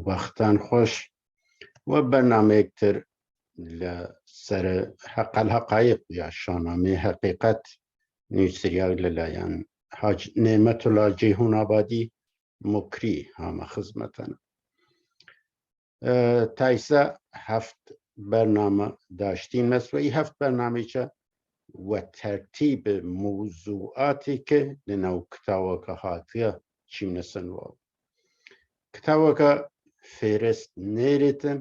وەختان خۆش وە بەرنامەیەکتر لەسەر حەقەل حەقایق یا شانامەی حەقیقەت نووسراو لەلایەن حاج نێمەتوڵا جەیهونابادی مکری هامە خزمەتەنە. تایسە هەفت بەرنامە داشتین مەسوەی هەفت بەرنامێکە وە تەرتیب موضوعاتی کە لەناو کتاوەکە هاتیە چیمنە سنواو. کتاوەکە فێرست نێرێتن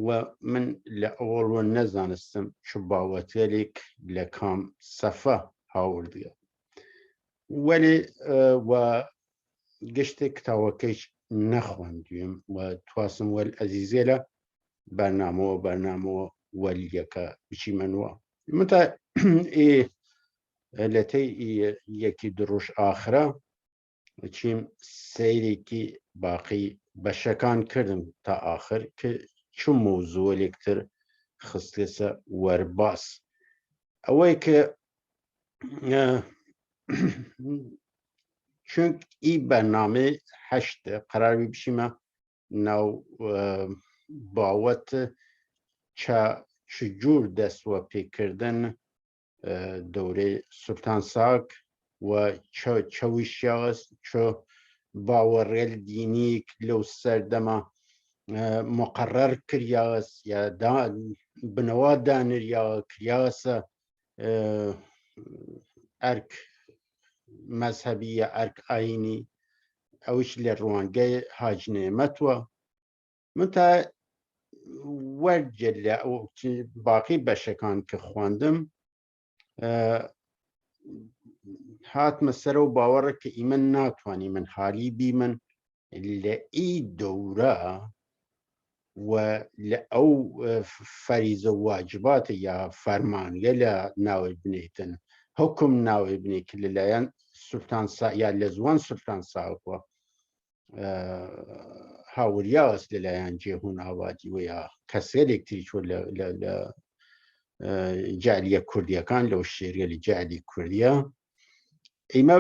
و من لە ئەوڵوە نەزانستم چ باوەتێلێک لە کام سەفە هاوردیە وەلێ و گشتێک کتاوەکەیش نەخواندویم و تواسم وەل ئەزیزێ لە بەرنامەوە وەلیەکە بچیمەنوە متە لەتەی یەکی دڕۆژ ئاخرە چیم سەیرێکی باقی بەشەکان کردم تا ئاخر کە چ مۆزووەلێکتر خستێسە وەرباس ئەوەی کە چونک ئی بەرنامێ هەشتە قەراوی بشیمە ناو باوەت چجور دەستوە پێکردن دەورەی سولتان ساک و چەویشیاس چۆ باوەڕێل دینیک لەو سەردەما مقرر کریاس یا بنەوا دانریا کریاسە ئەرک مەذهبی یا ئەرک ئاینی ئەوش لە ڕوانگەی حاج نێمەتوە متە وەرجە لە باقی بەشەکان کە خواندم هاتمە سەرە و باوەڕە کە ئیمە ناتوانی من حالی بیمن لە ئی دەورە و لە ئەو فەریزە واجباتە یا فەرمانگە لە ناوی بنێتن حکم ناوی بنێ کە لەلایەن سولتان یا لە زوان سولتان ساوکوە هاوریاس لەلایەن جێهونابادی و یا کەسێلێک تریچوە لە جالیە کوردیەکان لەو شێریە لە جالی کوردیە ئیمە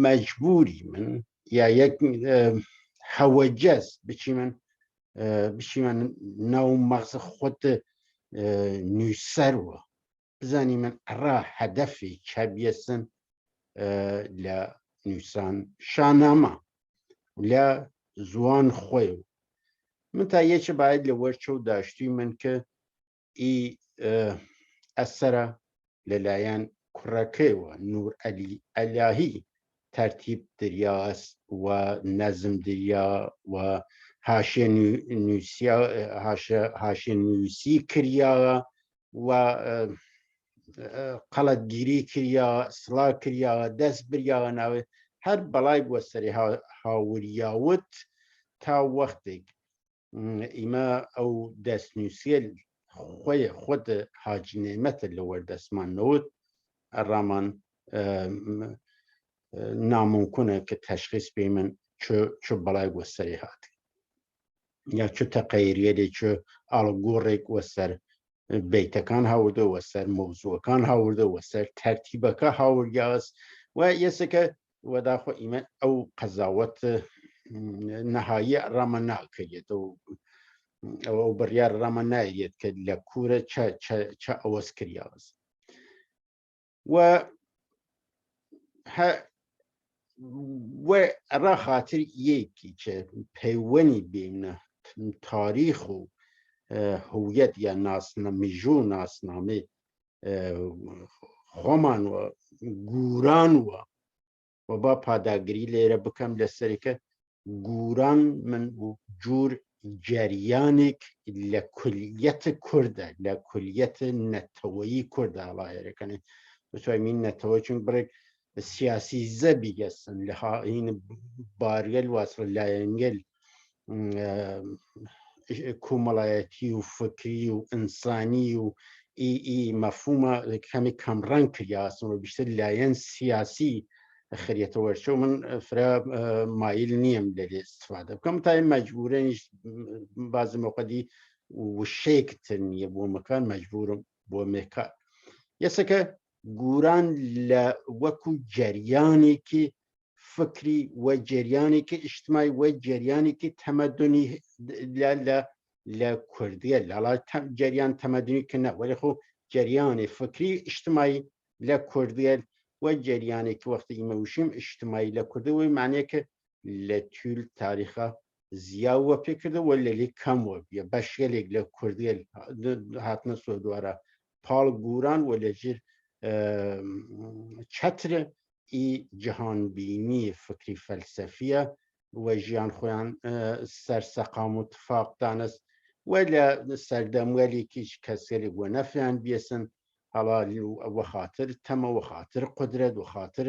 مەجبوری من یا یەک هەوەجەز بچیمە ناو مەغزە خۆت نووسەروە بزانی من ئەڕا هەدەفی چەبیەسن لە نووسان شانامە لە زوان خۆی و من تا یەکە باید لە وەرچە و داشتوی من کە ئی ئەسەرە لەلایەن کوڕەکەیوە نور ئەلاهی تەرتیب دریاس و نەزم دریا و هاشیە نووسی کریاوە و قەڵەتگیری کریا سڵا کریاوە دەست بریاوە ناوێ هەر بەڵای بووە سەری هاوریاوت تا وەختێک ئیمە ئەو دەستنووسیە خۆیە خۆت حاج نێمەتە لە وەردەسمانەوت ئەڕامان ناممکنە کە تەشخیص پێی من چ بەڵای بووە سەری هاتی یا چ تەقەیریەلێک چ ئاڵگۆڕێک وەسەر بیتەکان هاوردەوە سەر مۆزووەکان هاوردەوە سەر تەرتیبەکە هاوریاس و یەسەکە وەداخۆ ئیمە ئەو قەزاوەت نەهاییە ڕامە ناکەیت و ئەو بڕیار ڕامە نایێت کە لە کوورە چە ئەوەس کریاوەس و ئەڕا خاتر یەکی چە پەیوەنی بینە تاریخ و هویەت یا میژوو ناسنامێ خۆمان وە گوران وە و با پاداگری لێرە بکەم لەسەرێکە گوران من جور جەریانێک لە کولیەتە کووردە لە کولیەتە نەتەوەیی کووردە هەڵایەرەکەنێ بتوانین نەتەوە چون بڕێک سیاسی زەبی گەستن لە هاین بارگەل واسڕ لایەنگەل کۆمەڵایەتی و فکری و ئینسانی و ئی مەفهومە کەمی کەمڕەنگ کریاسن و بیشتر لایەن سیاسی خریەتە وەرچە و من فرا مایل نییەم لێ استفادە بکەم تا مەجبورێنیش بازم وەقەدی وشەیەکتر نییە بۆ مەکان مەجبورم بۆ مێکار یەسەکە گوران لە وەکو جەریانێکی فکری و جریانێکی اجتماعی و جریانێکی تەمەدونی لە کوردیە لەڵا جریان تەمەدونی کە نە وەلی خۆ جریانی فکری اجتماعی لە کوردیە و جریانێکی وەختی ئیمە وشیم اجتماعی لە کوردی وی معنەیە کە لە توول تاریخە زیاوە پێ کردەوە لە لێ کەموە بیە بەشێک لە کوردیە هاتنە سوێدوارە پاڵ گوران و لەژێر چەترە ئی جیهانبینی فکری فەلسەفیە و ژیان خۆیان سەرسەقام و تفاق دانست و لە سەردەموەلێکیش کەسێک وە نەفیان بیەسن هەڵا وەخاتر تەمە وەخاتر قودرەت وەخاتر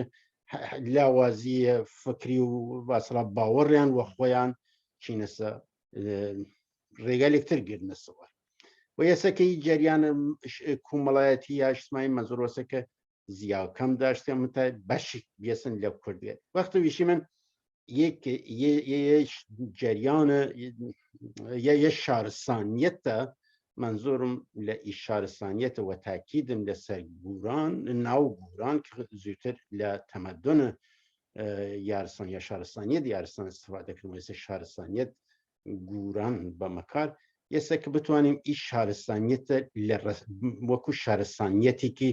لاوازیە فکری و باسەڵا باوەڕیان وە خۆیان چینەسە ڕێگەلێکتر گرنەسەوە و یەسەکەی جریان کومەڵایەتی یا اجتماعی مەزۆرۆسەکە زیاکەم داشتێ متە بەشی بیەسن لە کوردیە وەختی ویشی من جریانە یە شارستانیەتە منزۆرم لە ئی شارستانیەتە و تاکیدم لەسەر گوران ناو گوران کە زووتر لە تەمەدونە یارستان یا شارستانیەت یارستان استفادە کردن وێسە شارستانیەت گوران بەمەکار یەسە کە بتوانین ئی شارستانیەتە وەکو شارستانیەتێکی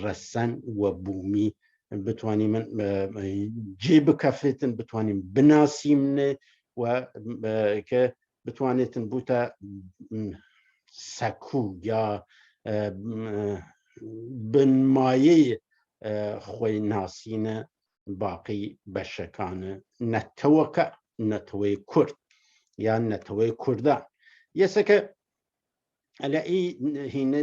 ڕەسەن و بوومی بتوانین من جێ بکەفێتن بتوانین بناسیمنێ و کە بتوانێتن بوتە سەکوو یا بنمایەی خۆی ناسینە باقی بەشەکانە نەتەوەکە نەتەوەی کورد یان نەتەوەی کوردان یەسەکە لە ئی هینە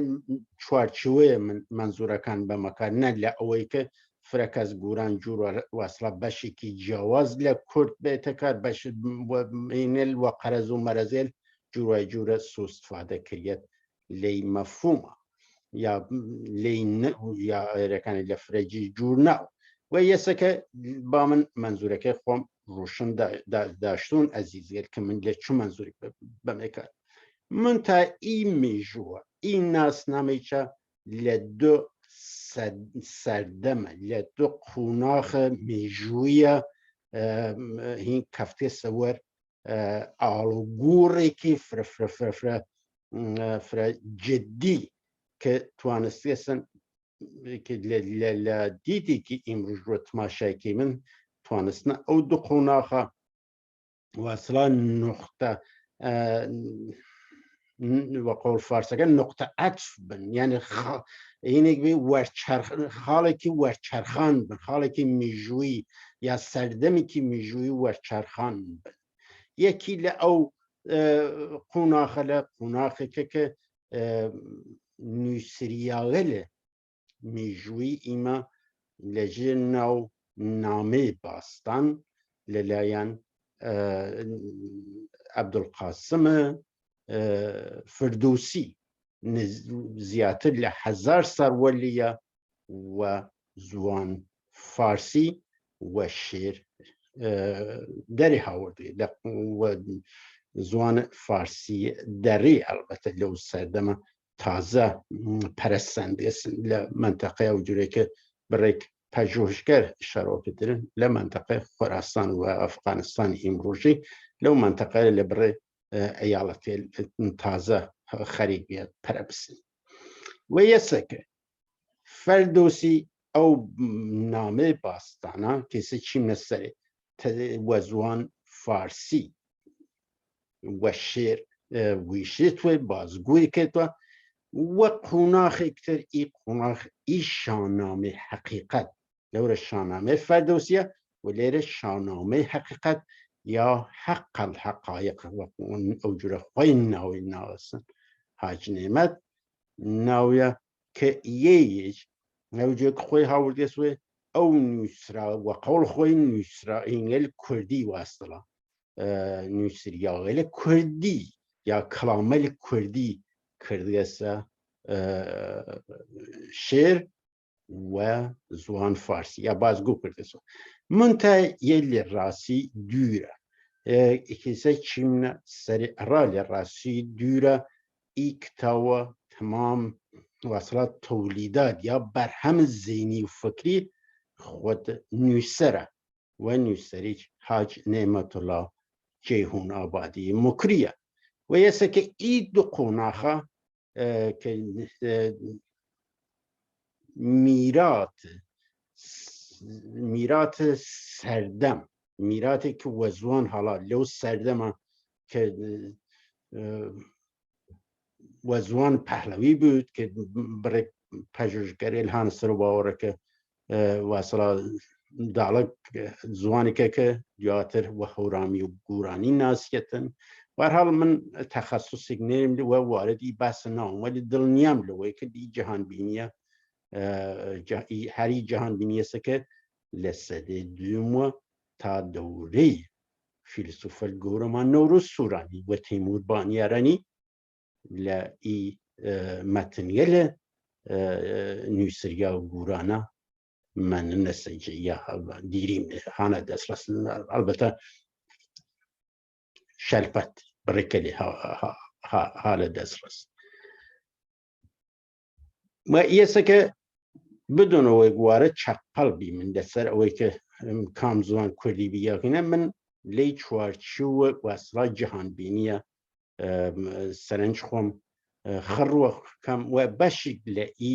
چوارچوەیە منزورەکان بەمەکار نە لە ئەوەی کە فرەکەس گوران جوور وەسڵە بەشێکی جیاواز لە کورد بێتە کار بەشینێل وە قەرەز و مەرەزێل جوورای جوورە سوستفادە کردێت لێی مەفهومە یا لێی یا ئێرەکانی لە فرەجی جوور ناو و یەسەکە با من منزورەکەی خۆم ڕوشن داشتون ئەزیزێت کە من لە چ منزوری بەمێکار من تا ئی میژووە ئی ناسنامەیچە لە دو سەردەمە لە دو قوناخە میژوویە هین کەفتێ سەوەر ئاڵوگوڕێکی فرە جدی کە توانستێسن لە دیدێکی ئیمڕۆژوە تماشایکی من توانستنە ئەو دو قوناخە واسڵا نقطە وەقۆڵ فارسەکە نقطە عەطف بن یعنی هینێک بێ خاڵێکی وەرچەرخان بن خاڵێکی میژووی یا سەردەمێکی میژووی وەرچەرخان بن یەکی لە ئەو قوناخە لە قوناخێکە کە نووسریاوە لە میژووی ئیمە لەژێر ناو نامەی باستان لەلایەن عەبدولقاسمە فردوسی زیاتر لە 1000 سەروەلیە و زوان فارسی و شێر دەری هاوردی زوان فارسی دەری ئەلبەتە لەو سەردەمە تازە پەرەسەندێسن لە منتەقەیە و جورێکە بڕێک پەژۆهشگەر شەرۆکترن لە منتەقەی خۆراسان و ئەفغانستانی ئیمڕۆژی لەو منتەقەیە لە بڕێ ئەیاڵەتێ تازە خەریکە پەرەبسن و یەسەکە فەردۆسی ئەو نامەی باستانە کێسە چیمنە سەرێ وە زوان فارسی وە شێر ویشێتوێ بازگوی کردوە وە قوناخێکتر ئی قوناخ ئی شانامەی حەقیقەت لەورە شانامەی فەردۆسیە و لێرە شانامەی حەقیقەت یا حق الحقایق ئەو جورە خۆی ناوی ناوەسن حاج نێمەت ناویە کە یەیەک نەوجێک خۆی هاوردێسوێ ئەو نووسرا وە قەوڵ خۆی نووسرا ئینگەل کوردی واستڵە نووسریاوە لە کوردی یا کەڵامە لە کوردی کردێسە شێر و زوان فارسی یا بازگو کردێسەوە من تا یە لێ ڕاستی دوورە کێسە چیمنە سەری ئەڕا لێ ڕاستی دوورە ئی کتاوە تەمام واسڵات تەولیدات یا بەرهەم زینی و فکری خۆت نووسەرە و نووسەریک حاج نعمت الله جیهون آبادی مکریە و یەسەکە ئی دوو قۆناخە کە میرات سەردەم میراتێکی وەزوان هەڵات لەو سەردەمە کە وەزوان پەهلەوی بود کە بڕێک پەژۆژگەرێ هاانە سەر باوەڕەکە واسڵا داڵک زوانێکە کە دواتر وە هەورامی و گورانی ناسیەتن وەرهاڵ من تەخەسوسێک نێم وە واردی باسە ناوم وەلی دڵنیام لەوەی کە دی جەهانبینیە هەری جەهانبینیەسەکە لە سەدەی دووەمە تا دەورەی فیلسوفە گەورەمان نەوروز سوورانی وە تەیمور بانیارانی لە ئی مەتنیە لە نووسریا و گورانە من نەسەجەیە دیریم هانە دەستڕست ئەلبەتە شەلپەت بڕێکەلی ها لە دەستڕست ئێسەکە بدۆنەوەی گوارە چەقپەڵبی من لەسەر ئەوەی کە کام زوان کوردی بیاکەینە من لی چوارچووە واسڵا جەهانبینیە سەرنج خۆم خڕوە کەم و بەشێک لە ئی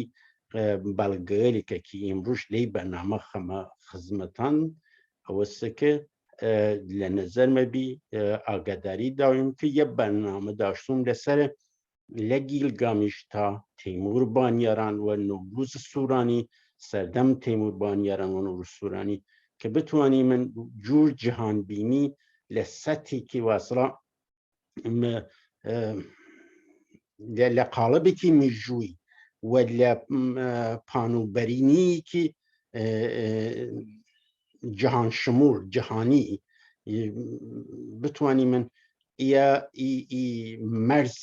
بەڵگەیەکێکی ئیمڕۆژ لی بەرنامە خەمە خزمەتان ئەوەسەکە لە نەزەرمەبی ئاگاداری داویم کە یە بەرنامە داشتوم لەسەر لە گیلگامیش تا تەیمور بانیاران و نەوروز سوورانی سەردەم تەیمور بانیاران و نەوروز سوورانی کە بتوانی من جوور جیهانبینی لە سەتێکی واسڵا لە قاڵبێکی میژووی و لە پانوبەرینیکی جیهان شمول جیهانی بتوانی من مەرز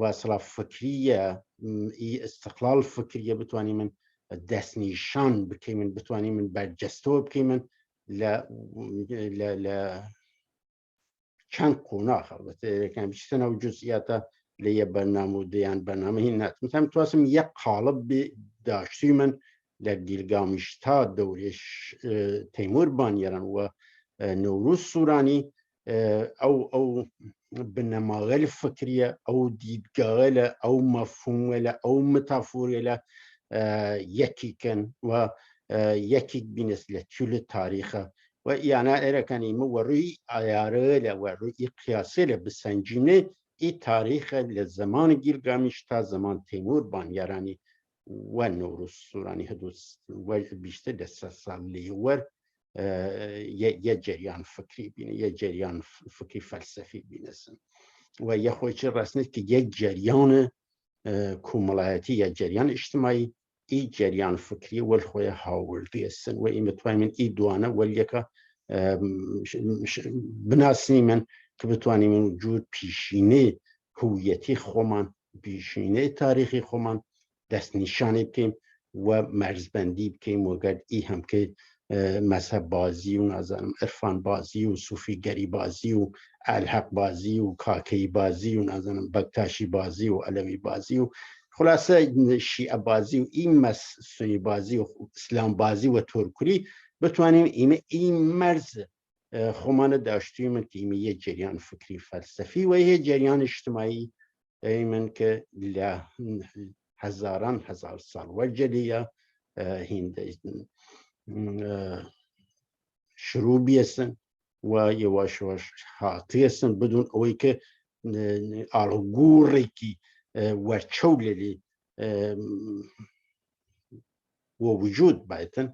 واسڵا فکریە ئستقلال فکریە بتوانی من دەستنیشان بکەی من بتوانی من بەرجەستەوە بکەی من لە چەند قۆناغ ئەلبەتە بیستە ناو جوزئیاتە لە یە بەرنامە و دەیان بەرنامە هین ناتمتەم تواسم یەک قاڵب داشتی من لە گیلگامیش تا دەورێ تەیمور بانیاران و نەوروز سوورانی ئەو بنەماغە فکریە ئەو دیدگاغە لە ئەو مەفهومە لە ئەو متافۆرە لە یەکیکەن و یەکێک بینست لە تولە تاریخە و یانە ئێرەکانی من وەڕووی ئایارە لە وەڕووی قیاسێ لە بسەنجینێ ئی تاریخە لە زمانی گیلگامیش تا زمان تەیمور بانیارانی و نەوروز سوورانی بیشتر لە 100 ساڵ لێوەر یە جەریان فکری بینە یە جەریان فکری فەلسەفی بینەسن و یە خۆیچی ڕاستنێت کە یەک جەریانە کۆمەڵایەتی یا جەریان ئیجتیماعی ئی جەریان فکری وەل خۆیە هاوڵدیەسن و ئی متوانین ئی دوانە وەلیەکە بناسنی من کە بتوانی من جوور پیشینەی هویەتی خۆمان پیشینەی تاریخی خۆمان دەستنیشانی بکەین و مەرزبەندی بکەین وەگەر ئی هەمکە مەذهب بازی و نازانم عرفان بازی و سوفیگەری بازی و ئەلحەق بازی و کاکەی بازی و نازانم بەکتاشی بازی و ئەلەوی بازی و خلاصە شیعە بازی و ئی سنی بازی و ئیسلام بازی و تۆرکوری بتوانین ئی مەرز خۆمانە داشتوی من کە ئیمە یە جەریان فکری فەلسەفی و یە جەریان ئیجتیماعی من کە لە هەزاران هەزار ساڵ وەرجەلیە شروع بیەسن و یەواش یەواش هاتیەسن بدون ئەوەی کە ئاڵۆگۆڕێکی وەرچەو لێ وجود بایەتن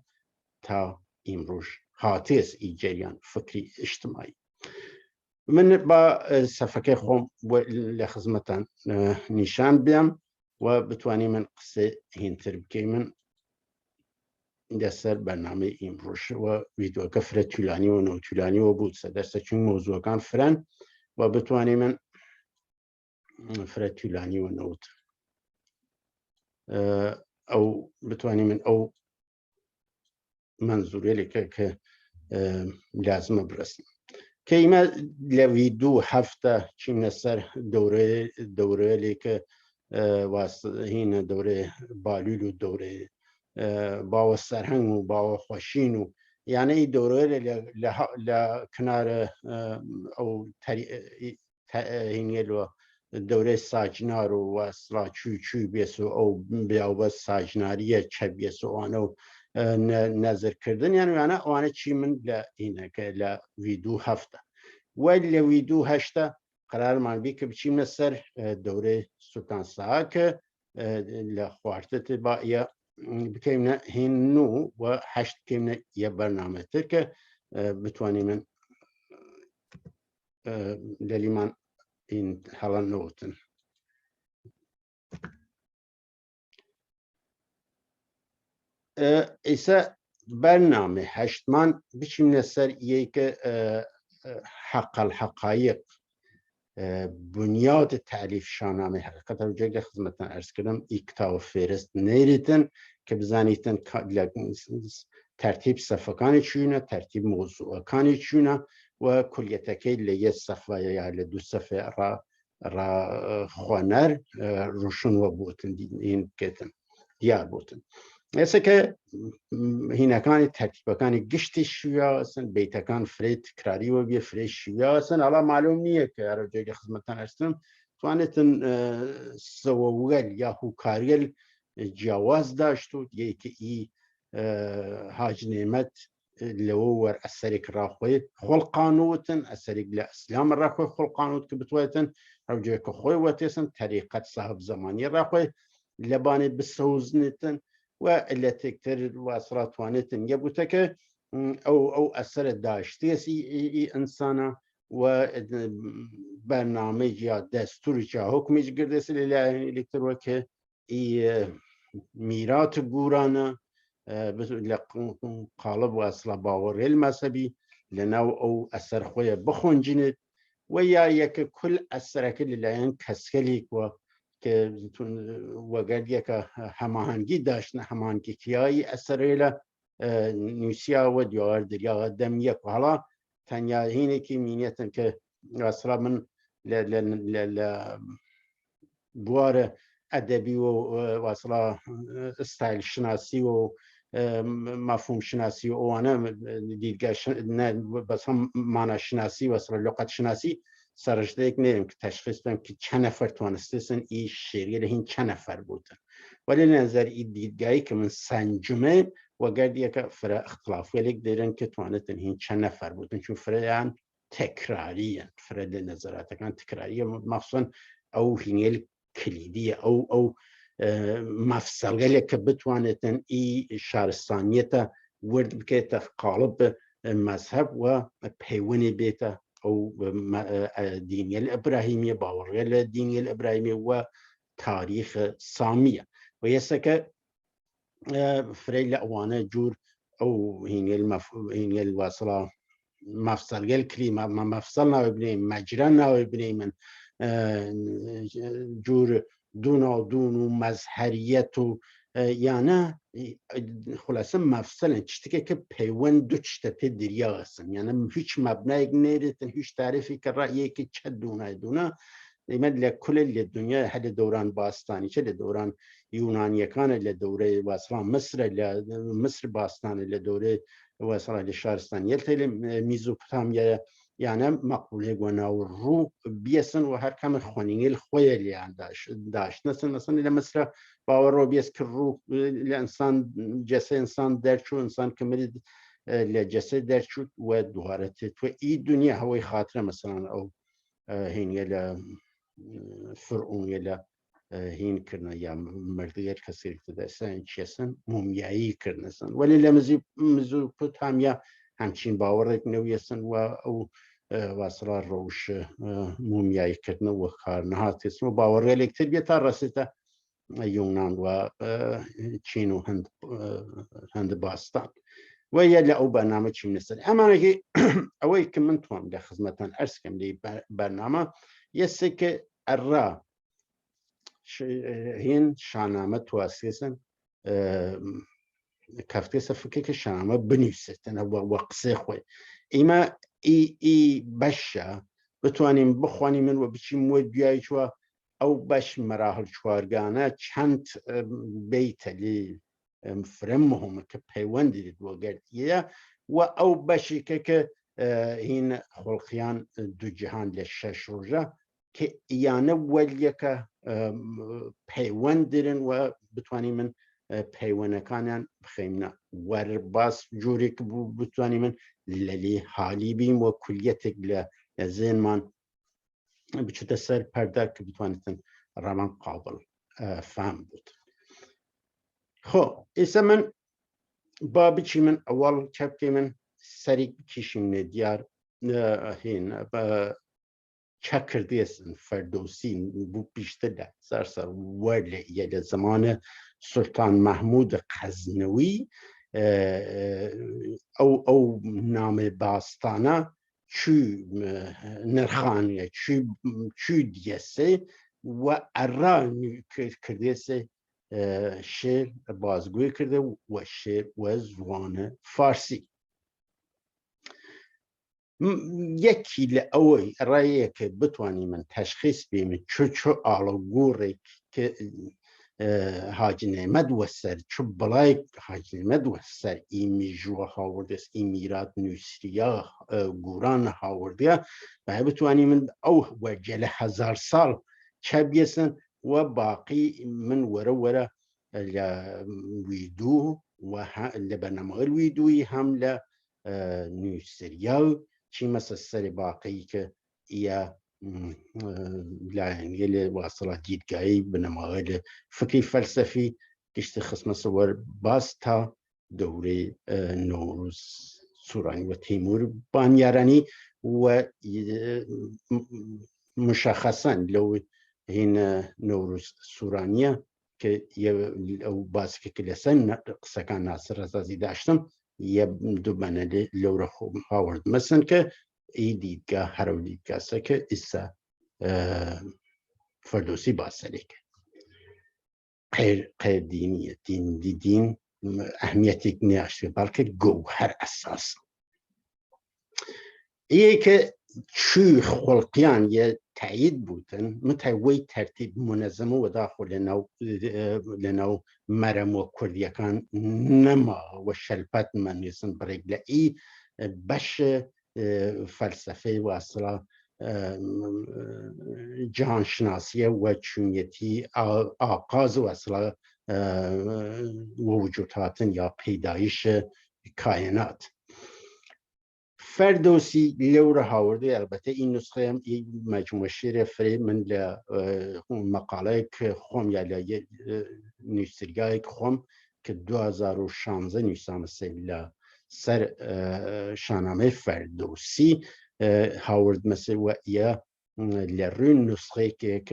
تا ئیمڕۆژ هاتیەس ئی جەریان فکری ئیجتیماعی من با سەفەکەی خۆم لە خزمەتان نیشان بدەم و بتوانی من قسە هینتر بکەی من لەسەر بەرنامەی ئیمڕۆژەوە ڤیدۆکە فرە توولانی و نەوتوولانیەوە بوو سەدەستە چون مۆزووەکان فرەن و بتوانی من فرە توولانی و نەوت ئەو بتوانی من ئەو منزوورێکە کە لازمە بڕستن کە ئیمە لە ڤیدۆ هەفتە چینە سەر دەورەیەکە هینە دەورێ بالوول و دەورێ باوە سەرهەنگ و باوە خۆشین و يعني دوره لكنار او هینی لو دوره ساجنار و اصلا چوی بیسو او بیاو بس ساجناریه چه بیسو آنو نظر کردن یعنی آنه چی من اینه که ویدو هفته ولی ویدو هشته قرار من بی که بچیم سر دوره سلطان ساعه که لخوارتت با یا بکیمنا هین نو و هشت کیمنا یه برنامه تر که بتوانی من للی من این حالا نوتن ایسا برنامه هشتمان بچیم نسر یک حق الحقایق بنیاد تعریف شاهنامه حقیقت رو جگه خدمتتان عرض کردم ای کتاب فهرست نیریتن که بزنیتن ترتیب صفحه‌کانی چونه ترتیب موضوعکانی چونه و کلیتکی لیه صفحه یا دو صفحه را خوانر روشن و بوتن این کتن دیار بوتن ایسا که هینکانی ترتیبکانی گشتی شویا هستن بیتکان فرید تکراری و بی فرید شویا هستن حالا معلوم نیه که هر جایی خدمتتان هستم توانتن سووگل یا هوکاریل جواز داشتود یکی ای حاج نعمت لوور اثرك راخوي خلقانوتن اثرك لاسلام راخوي خلقانوت كبتويتن او جيك خوي وتسن طريقه صاحب زماني راخوي لباني بسوزنتن واللي تكتر واصرات وانتن يبوتك او اثر داشتي انسانه وبرنامج یا دستور یا حکمیش گردس الکتروکه ای میرات گورانه قالب و اصلا باور المذهبی لنو او اثر خوی بخونجنید و یا یک کل اثر کلی لین کسکلی و که وقت یک هماهنگی داشتن هماهنگی کیایی اثر ایلا نوسیا و دیار دریا دم یک حالا تنیا هینه که مینیتن که اصلا من بوار ادبی و اصلا استایل شناسی و مفهوم شناسی و آنها دیدگاه نه بس هم معنی شناسی و اصلا لغت شناسی سرشته یک نیم که تشخیص بدم که چند نفر توانستن این شعری لهین چند نفر بودن ولی نظر این دیدگاهی که من سنجمه و گرد یک فرا اختلافی لیک دیرن که توانستن هین چند نفر بودن چون فرا تکراری فرا نظرات کن تکراری مخصوصا او هینیل کلیدی او مفصل که بتوانتن ای شهرستانیت ورد بکیت قالب مذهب و پیونی بیت او دینی الابراهیمی باوری دینی الابراهیمی و تاریخ سامیه و یسته که فریل اوانه جور او هینی الواصله مفصل کلمه مفصل ناوی بنیم مجرى ناوی بنیم من جور دون و مظهریت و یعنی خلاصه مفصل چیزی که پیوند دو چیز پی دریا هستن یعنی هیچ مبنای نیستن هیچ تعریفی که رأیی که چه دونه ایمد لکل دنیا حد دوران باستانی چه دوران یونانی کان لدوره واصلا مصر باستانی لدوره واصلا لشهرستان یلتل میزوپوتامیا یعنی مقبوله گناه رو بیسن و هر کم خونینگل خویل یعنی داشت مثلا لمصر باور رو بیس که رو لانسان جسد انسان درچو انسان کمرید لجسد درچو و دوارت تو ای دنیا هوای خاطره مثلا او هین یلا فرعون یلا هین کرنه یا مردیر کسی که دستن چیسن مومیایی کرنسن ولی لمزو پوتامیا همچین باور نویسن و او واصلا روش مومیایی کردن و کارنهات اسم باور الکتریک تا رسیده یونان و چین و هند باستان و یه او برنامه چی نستن اما اگه اوی که من توام در خدمتان عرض کم دی برنامه یه سکه ارا هین شاهنامه تو اساسن کفته سفکه که شاهنامه بنویسن و قصه خوی ایما ای بشه بتوانیم بخوانیم و بچیم و بیایش و او بش مراحل چوارگانه چند بیت لی فرم مهمه که پیوندی دو گردیه و او بشی که این خلقیان دو جهان لشش روزه که یانه ولیه که پیوندرن و بتوانی من پیوندکانیان بخیمنا ور باس جوری که بتوانی من للی حالی بیم و کلیتک لزین من بچه سر پرده که بتوانیتن روان قابل فهم بود. خب ایسا من بابی چی من اول چپکی من سریع کشیم دیار هین با چکردیسن فردوسی بو بیشتر ده سر ولی یه زمان سلطان محمود غزنوی او نام باستانه چی نرخانیه چی دیسه و اران کردیسه شعر بازگویی کرده و شعر و زبان فارسی یکی لأوی رأیه که بتوانی من تشخیص بیم چو آلگوری که حاج نعمت وسر چو بلای حاج نعمت وسر ایمی جوه هاوردست ایمیرات نوسریا گوران هاورده و بتوانی من او و جل 1000 سال چه بیسن و باقی من وره ویدو و لبنامه الویدوی هم لنوسریا چی مثل سر باقی که یا یه واصله دیدگاهی بنمایل فکری فلسفی کشت خصم صور باز تا دوره نوروز سورانی و تیمور بامیارانی و مشخصا لو این نوروز سورانیه که یه باز که کلسن قصکان ناصر رزازی داشتم یه دو بنده لو را خوب هاورد مثلا که ای دیدگاه هر دیدگاه است که ایسا فردوسی باسته که غیر دینیه دین اهمیتی نیاشته بلکه گوهر اساس ایه که چی خلقیان یه تایید بودن متوی ترتیب منظم و داخل لنو مرم و کردیکان نما و شلپت من یسن برگل ای بش فلسفه و اصلا جهانشناسی و چونیتی آغاز و اصلا وجوداتن یا پیدایش کائنات فردوسی لور هاورده البته این نسخه هم مجموعه شعر فری من مقاله که خوم یا نویسرگاه که خوم که 2016 نویسام سیلا سر شاهنامه فردوسی هاورد مثل و یا لرون نسخه که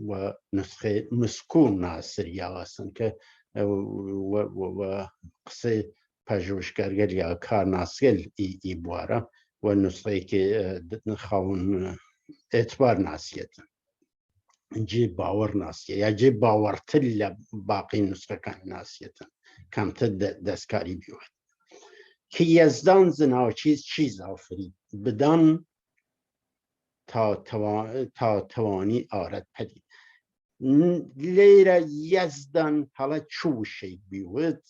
و نسخه مسکون ناصریه هستن که و قصه پژوهشگر یا کارناسیل ای بواره و نسخه که خواهن اعتبار ناسیت جی باور ناسیت یا جی باورتر باقی نسخه کان ناسیت کمتر دستکاری بیود که یزدان زنا چیز آفرید بدان تا توانی آرد پدید لیره یزدان حالا چو شی بیود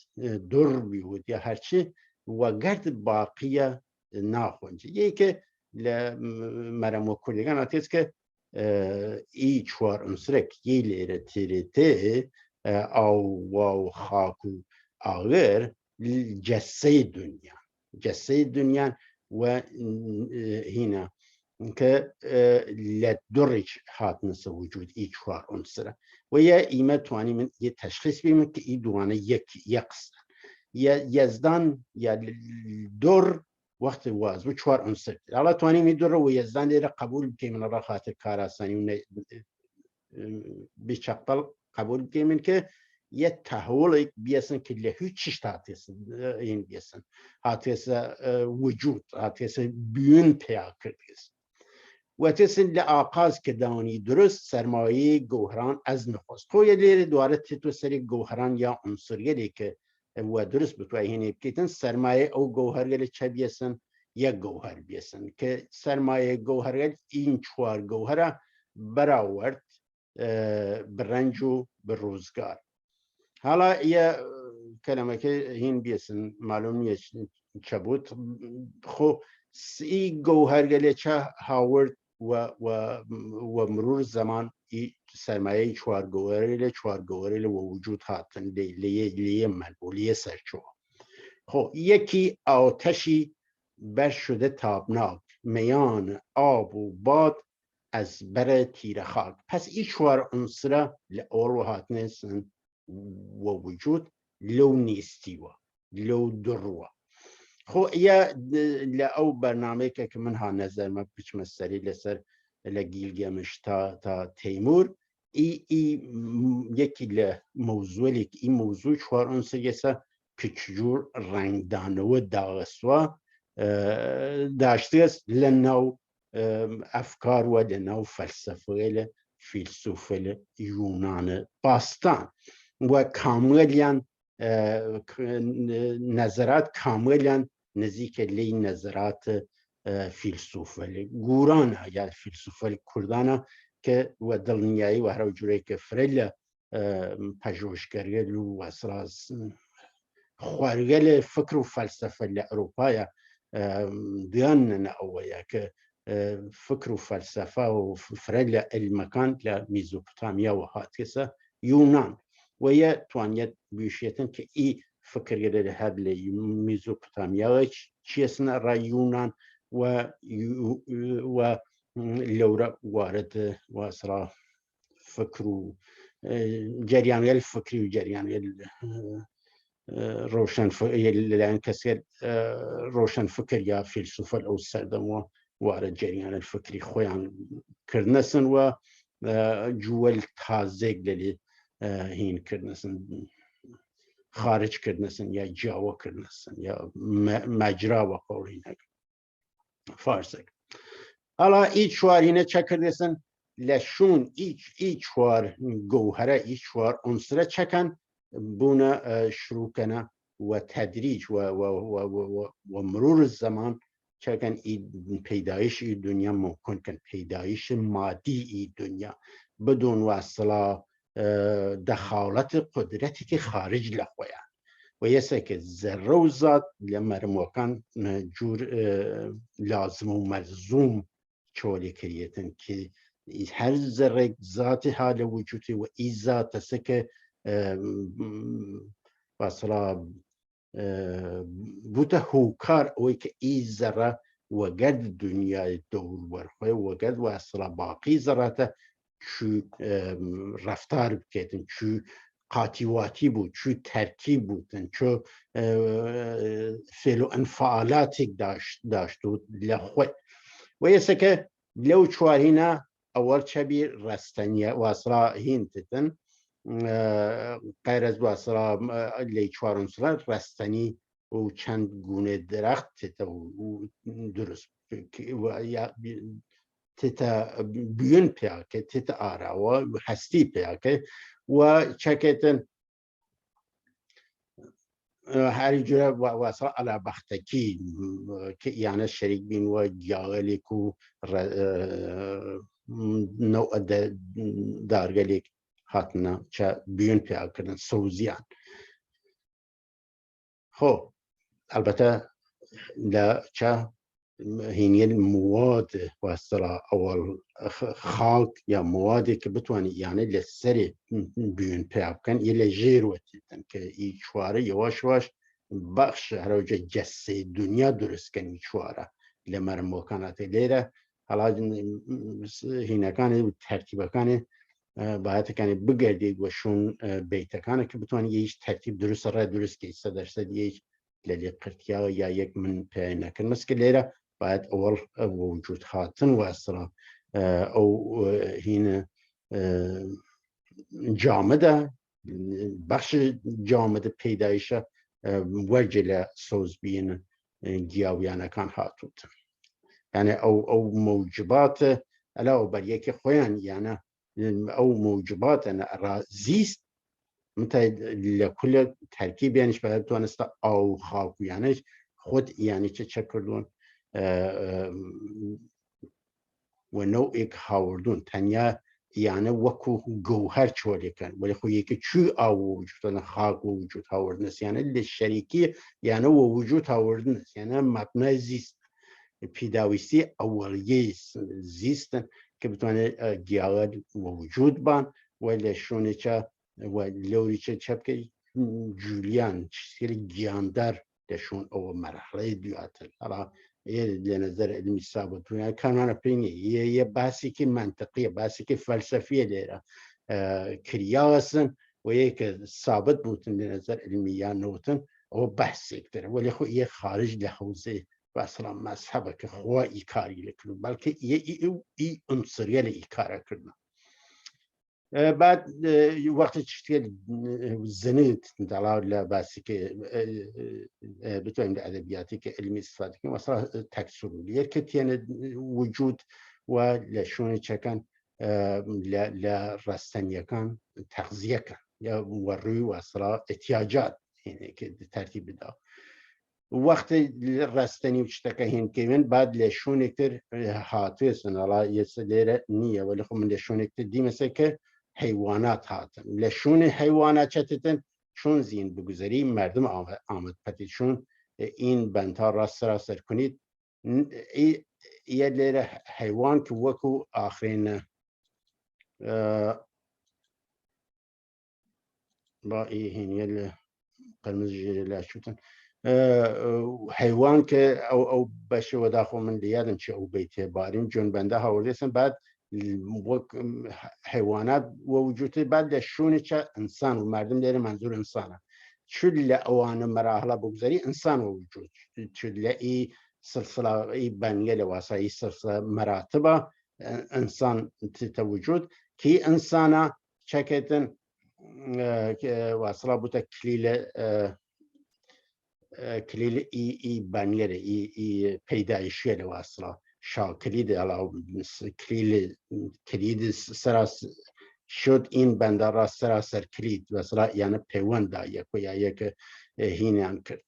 در بیود یا هرچی و گرد باقیه ناخونجه یکی که مرم و کلیگان آتیست که ای چوار انسرک یه لیره تیریته او و خاکو آغر جسه دنیا و هینا که لدرج هات مثل وجود ای چوار عنصره و یا ایمه توانی من یه تشخیص بیم که ای دوانه یکست یا یزدان یا در وقت واز و چوار عنصر حالا توانی می در و یزدان دیره قبول که من را خاطر کار آسانی و بیچقبل قبول که من که یه تحول بیاسن که لهو چشت هاتیسن این بیاسن هاتیسن وجود هاتیسن بیون پیا کردیسن و تسن لآغاز که دانی درست سرمایه گوهران از نخست خو یه لیر دواره تیتو سری گوهران یا عنصریه که و درست بتوی هینه بکیتن سرمایه او گوهرگل چه بیسن یک گوهر بیسن که سرمایه گوهرگل این چوار گوهره براورد برنج و بروزگار حالا یه کلمه که هین بیسن معلوم نیست چه بود خو سی گوهرگله چه هاورد و مرور زمان سرمایه چوار گوهرگله و وجود هاتن لیه منبولیه سرچو خو یکی آتشی بر شده تابناک میان آب و باد از بر تیر خاک پس این چوار عنصر لأول و هاتنسن و وجود لو نیستی و لو دروا خو یا لأو برنامه که من ها نظر ما بچم سری لسر لگیلگمش تا تیمور یکی لموضوع این موضوع چوار عنصر یسا که چجور رنگدانه و داغسوا داشته است لنو افکار و لنو فلسفه فیلسوفه یونان باستان و کاملا نظرات کاملا نزدیک لی نظرات فیلسوفه گوران یا فیلسوفه کردانه که و دلنیایی و هر جوری که فرل پژوهشگری و اساس خوارگل فکر و فلسفه لاروپا دیان اویا که فکر و فلسفه و فرل المکان لمیزوپوتامیا و هاتیسا یونان و یا توانیت بیشتن که ای فکر گره هر لمیزوپوتامیا چیسنا را یونان و لورا وارد و اسرا فکر و جریان الفکری و جریان روشن لأن كثير روشن فكر يا فيلسوف أو سردم وارد جريان الفكري خويا كرنسن و جوال تازق للي هين كرنسن خارج كرنسن يا جاوا كرنسن يا مجرا وقولين فارسك على ايش شوار هنا چكرنسن لشون ايش شوار جوهره ايش شوار عنصره چكن بونا شروع کنه و تدریج و مرور الزمان چکن پیدایش ای دنیا ممکن کن پیدایش مادی ای دنیا بدون وصله دخالت قدرتی که خارج لخویا و یسه که ذره و ذات لمرموکان جور لازم و ملزوم چولی کریتن که هر ذره ذات حال وجودی و ای ذات است که مثلا بوده هوکار اوی که ای ذره وگرد دنیای دور برخواه وگرد و اصلا باقی ذراته چو رفتار بکیتن چو قاطیواتی بود چو ترکیب بودن چو فعل و انفعالاتی داشت لخواه و یسه که لو چوارینه اول چبی رستنیه و اصلا هینتتن غیر از واسرا لی چوارون سال رستنی و چند گونه درخت و درست و یا تتا بیون پیا که تتا آرا و هستی پیا که و چکتن هر جوره واسرا علا بختکی که یعنی شریک بین و جاغلی کو نوع دارگلی هاتنا چه بیون پیدا کردن سوزیان خب البته لا چه هینی مواد و اصلا اول خاک یا موادی که بتوانی یعنی لسری بیون پیدا کن یه جیروتی که این چواره یواش یواش بخش هر وجه جسه دنیا درست کنی چواره لمر مکانات لیره حالا هینکانی و ترتیبکانی باید کنی بگردید و شون بیتکانه که بتوانی یه ترتیب درست را درست که 100% یه لیلی قرتیا یا یک من پی نکن مثل که لیره باید اول وجود هاتن و اصلا او هین جامده بخش جامده پیدایش وجل سوز بین گیاویانه کان هاتوت یعنی او موجبات علاوه بر یکی خویان یعنی او موجبات را زیست متى لكل تركيب يعني باید توانست او خاک یعنی خود یعنی چه کردون و نوعی که هاوردون تنیا یعنی وەکو گەوهەر چۆلەکەن ولی خۆ یەکە چوی ئاو وجودە خاک و وجود هاوردنس یعنی لە شەریکی یعنی وە وجود هاوردنس یعنی مەبنای زیست پیداویستی ئەوەڵیەی زیستن کە بتوانێت گیاوە وجود بان و لە شوێنێکە لەوریچە چە بکەی جولیان سری گیاندار لەشون ئەوە مەرحڵەی دواتر هەڵا لە نظر علمی ثابت کارمانە پێنی یە باسێکی منطقیە باسێکی فەلسەفیە لێرە کریاوەسن و یەکە ثابت بوتن لە نظر علمی یان نوتن ئەوە بەحسێکترە ولی خۆ یە خارج لە حوزێ بەسڵا مەسحەبە کە خوا ئیکاری لەکردن بەڵکە ئی ئونسریە لە ئیکارەکردن بعد وقتی تشتێ زنت دەڵاو لە باسیکە بتوانین لە ئەدەبیاتێکی علمی استفادەکەین وەسڵا تەکسورولیە کە تێنە وجود و لە شوێنێکەکان لە ڕاستەنیەکان تەغزیەکە یا وەڕووی وەسڵا احتیاجات هێنێکە تەرتیب بدا وەختی ڕاستەنی و شتەکە هێنکەوێن بعد لە شوێنێکتر هاتوێسن هەڵا ئێستا لێرە نییە ولی خۆ من لە شوێنێکتر دیمەسە کە حیوانات هاتن لە شوێنی حیوانات چەتتن چۆن زیین بگوزەری مردم ئامد پەتی چۆن ئین بەنتا ڕاست سەراسەر کنیت یە لێرە حیوان کە وەکو ئاخرێنە با هێنیە لە قەرمز ژێرە لاچوتن حیوان کە ئەو بەشەوە داخۆ من لە یادم چی ئەو بیتێ باریم جۆن بەندە هاوردێسن بعد وەک حیوانات وەوجودی بعد لە شوێنێکە ئینسان و مردم لێرە منزور ئینسانە چ لە ئەوانە مەراحڵە بگوزەری ئینسان وەوجود چ لە ئی سلسلەی بەنگە لە واسایی سلسلە مەراتبە ئینسان تەوجود کی ئینسانە چەکێتن واسڵا بوتە کلیل ئی بەنگەرە ئی پەیدایشیە لە واسڵا شاکلید ئەڵاو کلید سەراس شد این بەندە ڕاست سەراسەر کلید وەسڵا یانە پەیوەندا یەک یا یەکە هینیان کرد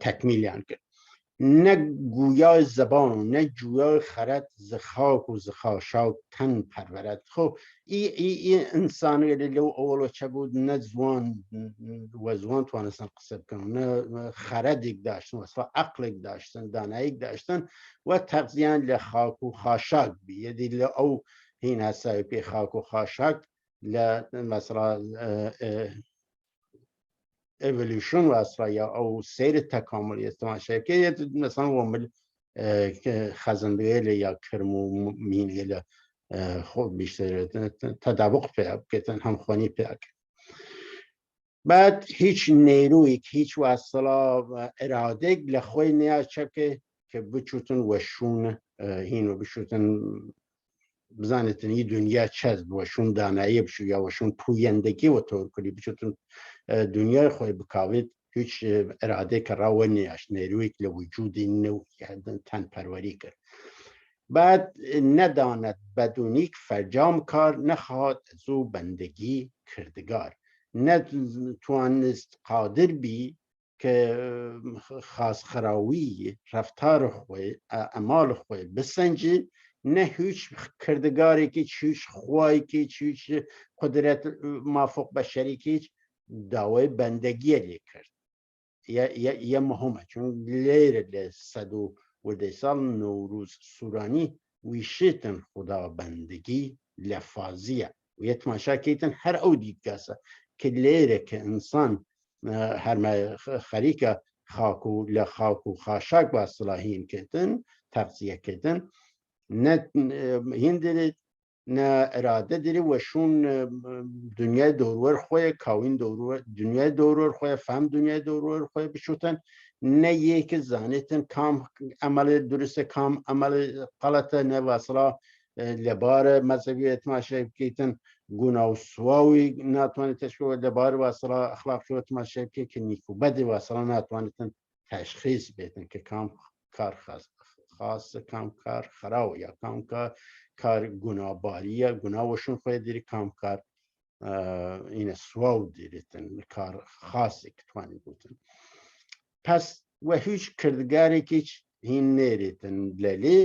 تەکمیلیان کرد نە گویای زەبان و نە جویای خەرەت ز خاک و ز خاشاک تەن پەروەرد خۆ ئی ئینسانێ لەو ئەوڵە چە بوو نە زوان وە زوان توانستن قسە بکەن نە خەرەدێک داشتن وەسڵا عەقلێک داشتن داناییک داشتن و تەغزیان لە خاک و خاشاک بی یەدی لە ئەو هین هەساوی پێ خاک و خاشاک لە مەسڵا evolution واسرا او سیر تکاملی استماشاکه مثلا ومل خزندگی یا کرمو مینیل خوب بیشتر تدابق پیاب کتن هم خونی پیاب بعد هیچ نیروی هیچ واسلا اراده لخوی نیاز که بچوتن وشون هینو بچوتن بزانتن این دنیا چیز وشون دانایی بشو یا وشون پویندگی و طور کلی بچوتن دنیای خوی بکاوید هیچ اراده که راو نیاش نیروی که لوجودی نو تن پروری کرد بعد نداند بدونیک فرجام کار نخواد زو بندگی کردگار نتوانست قادر بی که خاص خراوی رفتار خوی اعمال خوی بسنجی نه هیچ کردگاری که هیچ خواهی که هیچ قدرت مافوق بشری که دعوی بندگی لی کرد یا مهمه چون لیره لسدو و دیسال نوروز سورانی ویشیتن خدا بندگی لفاظیه و یتماشا کیتن هر او دیگاسه که لیره که انسان هر ما خریکه خاکو لخاکو خاشاک با صلاحین کتن تغذیه کتن نه هندره نه اراده داری وشون دنیای دورور خوی کاوین دورور دنیای دورور خوی فهم دنیای دورور خوی بشوتن نه یک زانیتن کام عمل درست کام عمل غلطه نه واصلا لبار مذهبی اتماشای کیتن گناه و سواوی ناتوانی تشکیل لبار واصلا اخلاق شو اتماشای که نیکو بدی واصلا ناتوانی تشخیص بیتن که کام کار خاص کام کار خراو یا کام کار گناه باریه گناه وشون خواهی دیری کام کار این سواو دیریتن کار خاصی که توانی بودن پس و هیچ کردگاری که هین نێریتن لەلێ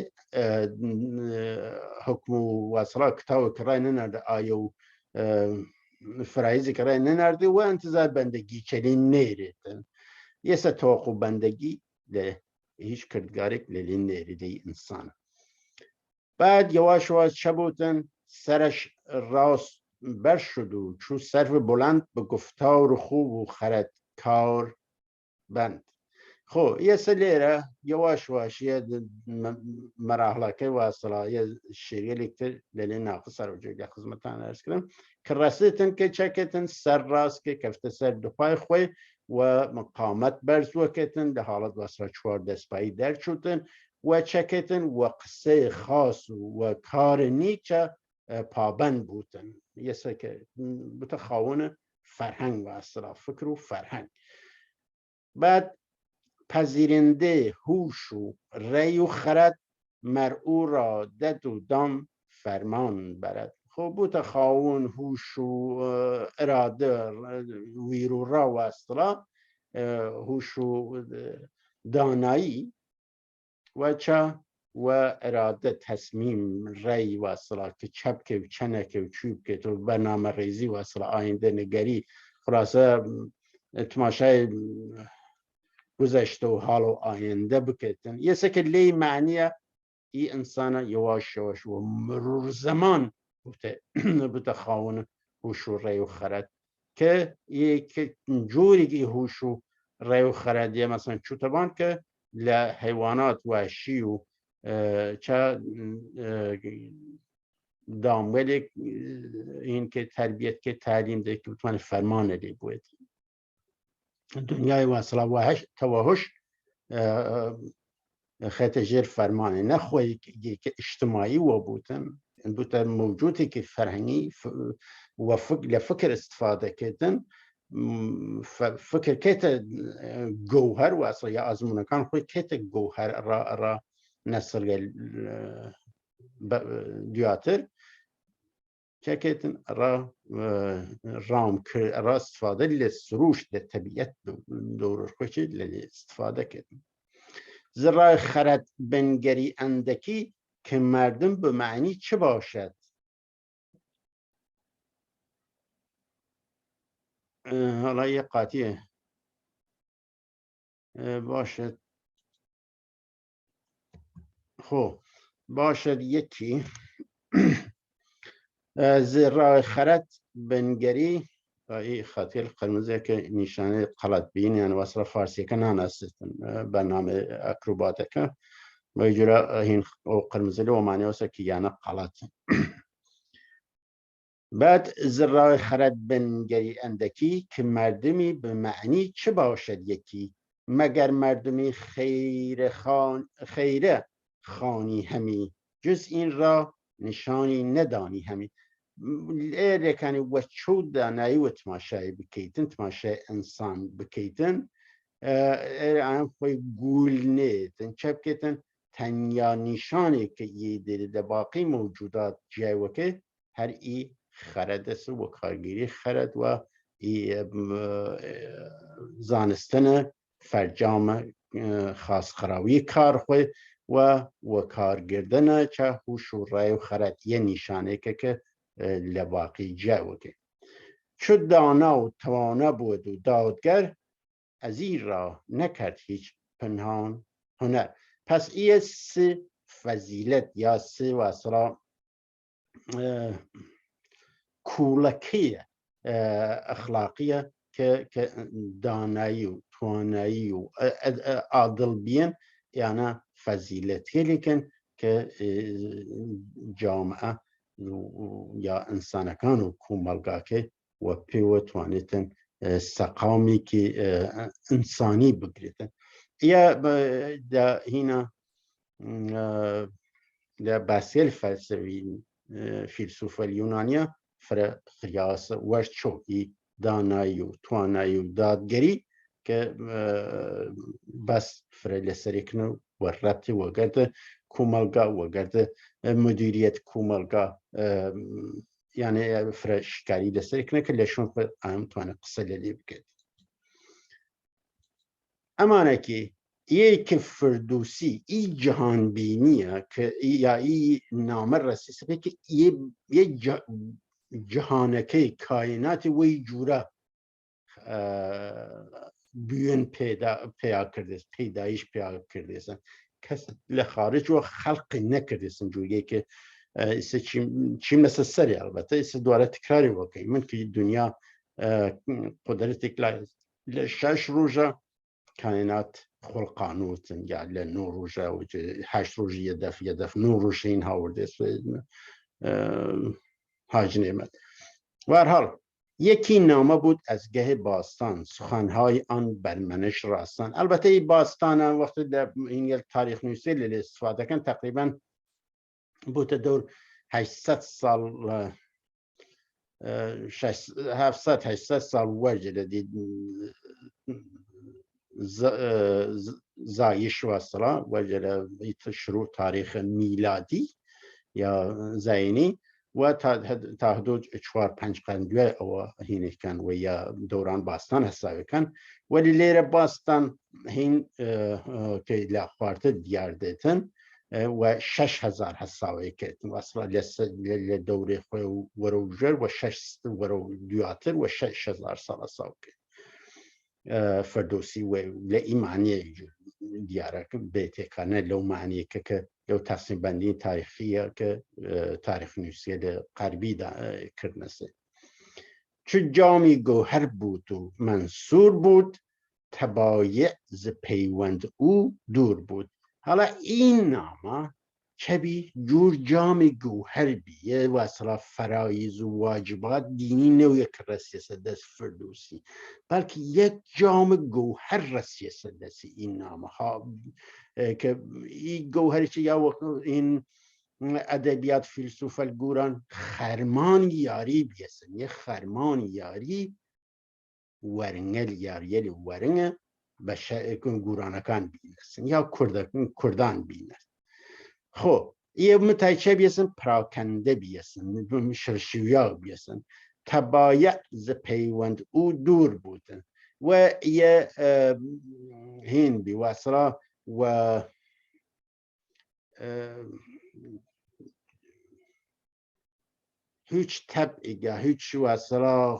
حکم و واسڵا کتاوە کڕای نەناردە ئایە و فرایزی کڕای نەناردی و انتظار بەندەگی چەلی نێرێتن یەسە تۆق و بەندەگی لە هیچ کردگارێک لەلێ نێریدەی ئینسانە بعد یواش یواش چەبوتن سەرش ڕاست بەر شد و چوو سەرف بڵند بە گفتار و خوب و خەرەت کار بند خۆ ئێستا لێرە یەواش واشیە مەراحڵەکەی واسڵایە شێریەلێکتر لەلێ ناخ سەرۆجێک لە خزمەتان ئەرزکردم کە ڕەستتن کە چەکێتن سەر ڕاستکە کەفتە سەر دخوای خۆی و مقامەت بەرزوەکێتن لە حاڵەت واسرا چوار دەستپایی دەرچوتن و چەکێتن وە قسەی خاص و کارە نیچە پابەند بوتن یەسە کە بتە خاوەنە فەرهەنگ واسرا فکر و فەرهەنگ بعد پذیرنده هوش و ری و خرد مرعو را دد و دام فرمان برد خب بوده خاون هوش و اراده ویر و را و اصلا هوش و دانایی و چه و اراده تصمیم ری و اصلا که چپ که و چنه که و چوب که تو برنامه ریزی و اصلا آینده نگری خلاصه تماشای گذشته و حال و آینده بکتن یه سکه لی معنیه ای انسانه یواش یواش و مرور زمان بوده خواهن هوش و ری و خرد که یک جوری که هوش و ری و خرد یه مثلا چوتبان که لحیوانات وحشی و چه دامولی این که تربیت که تعلیم ده که بتوانه فرمانه لی بود دنیای واصله وحش توحش خط جر فرمانه نخواهی که اجتماعی و بودن موجودی که فرهنگی و لفکر استفاده کردن فکر کت گوهر واصله یا آزمون کان خوی کت گوهر را نسل دیاتر چکتن رام را استفاده لسروش در طبیعت دور خوشی استفاده کردن زرای خرد بنگری اندکی که مردم به معنی چه باشد حالا یه قاطیه باشد خب باشد یکی زرای خرد بنگری این خاطر قرمزه که نشانه قلط بین یعنی وصل فارسی که نانستن برنامه اکروباته که و اجرا این قرمزه لو معنی واسه که یعنی قلط بعد زرای خرد بنگری اندکی که مردمی به معنی چه باشد یکی مگر مردمی خیره خانی همی جز این را نشانی ندانی همی لکنی و چود دانایی و تماشای بکیتن تماشای انسان بکیتن هم خوی گول نیتن چپ کتن تنیا نشانی که یه در باقی موجودات جایوکه هر ای خرد است و کارگیری خرد و ای زانستن فرجام خاص خراوی کار خوی و کارگردن چه هوش و رای و خرد یه نشانه که لباقی جاوگه چو دانا و توانا بود و دادگر از این را نکرد هیچ پنهان هنر پس این سه فضیلت یا سه واسرا کولکیه اخلاقیه که دانایی و توانایی و عادل بین یعنی فضیلتی لیکن که جامعه یا انسانکان و کومالگا که و پیو توانیتن سقامی که انسانی بگریتن یا دا هینا دا باسیل فیلسوف اليونانیا فر خیاس ورچوی دانایی و توانایی و دادگری که بس فر لسریکنو و ربطی و گرده کومالگا و گرده مدیریت کومالگا یعنی فرشکاری لسریکنه که لشون خود هم توانه قصه لیلی بکرد امانه که یک فردوسی ای جهان بینیه که یا ای نامه رسیسه که یه جهانکی کائنات وی جوره بیون پیدا کردیست، پیدایش پیدا کردیستن کس لخارج و خلق نکردیستن جویه که ایسا چی مثل سری البته ایسا دواره تکراری وکی من که دنیا قدرتك لشش روجا كائنات خلقانوتن يعني لنو روجا و 8 روج يدف 9 روج این هاوردس حاج نعمت و هر حال یکی نامه بود از گه باستان سخنهای آن برمنش راستان. البته این باستان وقتی در این تاریخ نویسی لیل استفاده کن تقریبا بود دور 800 سال 700-800 سال وجه دید زایش وصلا وجه شروع تاریخ میلادی یا زینی و تا حدود 4-5 قرن دوی او هینه کن و یا دوران باستان حسابی کن ولی لیر باستان هین که لخوارت دیار دیتن و 6000 حسابی کردن واصلا لدوره خوی وروجر و 6 ورو دیاتر و 6000 سال حساب کرد فردوسی و لئی معنی دیاره که بیتی کنه لو معنی که لو تصمیم بندی تاریخیه که تاریخ نویسی غربی کرنسه چو جامی گوهر بود و منصور بود تبایع ز پیوند او دور بود. حالا این نامه چبی جور جام گوهر بیه و اصلا فرایز و واجبات دینی نوی که رسیسه دست فردوسی بلکه یک جام گوهر رسیسه دست این نامه ها که این گوهری که یا این ادبیات فیلسوف الگوران خرمان یاری بیسن یه خرمان یاری ورنگل یاری ورنگه به گورانکان بینستن یا کردان بینست. خب یه متایچه بیسن پراکنده بیسن شرشویا بیسن تبایع ز پیوند او دور بودن و یه هین بیوصلا و هیچ طبعیگه هیچ وصلا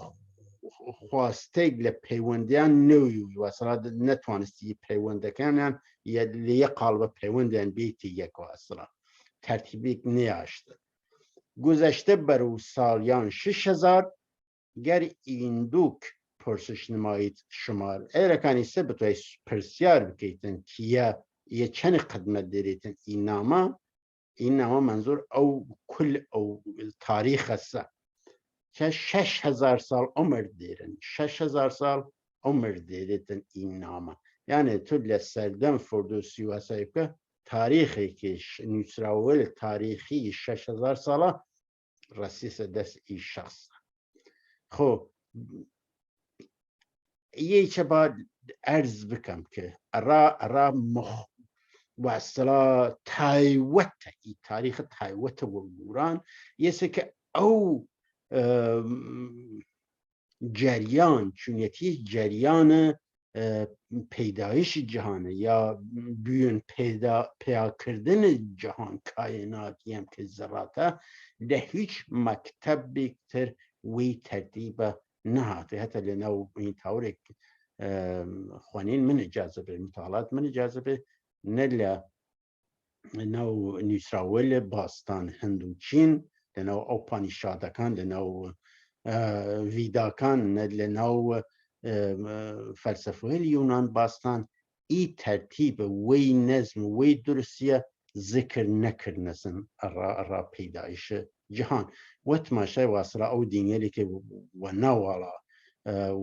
خواستگ لپیوندیان نوی وصلا نتوانستی پیونده کنن یه قالب پیوندیان بیتی یک وصلا ترتیبی نیاشته گذشته برو سالیان 6000 گر این دوک پرسش نمایید شمار ایرکانی سه بتوی پرسیار بکیتن که یه چند قدمت داریتن این نامه منظور او کل او تاریخ است که 6000 سال عمر دیرن 6000 سال عمر دیرتن این نامه یعنی تو لسردم فردوسی و سایبه تاریخی که نوسراول تاریخی 6000 ساله رسیس دست این شخص. خب یه چه باید عرض بکم که را و اصلا تایوت ای تاریخ تایوت و گوران یه که او جریان چونیتی جریان پیدایش جهانه یا بیون پیدا کردن جهان کائناتی هم که ذراته ده هیچ مکتبی تر وی ترتیب نهاته حتی لنو این طوری خوانین من اجازه به مطالعات من اجازه به نل نو نیسراول باستان هندوچین لنو اوپانیشادکان لنو ویداکان لنو فلسفه یونان باستان ای ترتیب وی نظم وی درستیه ذکر نکرنسن را پیدایش جهان و تماشای واصله او دینیلی که و نوالا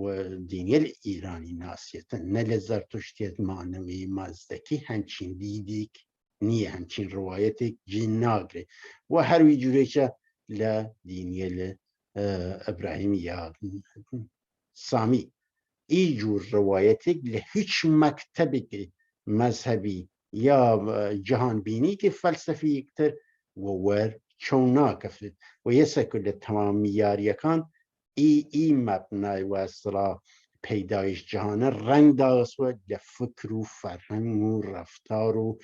و دینیل ایرانی ناسیت نل زرتشتیت معنوی مازدکی همچین دیدیک نیه همچین روایتی جین ناگره و هر وی جوری که لدینیل ابراهیم یا سامی ای جور روایتی لهیچ مکتبی که مذهبی یا جهان بینی که فلسفی اکتر و ور چونا کفت و یه سکل تمام یاریکان ای مبنای و اصلا پیدایش جهانه رنگ داست و لفکر و فرهنگ و رفتار و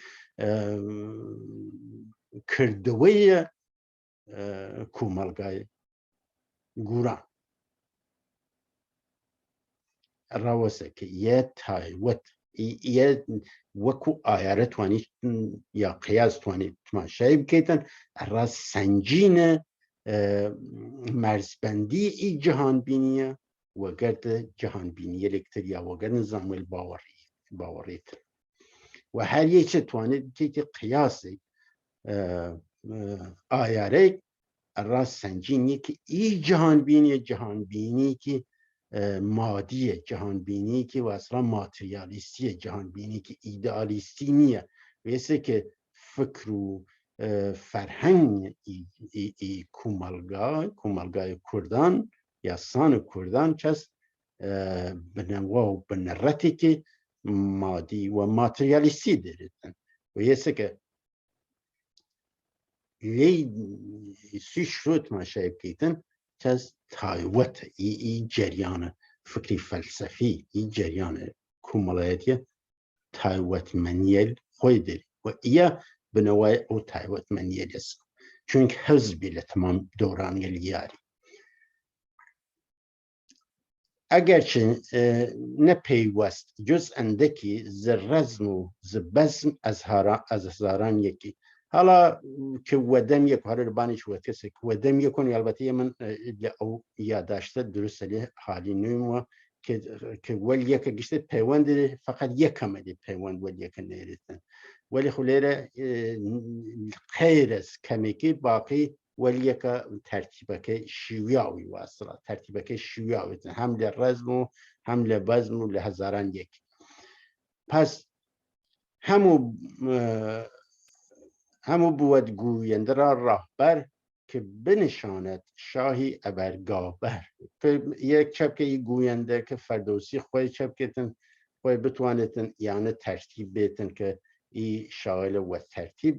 کردوی کومەلگای گوران ڕاوەسێکە یە تایوەت یە وەکو ئایارە توانیت یا قیاس توانیت تماشای بکەیتن ئەڕا سەنجینە مەرزبەندی ئی جیهانبینیە وەگەردە جیهانبینیەرێکتر یا وەگەر نظامێل باوەڕێتر و هەر یەکێ توانێت بکەیتی قیاسێک ئایارەیەک ئەڕا سەنجینیەکی ئی جیهانبینیەکی مادیە جیهانبینیەکی واسرا ماتریالیستیە جیهانبینیەکی ئیدئالیستی نییە وێسێکە فکر و فەرهەنگ ئی کومەلگای کوردان یا سانە کوردان کەس بنەوە و بنەڕەتێکی مادی و ماتریالیستی دەرێتن و یەسێکە لێی سی شۆ تماشای بکەیتن کەس تایوەتە ئی جەریانە فکری فەلسەفی ئی جەریانە کومەڵایەتیە تایوەتمەنیە خۆی دەری و ئیە بنەوەی ئەو تایوەتمەنیە لەسە چونکە حەزبی لە تەمام دەورانیە لیاری ئەگەرچە نەپەیوەست جز ئەندەکی زڕەزم و زبەزم ئەز هەزاران یەکی هەڵا کە وەدەم یەک هەرە لەبانیش وەتەسێک وەدەم یەکۆن یالبەتە من لە ئەو یاداشتە دروستە لێ حالی نوێمەوە کە وەل یەکە گشتە پەیوەند فقط یەکەمە لێ پەیوەند وەل یەکە نێرێتن وەلی خو لێرە قەیرەس کەمێکی باقی وەل یەکە تەرتیبەکەی شیویاوی واسڵە تەرتیبەکەی شیویاوێتن هەم لە ڕەزم و هەم لە بەزم و لە هەزاران یەک پس هەموو بوەدگوویەندرا ڕاهبەر کە بنشانەت شاهی ئەبەرگابەر یەک چەپکەی گوویەندە کە فەردۆسی خۆی چەپکێتن خۆی بتوانێتن یانە تەرتیب بێتن کە ئی شاوێلە وە تەرتیب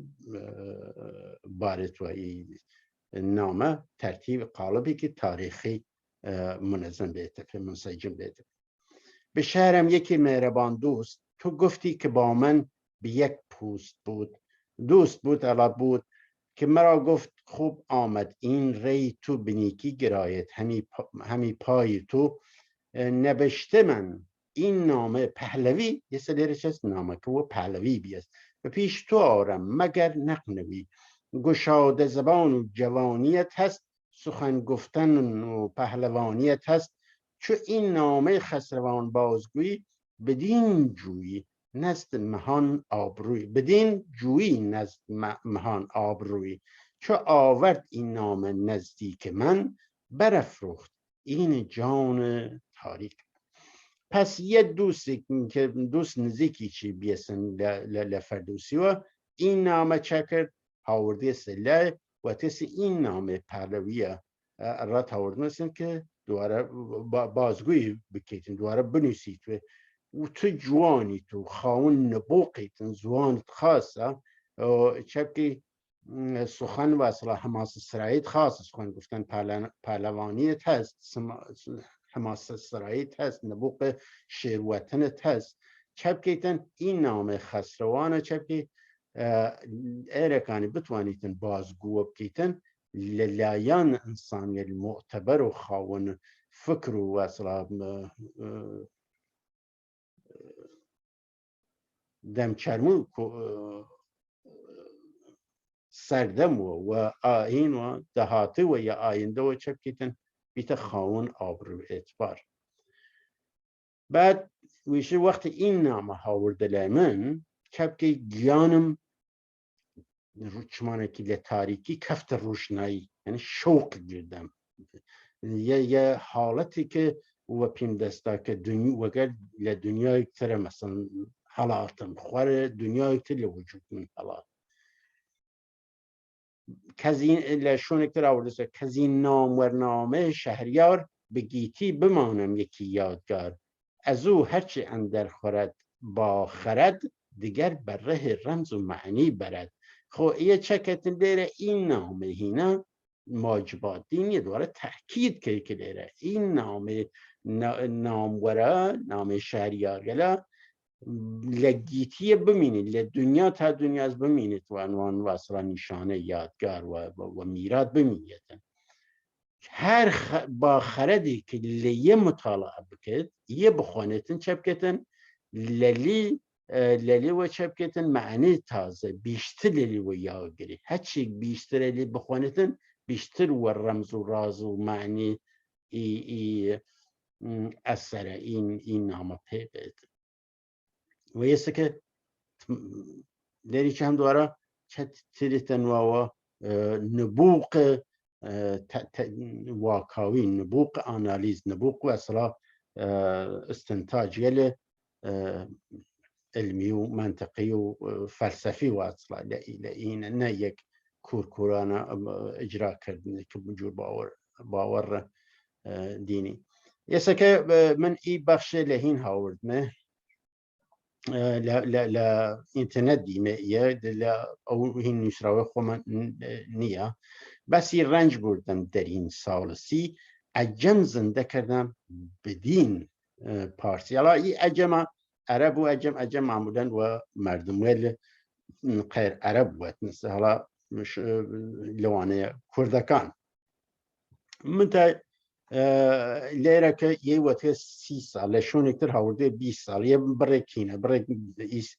بارێتوە ئی نامە تەرتیب قاڵبێکی تاریخی منەزەم بێتە کە منسەجم بێتە بشارم یەکی مهرەبان دوست تو گفتی که با من به یک پوست بود دوست بود علا بود که مرا گفت خوب آمد این ری تو بنیکی گرایت همی پای تو نبشته من این نامه پهلوی یه سلیرش هست نامه که و پهلوی بیست و پیش تو آرم مگر نقنوی گشاده زبان و جوانیت هست سخن گفتن و پهلوانیت هست چو این نامه خسروان بازگویی بدین جویی نزد مهان آبروی بدین جویی نزد مهان آبروی چو آورد این نامه نزدیک من برافروخت این جان تاریک پس یه دوست نزدیکی چی بیسن لفردوسی و این نامه چکرد هاوردی سله و تسی این نامه پهلویه را هاوردنسن که دواره بازگویی بکیتن دواره بنویسید و تو جوانی تو خاون نبوقیتن زوانت خاصه چبکی سخن و اصلا حماس سرایت خاص سخن گفتن پهلوانیت هست حماس سرایت هست نبوق شیروتنت هست چبکیتن این نام خسروانه چبکی ایرکانی بتوانیتن بازگو بکیتن للایان انسانی المعتبر و خاون فکر و اصلا دمچرمو سردم و آین و دهاتی و یا آینده و چبکیتن بیت خاون آبرو اعتبار بعد ویشه وقت این نامه هاورده لمن چبکی گیانم چمانه که لتاریکی کفت روشنایی یعنی شوق گردم یه حالتی که و پیم دستا که دنیا وگر لدنیای تر مثلا حالاتم خوار دنیای تر لوجود من حالات کزین لشون اکتر آورده کزین نامورنامه شهریار به گیتی بمانم یکی یادگار از او هرچی اندر خورد با خرد دیگر بر ره رمز و معنی برد خو یه چکتن دیره این نامه هینا ماجبات دینی دواره تأکید که داره این ناموره نام شهریار گله لگیتی ببینید لدنیا تا دنیا از ببینید و عنوان و اصلا نشانه یادگار و میراد ببینید هر با خردی که لیه مطالعه بکد یه بخونتن چپ کتن لیلی و چپ کتن معنی تازه بیشتر لیلی و یاد گری هرچی بیشتر لیلی بخونتن بیشتر و رمز و راز و معنی اثر این نامه پی بید و یه که داری چه هم دواره تریتن و نبوق واکاوی نبوق آنالیز نبوق و اصلا استنتاج یل علمی و منطقی و فلسفی و اصلا این نه یک کورکورانه اجرا کردن که بجور باور دینی یسا که من ای بخش لهین هاورد نه لا اینترنت دیمه او هین نشراوه خوما نیا بسی رنج بردم در این سالسی عجم زنده کردم بدین پارسی حالا ای عجم عرب و عجم معمولا و مردم ویل غیر عرب بود مثل حالا لوانه کردکان من تا لیره که یه وقت 30 ساله شون اکتر هاورده 20 سال یه برکینه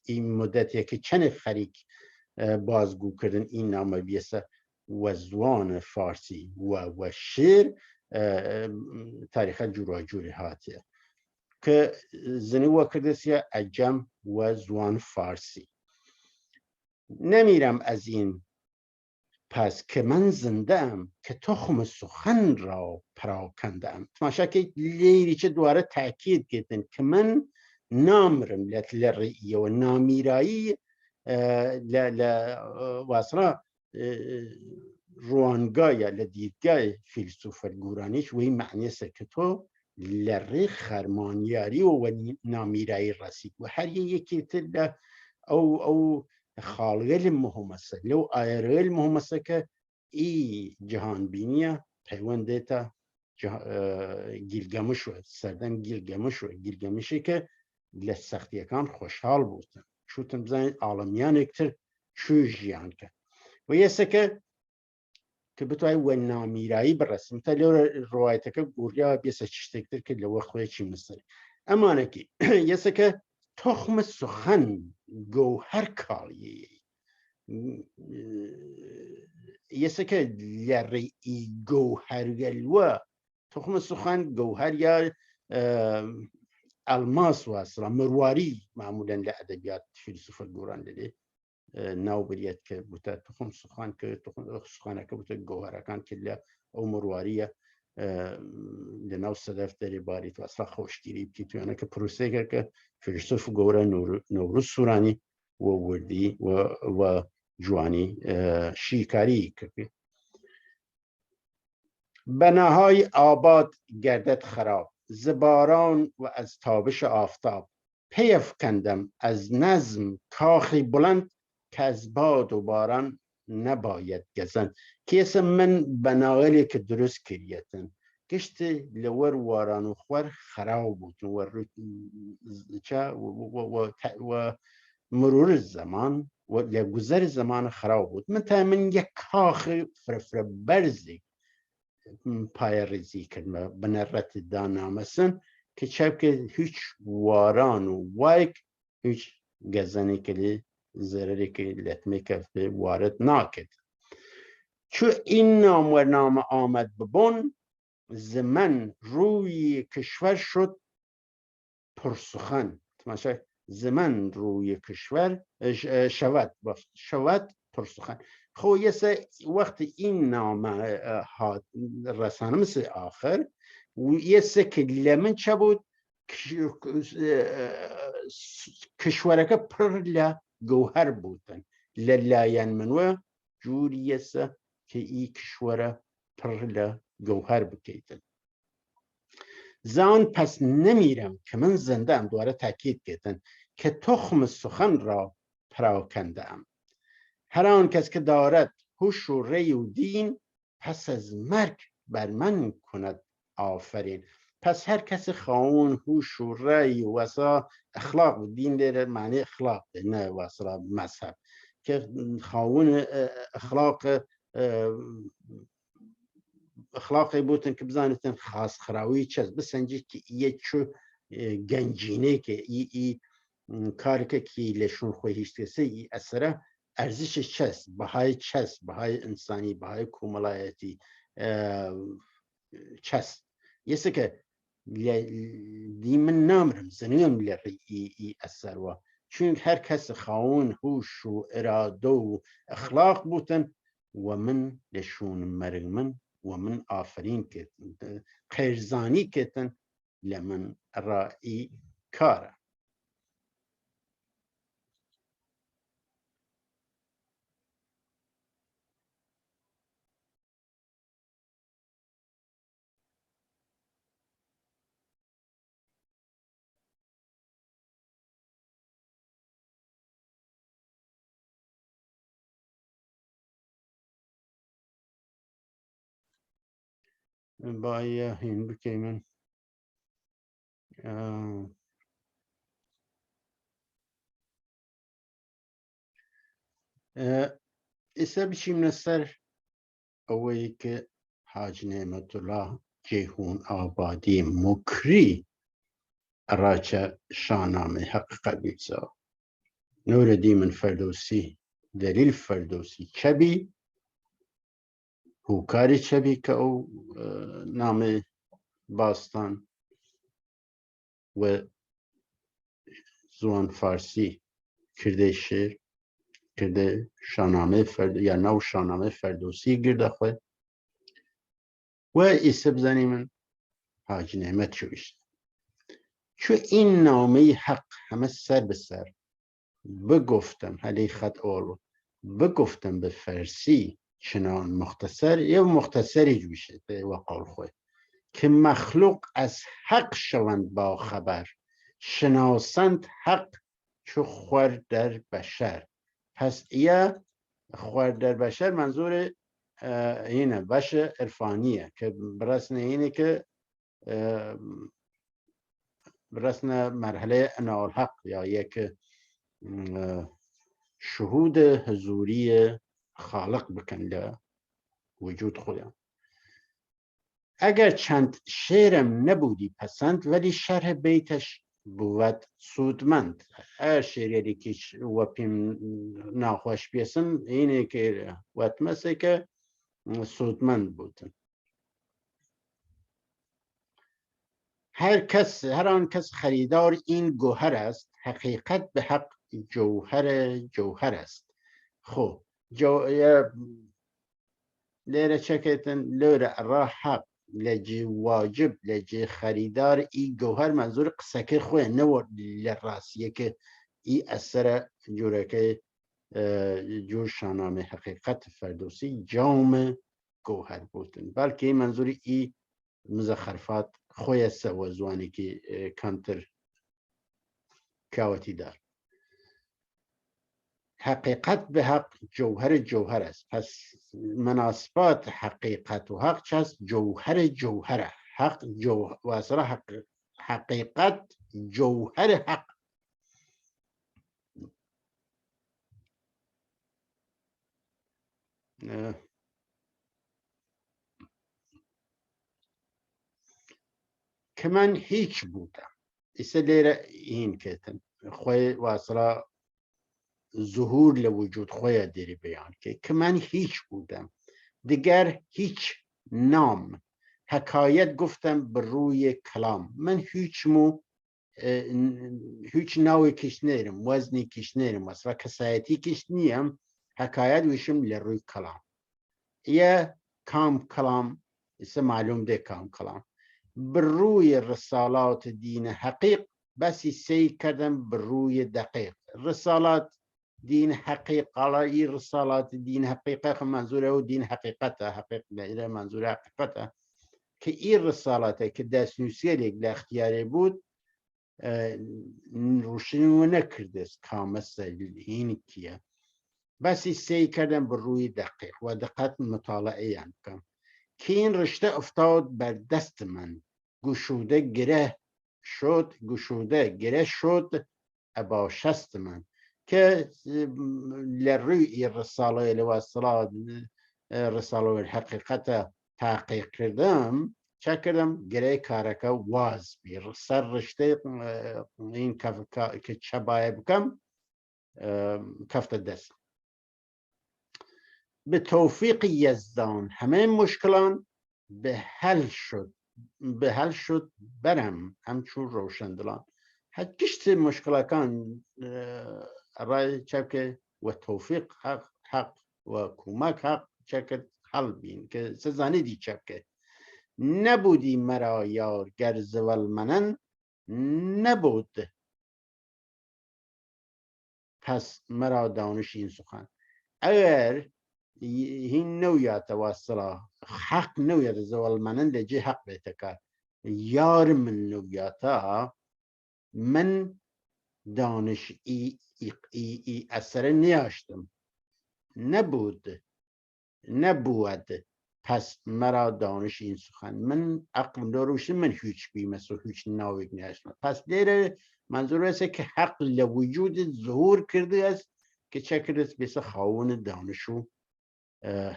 این مدتی که چند خریک بازگو کردن این نامه بیسته و زوان فارسی و شعر تاریخ جوری هاتیه که زنی و کردسیه عجم و زوان فارسی نمیرم از این پس که من زنده‌ام که تخم سخن را پراکنده‌ام تماشا که لیری چه دواره تأکید کردن که من نامرم لرئیه و نامیرایی واصلا روانگاه یا لدیدگاه فیلسوف گورانیش و این معنی است که تو لری خرمانیاری و نامیرایی رسید و هر یکی تل او خالقل مهم است لو آیرل مهم است که ای جهان بینیه پیونده تا گیلگمش و سردن گیلگمشی که لسختی کان خوشحال بودن چوتم بزنید عالمیان اکتر چو جیان که و یه سکه که بتوای و نامیرایی برسیم مثلا روایت که گوریا بیسه چشتکتر که لو خوی چی مستری اما نکی یه سکه تخم سخن گوهر کالیه یه سکه لری گوهر گلوه تخم سخن گوهر یا الماس و اصلا مرواری معمولا لأدبیات فیلسوف گوران لیده ناو بریت که بوده تخم سخن که تخم سخنه که بوده گوهره کان که او مرواریه لناو صدف داری باریت و اصلا خوشگیری بکیتویانه که پروسه که فیلسوف گوره نوروز سورانی و وردی و جوانی شیکاری که بناهای آباد گردد خراب زباران و از تابش آفتاب پیف کندم از نظم کاخی بلند که از باد و باران نباید گزن کیس من بناغلی که درست کریتن گشت لور واران و خور خراب بود و مرور زمان و گذر زمان خراب بود من یک کاخ فرفر برزی پای ریزی کردم بنرت دانامسن که چپ که هیچ واران و وایک هیچ گزنی که ضرری که لطمه که وارد ناکد چو این نام آمد ببون زمن روی کشور شد پرسخن زمن روی کشور شود پرسخن خو یه وقت این نام رسانه مثل آخر و یه که لمن چه بود کشورکه پر گوهر بودن للاین منوه جوری است که این کشوره پر گوهر بکیدن زان پس نمیرم که من زنده ام دواره تاکید کردن که تخم سخن را پراکنده ام هر آن کس که دارد هوش و ری و دین پس از مرگ بر من کند آفرین. پس هر کس خاون هوش و رأی و وسا اخلاق و دین داره، معنی اخلاق نه واسه مذهب، که خاون اخلاقی بودن که بزانتن خاص خراوی چیز بسنجی که یه چو گنجینه که ای کاری که لشون خوی هیچ کسی ای اثره ارزشش چست، بهای چست، بهای انسانی، بهای کوملایتی چست. یسه که دی من نامرم زنیم لری ای اثر و چون هر کس خاون هوش و اراده و اخلاق بودن و من لشون مرگ من و من آفرین کتن قیرزانی کتن لمن رایی کاره. باید هین بکیمن ایسا بشیم نسر اوی که حاج نعمت الله جیهون آبادی مکری راچه شاهنامه حقیقت بیزا نور دیمن فردوسی دلیل فردوسی چبی هوکاری چبی که او نام باستان و زوان فارسی کرده شعر کرده شاهنامه یا نو شاهنامه فردوسی گرده خود و ایسه بزنی من حاج نعمت شویشت چو این نامه حق همه سر به سر بگفتم هلی خط اولو بگفتم به فارسی چنان مختصر یا مختصری جوشه به وقال خود که مخلوق از حق شوند با خبر شناسند حق چو خور در بشر. پس یا خور در بشر منظور اینه بش عرفانیه که برسن اینه که برسن مرحله انا الحق یا یک شهود حضوری خالق بکن وجود خودم. اگر چند شعرم نبودی پسند ولی شرح بیتش بود سودمند. هر شعری که وپیم ناخوش بیسن اینه که وطمسه که سودمند بودن. هر آن کس خریدار این گوهر است حقیقت به حق جوهر است. خب لیره چکتن لیره راه حق لجی واجب لجی خریدار ای گوهر منظور قسکه خواه نو لراسیه که ای اثر جوره که جور شاهنامه حقیقت فردوسی جام گوهر بودن بلکه ای منظور ای مزخرفات خواه سوازوانی که کانتر کاوتی دار. حقیقت به حق جوهر است. پس مناسبات حقیقت و حق چست جوهره حق و اصلا حقیقت جوهر حق. که من هیچ بودم ایسه لیره این کتن خواه و اصلا ظهور لوجود خواه دیری بیان که من هیچ بودم دیگر هیچ نام حکایت گفتم بر روی کلام. من هیچ ناوی کش نیرم وزنی کش نیرم اصلا کسایتی کش نیم حکایت ویشم لروی کلام یا کام کلام اسه معلوم ده کام کلام بر روی رسالات دین حقیق بسی سی کردم بر روی دقیق. رسالات دین حقیق قالی رسالات دین حقیقه منظور او دین حقیقته حقیق نه منظور حقیقته که این رسالته که دستنویسی لیک اختیاری بود روشنی و نکرده است کامسته این کیه بسی سی کردم بر روی دقیق و دقت مطالعه کم که این رشته افتاد بر دست من، گشوده گره شد ابا شست من. که لروی رساله الوصلات رساله الحقیقت تحقیق کردم، چه کردم؟ گره کارکه واز بیر سر رشته این که چه باید بکم کفت دست. به توفیق یزدان همه مشکلان به حل شد برم همچون روشندلان. هەچ مشکلەکان ڕای چاکە و توفیق حق و کۆمەک حق چاکرد هەڵ بین کە سزانیدی چاکە. نەبوودی مەرا یار گەر زەوەڵ منەن نەبوود پس مرا دانش این سخن. ئەگەر هین نەویاتەوە سڵا حەق نەویاتە زەوەڵ منەن لەجێ حەق بێتە کار. یار من نەویاتە من دانش ای اثر نیاشتم. نبود پس مرا دانش این سخن. من عقل داروشم من هیچ بیمس و هیچ ناویگ نیاشتم. پس دیره منظور است که حق لوجود ظهور کرده است که چه کرده بیس خواهون دانشو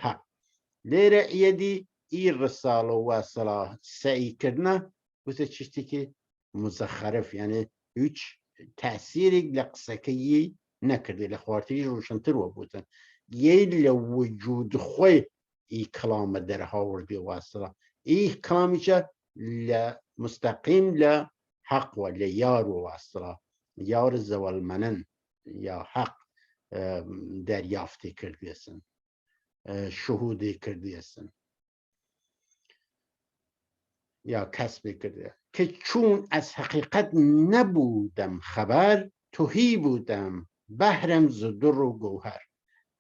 حق. دیره ایدی ای رساله و صلاح سعی کردنه بسه چشتی که مزخرف یعنی هیچ تأثیری لقسکی نکرده لخوارتی روشنتر و بودن یه لوجود خوی ای کلام در هاوردی واصله ای کلامی چه مستقیم لحق و لیار و واصله یار زوال منن یا حق دریافتی کردیسن شهودی کردیسن یا کسب کرده که چون از حقیقت نبودم خبر تهی بودم بهرم ز در و گوهر.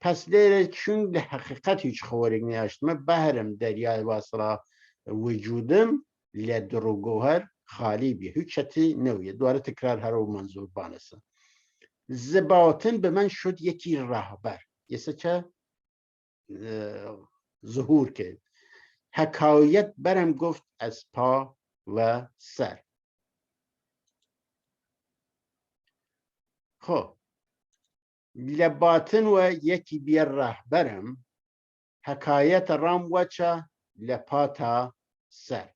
پس لیره چون به حقیقت هیچ خبری نیاشتم بهرم دریای واصله وجودم لدر و گوهر خالی بی هیچ چتی نویه. دواره تکرار هر و منظور بانسه. زباطن به من شد یکی رهبر یسه چه ظهور کرد. حکایت برم گفت از پا و سر. خب لباطن و یکی بیر رهبرم حکایت رام وچه لپا تا سر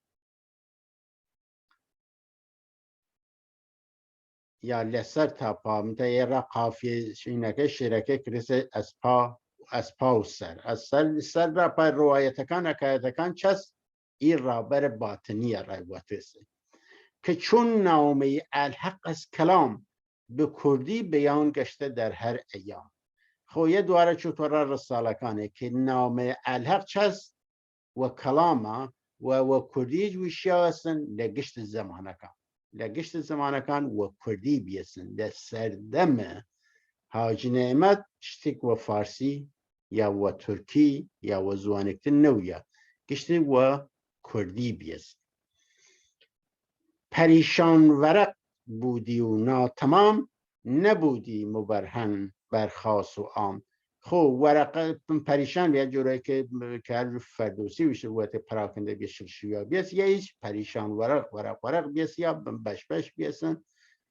یا لسر تا پا متا یه را قافیه شینکه شرکه کرسه از پا و سر از سر را پای روایتکان حکایتکان چست این رابر باطنی روایتسه که چون نامه الحق از کلام به کردی بیان گشته در هر ایام. خو یه دواره چطور رسالکانه که نامه الحق چست و کلامه و کردی جوشیا هستن لگشت زمانکان و کردی بیسن در سردم حاج نعمت شتک و فارسی یا و ترکی یا و زوانکت نویا گشت و کردی بیسن. پریشان ورق بودی و ناتمام نبودی مبرهن بر خاص و عام. خو ورق پریشان بیا جوره که هر فردوسی بشه وقت پراکنده بیا شرشویا بیس یا ایش پریشان ورق بیس یا بش بیسن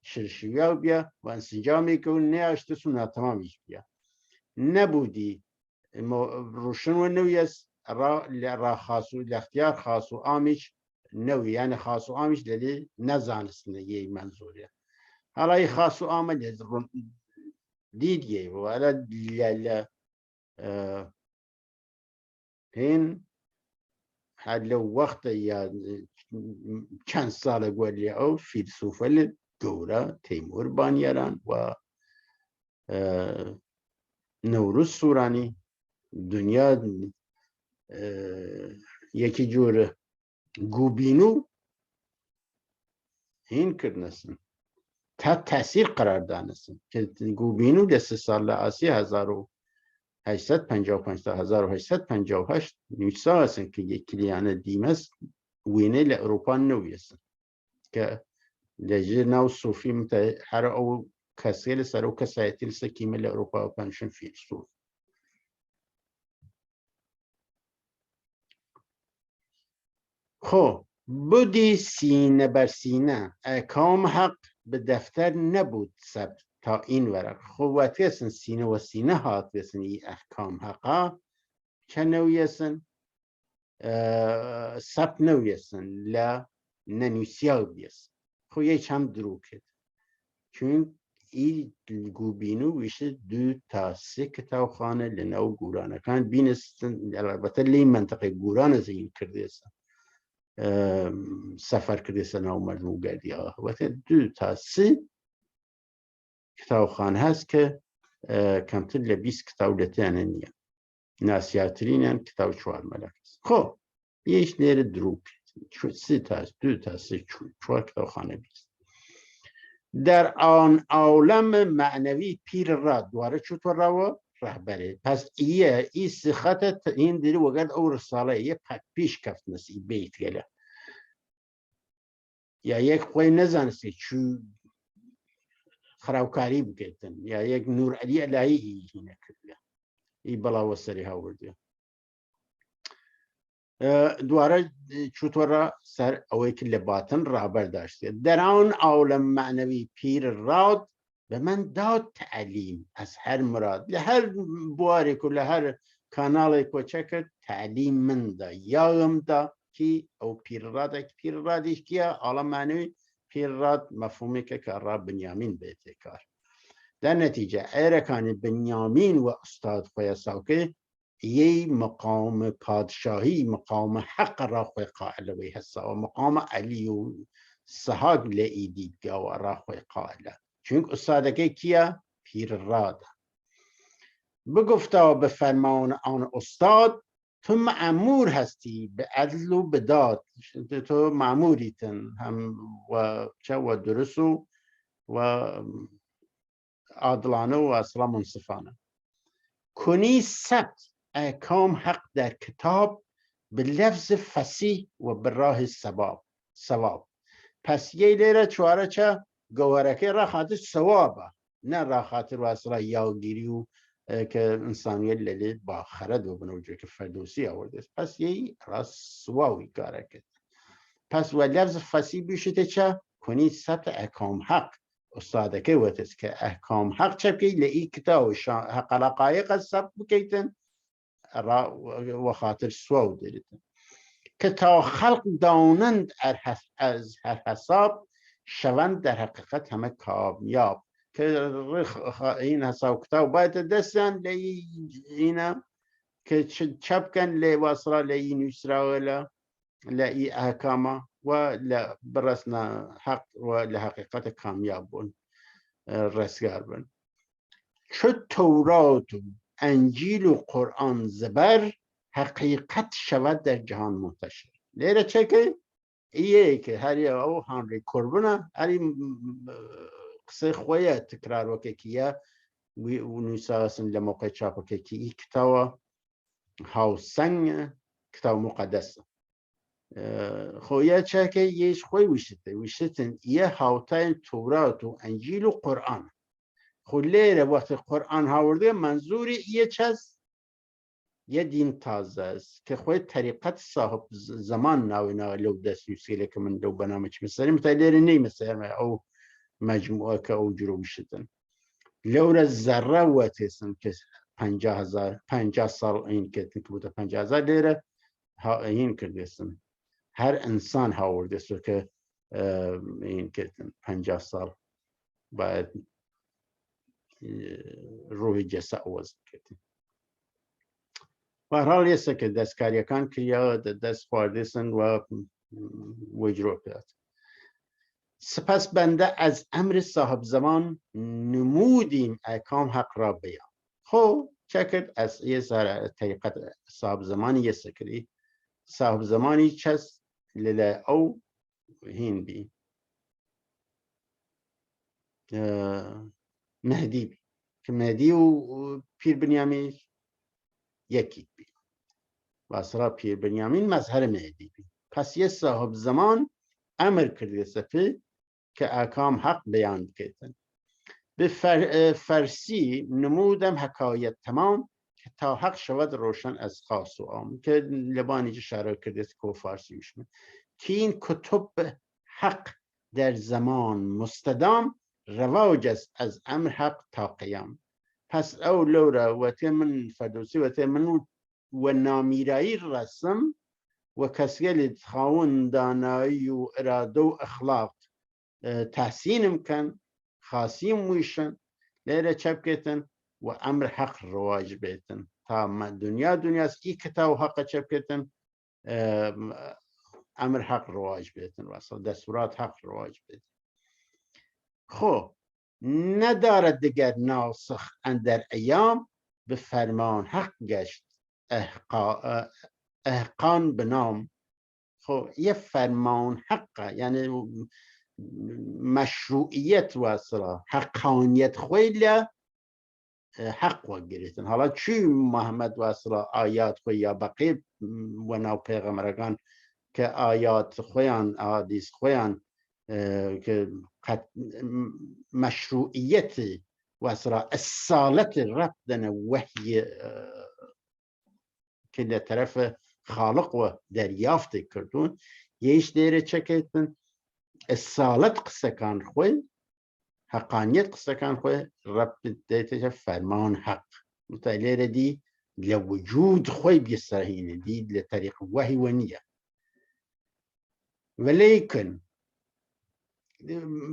شرشویا بیا و انسجامی که اون نیاشتسو ناتمامیش بیا. نبودی روشن و نویست را خاصو الاختیار خاص و عامیش نوی یعنی خاص و عامیش دلی نزانستنه یه منظوره. حالا ای خاص و عام دیدیه و حالا این حال وقت یا چند سال قبل او فیلسوفه گورا تیمور بانیاران و نوروز سورانی دنیا یکی جور گوبینو این کردنسن تا تاثیر قرار دانستن که گوبینو دست سال آسی 1855 تا 1858 نیوسا هستن که یک کلیان دیمست وینه لأوروپا نویستن که لجه ناو صوفی متا هر او کسی لسر او کسایتی لسکیمه لأوروپا و پنشن فیلسوف خب بودی سینه بر سینه احکام حق به دفتر نبود ثبت تا این ورق. خب وقتی هستن سینه و سینه هات بسن ای احکام حقا چه نوی هستن ثبت نوی هستن لا ننویسیاو بیست. خب یه چم درو کرد چون ای گوبینو ویشه 2 تا 3 کتابخانه لناو گورانه کان بینستن البته لی منطقه گورانه زین کرده هستن سفر کرده هستن او مجموع گردی ها و 2 تا 3 کتابخانه هست که کمتر ل 20 کتاب لتیانه نیه ناسیاترین کتاب 4 ملک هست. خب یهش نیر دروب 3 تا 2 تا 3 4 کتابخانه بیست. در آن عالم معنوی پیر را دواره چطور رو رهبره. پس ای سخت این دیری وقت او رساله یه پیش کفت نسی بیت گله یا یک خوی نزنستی چو خراوکاری بکیتن یا یک نور علی الهی هینه کرده ای بلا و سری ها ورده دواره چطور سر اوی که لباتن رهبر داشته. در آن عالم معنوی پیر راد به من داد تعلیم از هر مراد لهر بواری که لهر کانال کوچک تعلیم من دا یاغم دا کی او پیر راد که پیر رادش کیا عالم معنوی پیر راد مفهومی که را بنیامین بیته کار. در نتیجه ایرکان بنیامین و استاد خویساو که یه مقام پادشاهی مقام حق را خوی قائل وی هستا و مقام علی و صحاب لئی دیدگاه را خوی قائله چونک استادگه کیا پیر راده بگفتا به فرمان آن استاد تو معمور هستی به عدل و به داد. تو معموریتن هم و چه و درست و عادلانه و اصلا منصفانه. کنی ثبت احکام حق در کتاب به لفظ فصیح و به راه ثواب. پس یه لیره چواره چه گوهرکه را خاطر ثوابه نه را خاطر و اصلا یاگیری و که انسانیت لیلی با خرد و بنوجه که فردوسی آورده. پس یه را ثوابی کاره کرد. پس و لفظ فصیح بیشته چه کنی ثبت احکام حق استادکه وقت که احکام حق چه که لئی کتاب حق لقایق ثبت بکیتن و خاطر سواب داریتن که تا خلق دانند از هر حساب شوند در حقیقت همه کامیاب. که این حساب کتاب باید دستن لی اینا که چپ کن لی واصله لی نوشرا ولا لی احکاما و برسنا حق و لحقیقت کامیاب بون رسگار بون. چو تورات و انجیل و قرآن زبر حقیقت شود در جهان منتشر. لیره چه که ایه که هری او هنری کربونه هری قصه خویه تکرار وکه کیه و نویساسن لموقع چاپ وکه که ای کتاب هاوسنگ کتاب مقدس خویه چه که یهش خوی وشتن ایه هاوتاین تورات و انجیل و قرآن. خو لیره وقت قرآن هاورده منظوری ایه چست یه دین تازه است که خوی طریقت صاحب زمان ناوی لو دست یوسیله که من لو بنامج مثلی متا لیره نی مثلی او مجموعه که او جرو بشتن لو را ذره واتیسن که 50 سال این که بوده 50,000 لیره این کردیستن هر انسان هاورده سو که این که 50 سال باید روح جسد وزن کردیم. برحال یسته که دستکاریکان کریا دست خواردیسن و وجرو کرد. سپس بنده از امر صاحب زمان نمودیم احکام حق را بیان. خب چکرد از یه سر طریقت صاحب زمانی یسته کردی صاحب زمانی چست لیله او هین بی مهدی بی که مهدی و پیر بنیامین یکی بی و اصلا پیر بنیامین مظهر مهدی بی. پس یه صاحب زمان امر کرده سفید که احکام حق بیان کردن. به فرسی نمودم حکایت تمام که تا حق شود روشن از خاص و عام، که لبانی اشاره کرده که فارسی میشه که این کتب حق در زمان مستدام رواج است از امر حق تا قیام. پس او لورا و من فردوسی و من و نامیرایی رسم و کسی خاون دانایی و اراده و اخلاق تحسینم کن خاصیم ویشن لیره چپ کتن و امر حق رواج بیتن تا دنیاست ای کتاب حق چپ کتن امر حق رواج بیتن واسه دستورات حق رواج بیتن. خب ندارد دیگر ناسخ اندر ایام به فرمان حق گشت احقان به نام. خب یه فرمان حقه یعنی مشروعیت و اصلا حقانیت خویل حق و گریتن. حالا چی محمد و اصلا آیات خوی یا بقی و نو پیغمبرگان که آیات خویان حدیث خویان که مشروعیت و اصلا اصالت رفتن وحی که در طرف خالق و دریافت کردون یهش دیره چکیتن اصالت قصه کان خوی حقانیت قصه کان خوی رب دیتا فرمان حق متعلیره دی لوجود خوی بیسرهینه دی لطریق وحی ونیه. ولیکن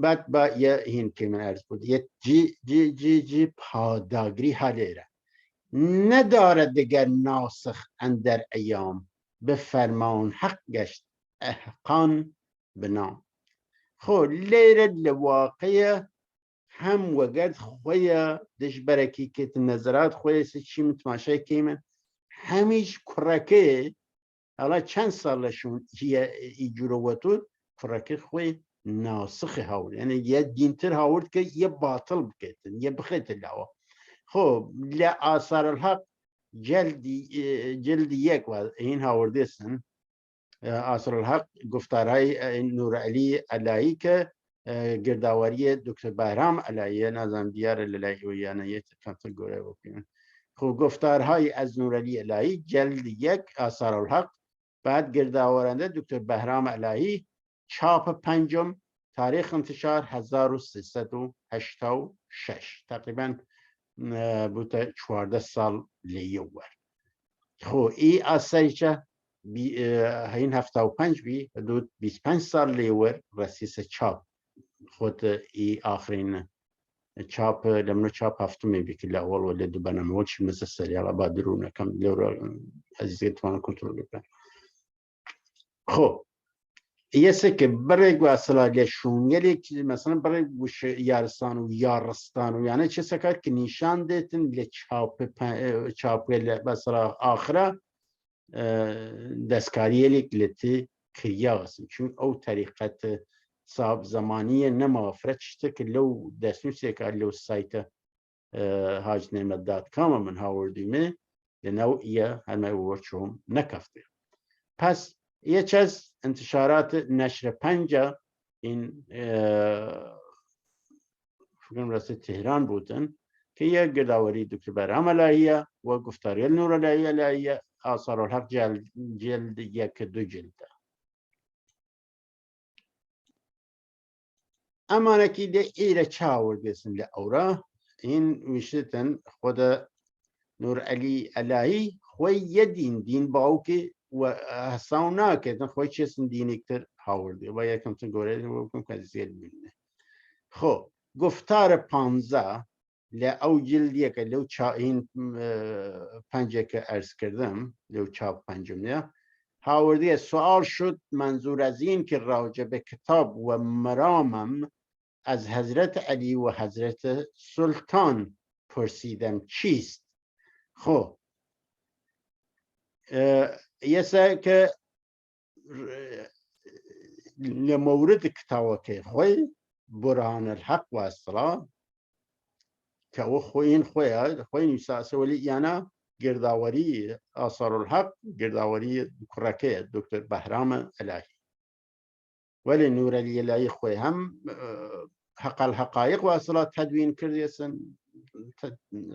بعد با یه هین که من عرض بود یه جی پاداگری حالیره ندارد دیگر ناسخ اندر ایام به فرمان حق گشت احقان به نام. خب لیره لواقع هم وگرد خویه دش برکی که نظرات خویه چی متماشای که من همیش کرکه حالا چند سالشون ای جروتون کرکه خوی ناسخ هاول یعنی یه دینتر هاول که یه باطل بکیتن یه بخیت لعوه. خب لآثار الحق جلد یک و این هاورده سن آثار الحق گفتارهای نورعلی علایی که گرداوری دکتر بهرام علایی نظام دیار للهی و یعنی یه کنتر گوره بکنن. خب گفتارهای از نورعلی علایی جلد یک آثار الحق بعد گرداورنده دکتر بهرام علایی چاپ پنجم تاریخ انتشار 1386 تقریبا بوده 14 سال لیور. خب ای اثریچه این 75 بی حدود 25 سال لیور رسیس چاپ خود ای آخرین چاپ لمنو چاپ هفتمی بی که لأول ولی دو بنامه چی مثل سریال بادرونه کم لیور عزیزی توانه کنترل بکن. خب یه که برای اصلا لشونگلی که مثلا برای یارستان و یارستان و یعنی چه سکر که نشان دیتن لچاپ مثلا آخره دستکاریه لتی کریاس چون او طریقت صاحب زمانی نمافرد شده که لو دستنوسی که لو سایت hajnemet.com من هاوردیمه لنوعیه همه ورچهم نکفته. پس یه چیز انتشارات نشر پنجه این فکرم راسته تهران بودن که یه گرداوری دکتر بهرام علاییه و گفتاری نور علاییه آثار الحق جلد یک دو جلده. اما نکیده ایره چاور بیسن لأورا این ویشتن خود نور علی علایی خوی یه دین باو که و حساونا که خوی چیزن دینی کتر هاورده و یکم تن گوره و بکن که زیل بینه. خب گفتار 15 لأو جلدیه که لو این پنجه که ارز کردم لو چاپ پنجم نه هاوردی سوال شد منظور از این که راجع به کتاب و مرامم از حضرت علی و حضرت سلطان پرسیدم چیست. خب یه سه که لمورد کتاب که خوی برهان الحق و اصلا که او خوی نیساسه ولی یعنی گرداوری آثار الحق گرداوری کرکه دکتر بهرام الهی ولی نور علی الهی خوی هم حق الحقایق و اصلا تدوین کردیسن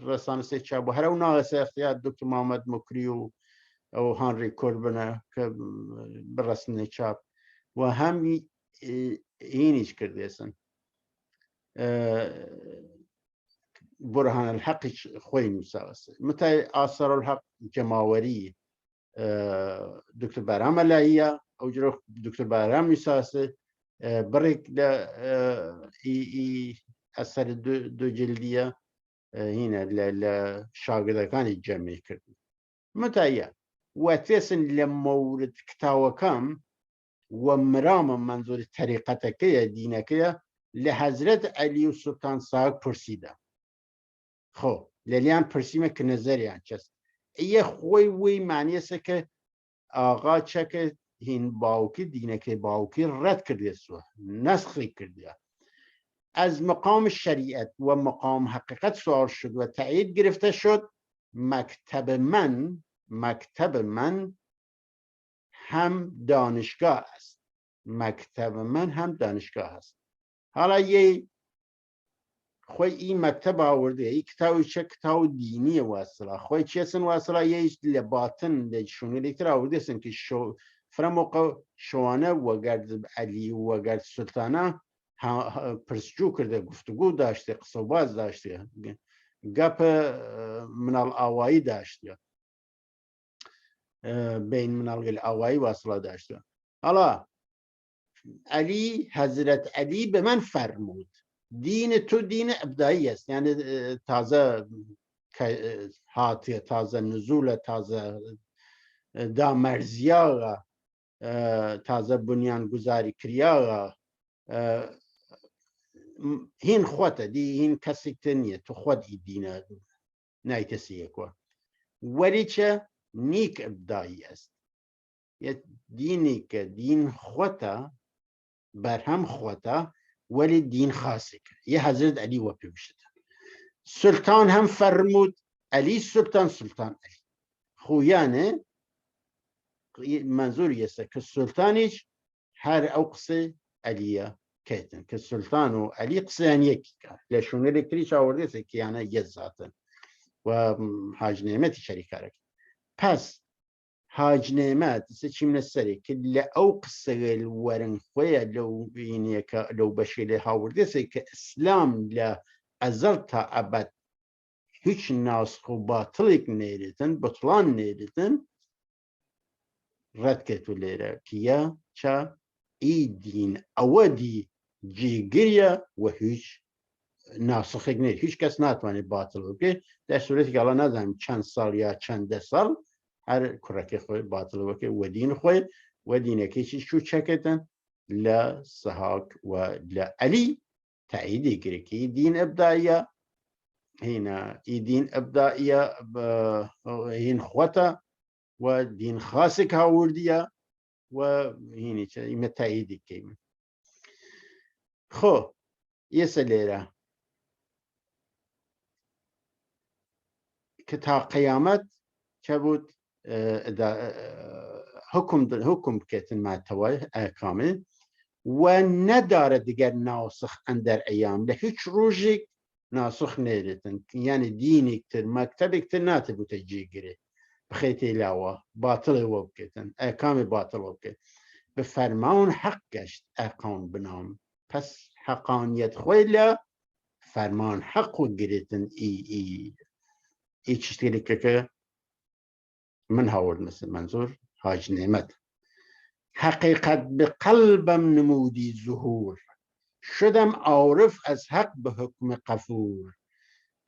ڕێسانسی چا بوو هەرە و ناوەسە اختیار دکتۆر محەممەد مکری و ئەو هانری کوربنە کە بڕستنی چاپ و هەمی هینیش کردێسن برهان الحەقی خۆی نووساوەسە متای ئاسەر الحەق جەماوەری دکتۆر بارام مەلاییە ئەو جرە دکتۆر بارام نووساسە بڕێک لە ئەسەر دو جلدیە هینە لە شاگردەکانی جەمعی کرد متایە وەتێسن لە مەورد کتاوەکەم و مرامە منزۆری تەریقەتەکەیە دینەکەیە لە حەزرەت عەلی و سولتان ساگ پرسیدا خۆ لەلیان پرسیمە کە نەزەریان چەست ئیە خۆی وی معنیەسە کە ئاغا چەکە هین باوکی دینەکەی باوکی ڕەت کردێسوە نەسخی کردیە از مقام شریعت و مقام حقیقت سوال شد و تایید گرفته شد مکتب من هم دانشگاه است مکتب من هم دانشگاه است حالا یه خوی این مکتب آورده ای کتابی چه کتاب دینی واصله خوی چیسن واصله یه لباطن لشونه لیتر آورده سن که فرموقع شوانه و گرد علی و گرد سلطانه پرسجو کرده گفتگو داشته قصه باز داشته گپ منال آوایی داشته بین منال آوایی واصله داشته حالا علی حضرت علی به من فرمود دین تو دین ابدایی است یعنی تازه هاتی تازه نزول تازه دامرزیاغا تازه بنیان گذاری کریاغا هین خواته دی هین کسی تنیه تو خود ای دینه نایتسیه که ولی چه نیک ابدایی است یه دینی که دین خواته برهم خواته ولی دین خاصی کرد یه حضرت علی و پیوشته سلطان هم فرمود علی سلطان علی خویانه منظور یسته که سلطانیش هر او قصه علیه کهتن که سلطان و علی قصه هن یکی که لشونه لکتریش آورده سه که یعنی یه ذاتن و حاج نعمتی شریکاره پس حاج نعمت سچیم نسری که لأو قصه الورن خویه لو بشیله هاورده سه که اسلام لأزل تا ابد هیچ ناسخ و باطلک نیریتن بطلان نیریتن رد کتو لیره کیا چا ای دین اودی جیگریه و هیچ ناسخک نیر هیچ کس ناتوانی باطل بکه در صورتی که الان ندارم چند سال یا چند سال هر کرکی خوی باطل بکه و دین خوی و دینه که چو چکتن لصحاک و لعلی تأییدی گری که ای دین ابداییه هنا ای دین ابداییه هین خواته و دین خاصی که آوردیه و هینی چه ایمه تأییدی که خو یه سلیره که تا قیامت چه بود حکم کتن معتوای کامل و نداره دیگر ناسخ اندر ایام ده هیچ روزی ناسخ نیدتن یعنی دینی کتر مکتبی کتر ناتبو تجیگیره بخیت علاوه باطل وبکتن احکام باطل وبکت به فرمان حق گشت احکام بنام پس حقانیت خویله فرمان حق و گریتن ای چیزی که من هاورد مثل منظور حاج نعمت حقیقت به قلبم نمودی ظهور شدم عارف از حق به حکم غفور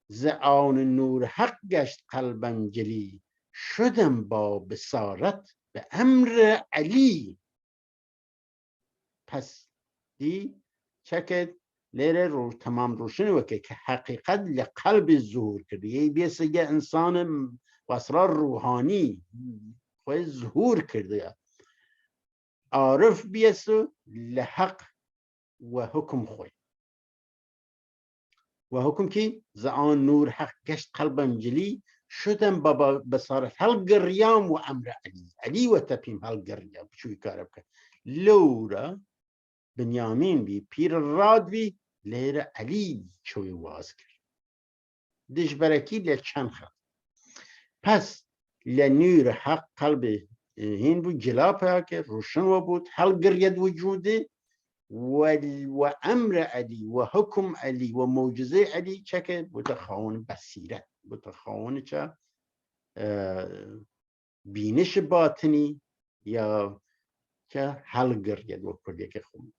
ز آن نور حق گشت قلبم جلی شدم با بصارت به امر علی پس دی چکت لیره رو تمام روشنی وکه که حقیقت لقلب ظهور کرده یه بیسه یه انسان واسرار روحانی خواه ظهور کرده عارف بیسه لحق و حکم خوی و حکم کی زعان نور حق گشت قلبم جلی شدم با بصارت هل گریام و امر علی و تپیم هل گریام بچوی کارب کرد لورا بنیامین بی پیر راد بی لیر علی چوی واز کرد دژبرکی لچند خط پس لنور حق قلب هین بود جلا که روشن و بود هل گرید وجوده و امر علی و حکم علی و معجزه علی چه که بود خواهان بصیرت بود خواهان چه بینش باطنی یا که حل گرید و پرده که خون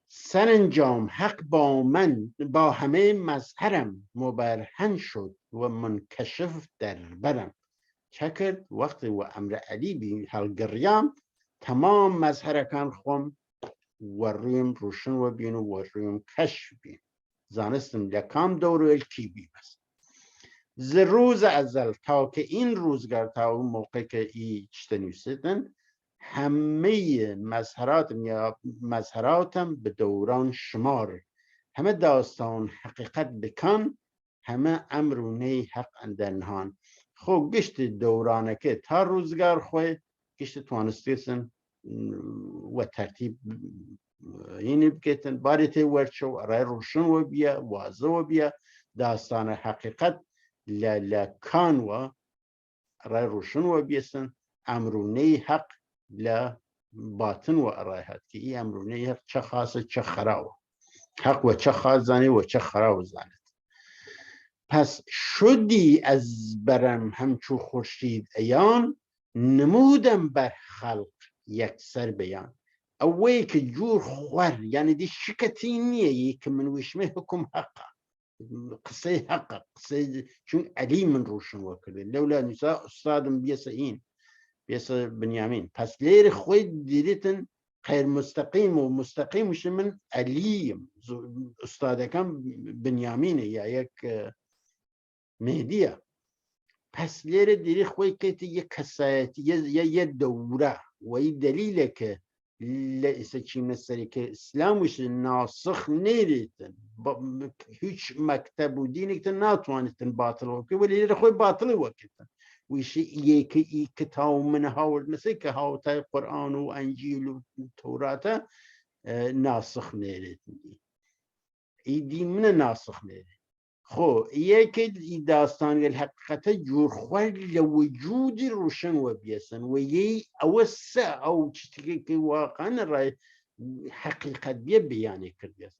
سرانجام حق با من با همه مظهرم مبرهن شد و منکشف در برم چه کرد وقتی و امر علی بی حل گریم تمام مظهرکان خم و رویم روشن و بین و رویم کشف بین زانستم لکام دورو الکی بی بس ز روز ازل تا که این روزگار تا اون موقع که ای چتنویسیدن همه مظهراتم یا مظهراتم به دوران شمار همه داستان حقیقت بکن همه امرونه حق اندنهان خب گشت دورانه که تا روزگار خواه گشت توانستیسن و ترتیب اینی بکتن باریتی ورچو رای روشن و بیا واضح و بیا داستان حقیقت لکان و رای روشن و بیسن امرونه حق لباطن و ارایحت که ای امرونه حق چه خاصه چه خراو حق و چه خاص زنی و چه خراو زنید پس شدی از برم همچو خورشید عیان نمودم بر خلق یک سر بیان اوی که جور خور یعنی دی شکتی نیه که من وشمه حکم حقا قصه حقا قصه چون علی من روشن وکرده لولا نساء استادم بیسه این بیسه بنیامین پس لیر خوید دیدیتن غیر مستقیم و مستقیمش من علیم استادکم بنیامینه یا یک مهدیه پس لیر دیری خوی که یک کسایت یه دوره و این دلیله که لئیسه چی مثلی که اسلامش ناسخ نیریتن هیچ مکتب و دینی که ناتوانیتن باطل وکی ولی لیر خوی باطل وکیتن ویشی یکی ای کتاب من هاورد مثل که هاوتای قرآن و انجیل و توراته ناسخ نیریتن ای دین من ناسخ نیریتن خو یکی داستان الحقیقت جور خوال لوجود روشن و بیسن و یی اوسع او چیزی که واقعا رای حقیقت بیانی کرده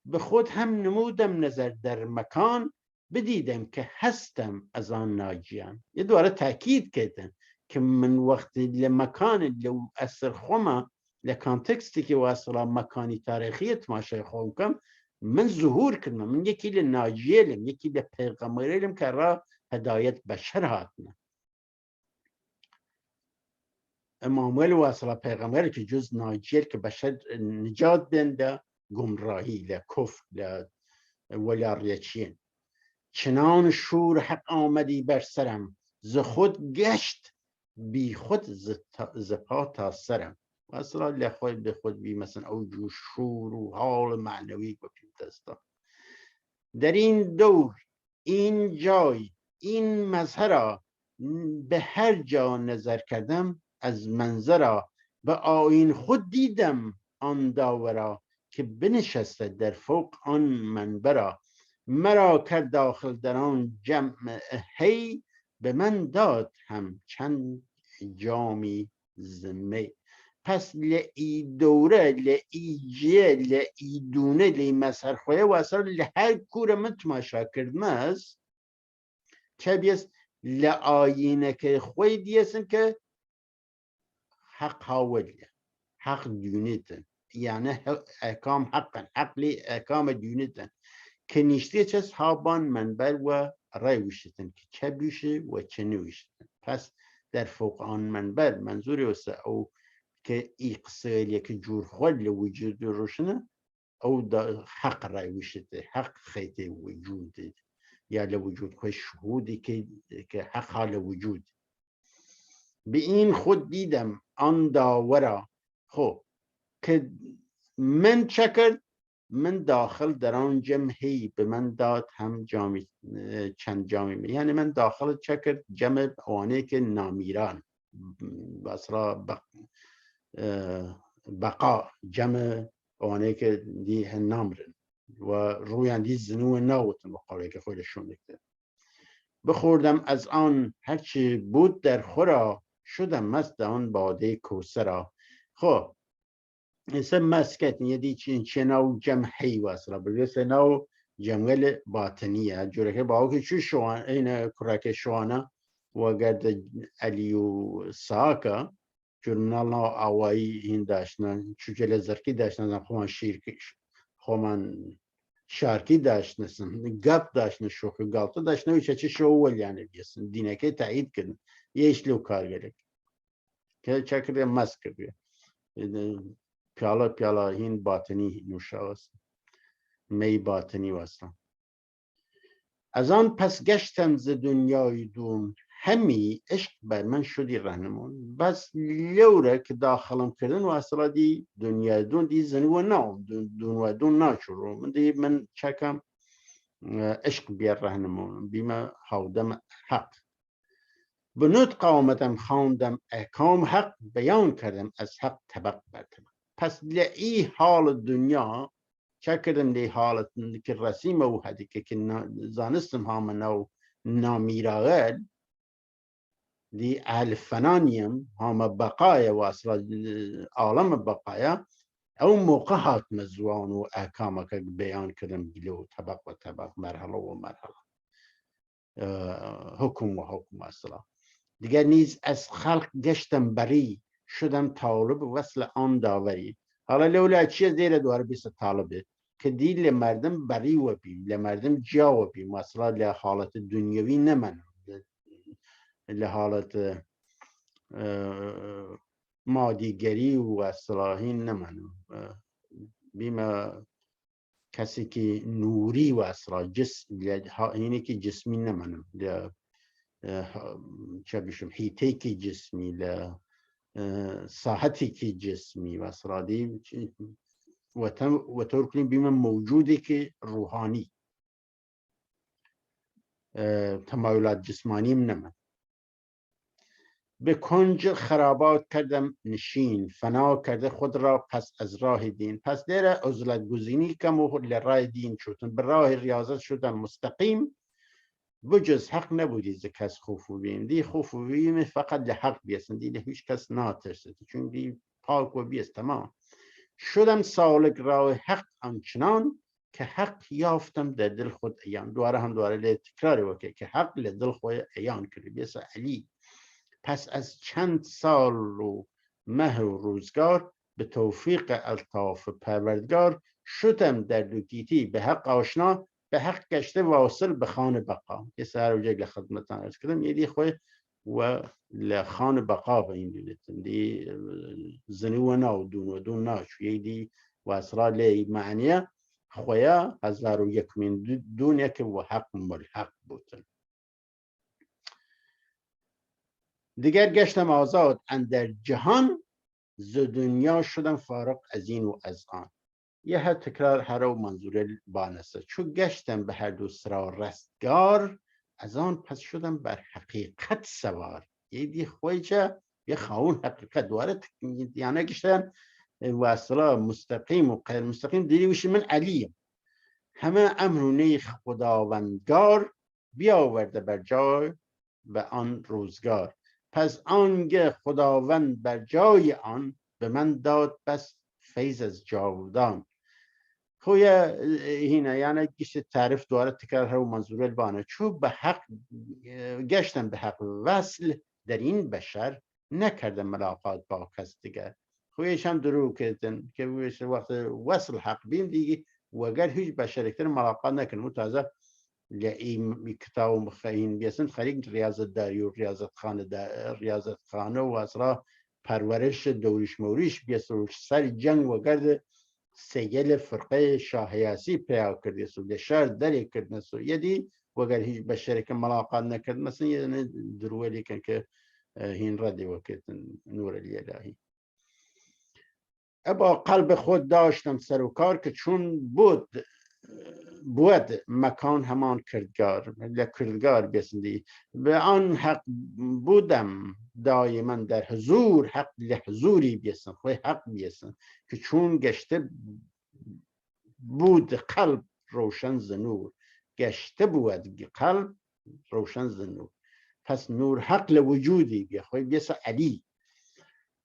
به خود هم نمودم نظر در مکان بدیدم که هستم از آن ناجیان یه دوباره تاکید کردن که من وقتی لمکان لو اثر خوما لکانتکستی که واصلا مکانی تاریخی تماشای خوام کم من ظهور کردم من یکی لناجیلم یکی لپیغمبریم که را هدایت بشر هاتنا امامویل واصلا پیغمبر که جز ناجیل که بشر نجات دنده گمراهی لکفر ولاریچین چنان شور حق آمدی بر سرم ز خود گشت بی خود ز پا تا سرم اصلا لخوای به خود بی مثلا اوجو شور و حال معنوی گفتیم دستا در این دور این جای این مظهر به هر جا نظر کردم از منظر به آیین خود دیدم آن داورا که بنشسته در فوق آن منبرا مرا کرد داخل در آن جمع هی به من داد هم چند جامی زمی پس لئی دوره لئی جه لئی دونه لئی مسر خواه و اصلا لهر کور من تماشا کردمز چه بیست لآینه که خواه دیستن که حق هاولیه حق دونیتن یعنی احکام حقا حقلی احکام دونیتن که نیشتی چست هابان منبر و رای وشتن که چه بیشه و چه نوشتن پس در فوق آن منبر منظوری وسته او که ای قصه که جور خود لوجود روشنه او حق رای وشته حق خیطه وجوده یا لوجود خواه شهودی که حق حال وجود به این خود دیدم آن داورا خب که من چکر من داخل در آن جمعی به من داد هم جامی چند جامی یعنی من داخل چکر جمع اوانه که نامیران بسرا بقا جمع آنه که دی نامرن و رویان دی زنو ناوتن بقاله که خودشون دکتر بخوردم از آن هرچی بود در خورا شدم مست آن باده کوسرا. خب اسم مسکت یدی چناو جمعی واسلا بلیس ناو جمعل باطنیه جوره که باو که چو شوان این کرک شوانه و گرد علیو ساکا جرمنالنا آوایی این داشتن چو جل زرکی داشتن خوان شیرکش خوان شارکی داشتن گپ داشتن شوخی گالتا داشتن و چه شو ول یعنی بیسن دینه که تایید کردن یهش لو کار گرک که چکر مسک بیه پیالا هین باطنی نوشاوست می باطنی واسطه. از آن پس گشتم ز دنیای دون همی عشق بر من شدی رهنمون. بس لوره که داخلم کردن و اصلا دی دنیای دون دی زنی و نام دون ناچورو من دی من چکم عشق بیار رهنمون بیما حودم حق بنوت قامتم خواندم احکام حق بیان کردم از حق طبق بر طبق. پس لئی حال دنیا چه کردم لی حالت که رسیم او هدی که زانستم هم نو نامیراغل دی اهل فنانیم هم بقای و اصلا عالم بقایا او موقع هات مزوان و احکام که بیان کردم بلو طبق و طبق مرحله و مرحله حکم و حکم اصلا. دیگر نیز از خلق گشتم بری شدم طالب وصل آن داوری. حالا لولا چیه زیر دواره بیست طالبه که دی لمردم بری و بیم لمردم جا و بیم اصلا لحالت دنیاوی نمنم لحالت مادیگری و اصلاحی نمنم بیم کسی که نوری و اصلا اینی که جسمی نمنم چه بشم هیته که جسمی ساحتی که جسمی و اصرادی و طور کنیم بیم موجودی که روحانی تمایلات جسمانیم نمن. به کنج خرابات کردم نشین فنا کرده خود را پس از راه دین. پس در عزلت گزینی کم و لرای دین شدن به راه ریاضت شدم مستقیم بجز حق نبودی ز کس خوف و بیم. دی خوف و بیم فقط لحق بیستن دی هیچ کس ناترسد چون دی پاک و بیست تمام. شدم سالک راه حق آنچنان که حق یافتم در دل خود عیان. دواره تکراری وکه که حق لدل خود عیان کردی بیست علی. پس از چند سال و مه و روزگار به توفیق الطاف پروردگار شدم در دوگیتی به حق آشنا به حق گشته واصل به خان بقا. یه سر و جگ لخدمتان ارز کردم یه دی خوی و لخان بقا به این دونتن دی زنو ناو دون ناچ یه دی و اصلا لی معنیه خویا 1001 دون یک و حق ملحق بودن. دیگر گشتم آزاد اندر جهان ز دنیا شدم فارغ از این و از آن. یه هر تکرار هر و منظور بانسته چو گشتم به هر دو سرا رستگار از آن پس شدم بر حقیقت سوار. یه دی خویچه یه خاون حقیقت دواره یعنی گشتم و اصلا مستقیم و غیر مستقیم دیدی وشی من علیم همه امرونه خداوندگار بیاورده بر جای به آن روزگار. پس آنگه خداوند بر جای آن به من داد بس فیض از جاودان. خویا هینه یعنی گشت تعریف دواره تکرار هر و منظور البانه چو به حق گشتم به حق وصل در این بشر نکردم ملاقات با کس دیگر. خویش هم درو کردن که وقت وصل حق بیم دیگه و اگر هیچ بشر اکتر ملاقات نکنم و تازه این کتاب مخین بیسن خریق ریاضت داری و ریاضت خانه و اصلا پرورش دوریش موریش بیسن سر جنگ و گرد سیل فرقه شاهیاسی پیاو کرده سو ده شهر داری کردن سو یدی و اگر هیچ بشری که ملاقات نکرد مثلا یه درولی کن که هین ردی وکت نور الهی. با قلب خود داشتم سر و کار که چون بود بود مکان همان کردگار لکردگار بیسندی به آن حق بودم دایما در حضور حق لحضوری بیسن خوی حق بیسن که چون گشته بود قلب روشن زنور گشته بود قلب روشن زنور پس نور حق لوجودی بیا خوی بیس علی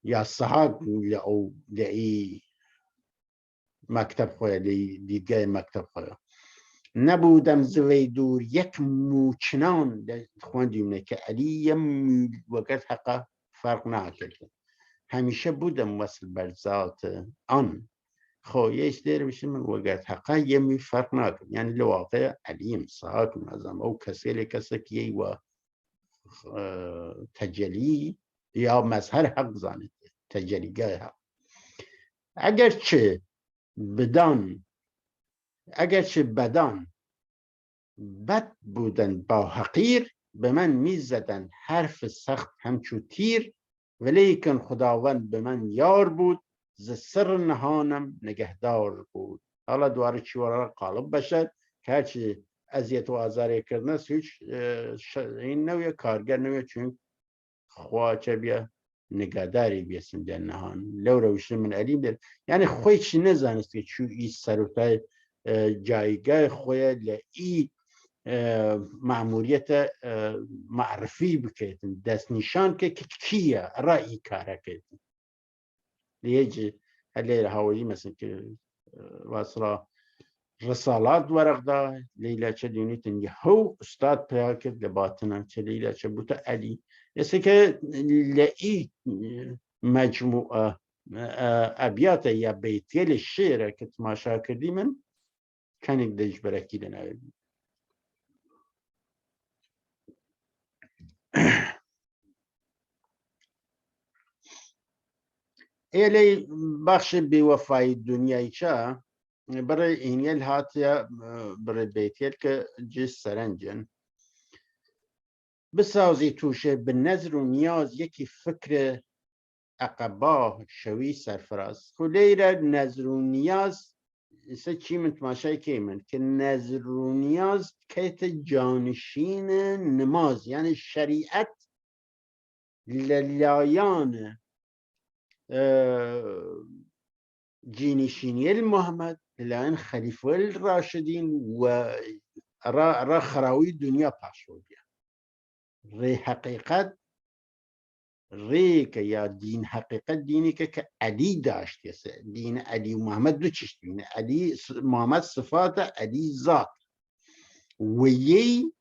یا صحاق لعو لعی مکتب خوی دیدگاه مکتب خوی نبودم زوی دور یک موچنان خواندیم که علی یه وقت حقا فرق نکرد همیشه بودم وصل بر ذات آن خویش دیر بشه من وقت حقا یه فرق نکرد یعنی لواقع علیم صحاق نظام او کسی که و تجلی یا مظهر حق زانید تجلیگاه حق اگرچه بدان بد بودن با حقیر به من میزدن حرف سخت همچو تیر ولیکن خداوند به من یار بود ز سر نهانم نگهدار بود حالا دواره چیوارا قالب بشد که هرچی اذیت و آزاری کردن هیچ این نویه کارگر نویه چون خواهچه بیا نگهداری بیسن در نهان لو روشن من علیم در یعنی خوی چی نزانست که چو ای سروتای جایگاه خوی لئی معمولیت معرفی بکیتن دست نشان که کیه رای کاره کیتن لیجی هلی هاوی مثل که واصلا رسالات ورق دا لیلا چه دونیتن یه هو استاد پیدا کرد لباتنا چه لیلا چه بوتا علی یسه که لئی مجموعه ابیات یا بیتیل شعره که تماشا کردی من کنیک دج برکی دنوی ایلی بخش بیوفای دنیای چه برای اینیل هاتیا برای بیتیل که جس سرنجن بسازی توشه به نظر و نیاز یکی فکر عقبا شوی سرفراز خلیره نظر و نیاز ایسا چی من تماشای که من که نظر و نیاز کهت جانشین نماز یعنی شریعت للایان جینشینی محمد للایان خلیفه الراشدین و را خراوی دنیا پاشو ری حقیقت ری که یا دین حقیقت دینی که علی داشت دین علی و محمد دو چشت دین علی محمد صفات علی ذات و یی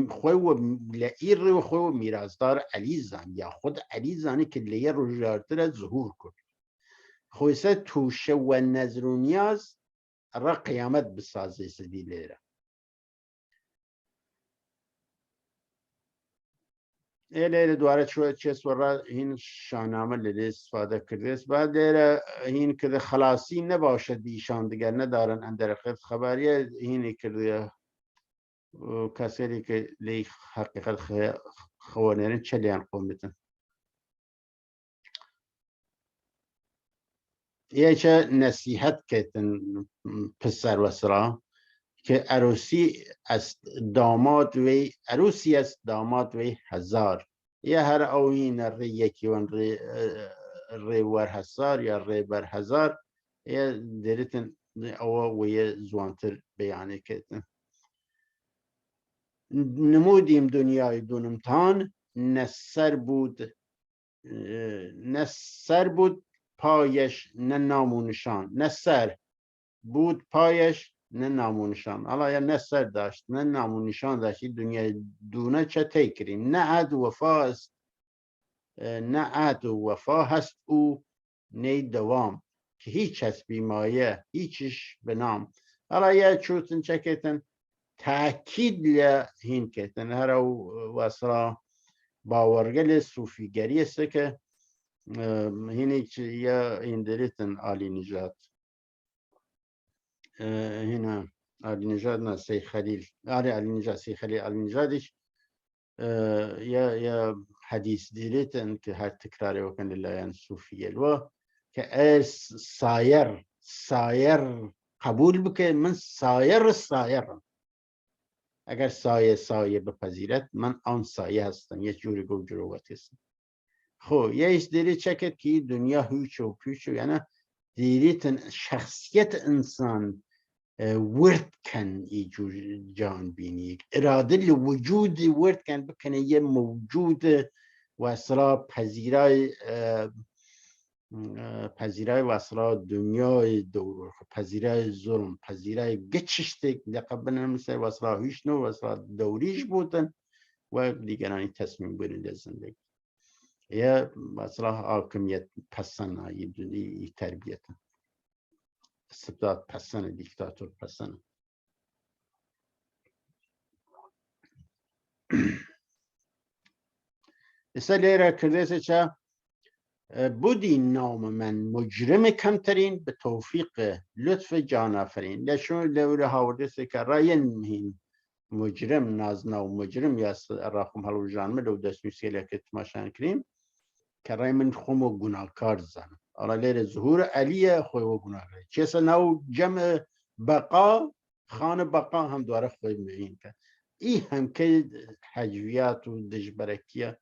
خوی و لئیر و خوی و میرازدار علی زن یا خود علی زنی که لئیر رو جارتر ظهور کرد خویسه توشه و نظر و نیاز را قیامت بسازه سدی لیره ایله دواره چه سوره این شاهنامه لیلی استفاده کرده است بعد لیره این که خلاصی نباشد بیشان دیگر ندارن اندر خبریه اینی که کسی که لی حقیقت خوانیرن چلیان قوم بیتن یه چه نصیحت کتن پسر وسرا که عروسی است داماد وی هزار یه هر اوین ری یکی ون ری ور هزار یا ری بر هزار یه دلیتن او وی زوانتر بیانه کتن نمودیم دنیای دونمتان نسر بود پایش نه نامونشان نسر بود پایش نه نامونشان حالا یا نسر داشت نه نامونشان داشت دنیای دونه چه تکریم نه عد و وفا هست او نی دوام که هیچ هست بیمایه هیچش به نام حالا یا چوتن چه کتن تأکید لهین کتن هر او وصلا باورگل صوفیگری است که هینی چه یا این دریتن آلی نجات هنا آلی نجات نه سی خلیل آلی نجات سی خلیل آلی نجاتش یا حدیث دریتن که هر تکراری وکن لله یعنی صوفیه الوا که سایر قبول بکه من سایرم. اگر سایه بپذیرد من آن سایه هستم. یه جوری گو جروبت هستم. خب یه ایش دیری چکت که دنیا هوچ و پیچ و یعنی دیریتن شخصیت انسان ورد کن ای جور جان بینی اراده لوجود ورد کن بکنه یه موجود و اصلا پذیرای و اصلا دنیای دور پذیرای ظلم پذیرای گچشتک لقب نمیشه و اصلا هیچ نو و اصلا دوریش بودن و دیگرانی تصمیم برنده زندگی یا اصلا حاکمیت پسند ای تربیت استبداد پسند دیکتاتور پسند. لیره کرده چه بودی نام من مجرم کمترین به توفیق لطف جان آفرین. لشون لوره هاورده سه که راین مهین مجرم نازنا و مجرم یا راخم هلو جانمه لو دست میسیلی که تماشان کریم که رای من خوم و گناهکار زن. حالا لیره ظهور علیه خوی و گناهکار چیسا نو جمع بقا خان بقا هم دواره خوی مهین که ای هم که حجویات و دجبرکیه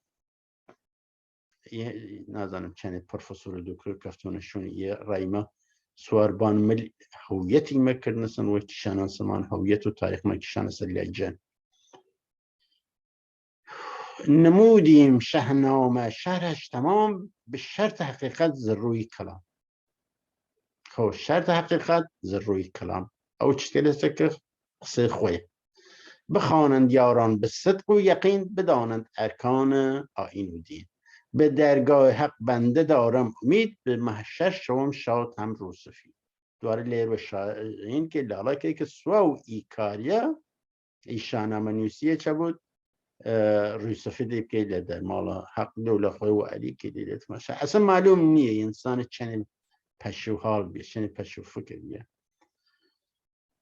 نازنم چنه پروفسور دکتر کفتونشون یه رایما سواربان مل هویتی مکرنسن و کشانان سمان هویت و تاریخ مکشان سلیجن نمودیم شهنامه شهرش تمام به شرط حقیقت ضروری کلام. خب شرط حقیقت ضروری کلام او چطور است که قصه خوی بخوانند یاران به صدق و یقین بدانند ارکان آیین و دین. به درگاه حق بنده دارم امید به محشر شوم شاد هم روسفی. دواره لیر و این که لالا که سواو ای کاریا ایشانه منوسیه چه بود روسفی دیب که لیده مالا حق دوله خوی و علی که لیده تماشه اصلا معلوم نیه انسان چنین پشو حال بیه چنین پشو فکر بیه.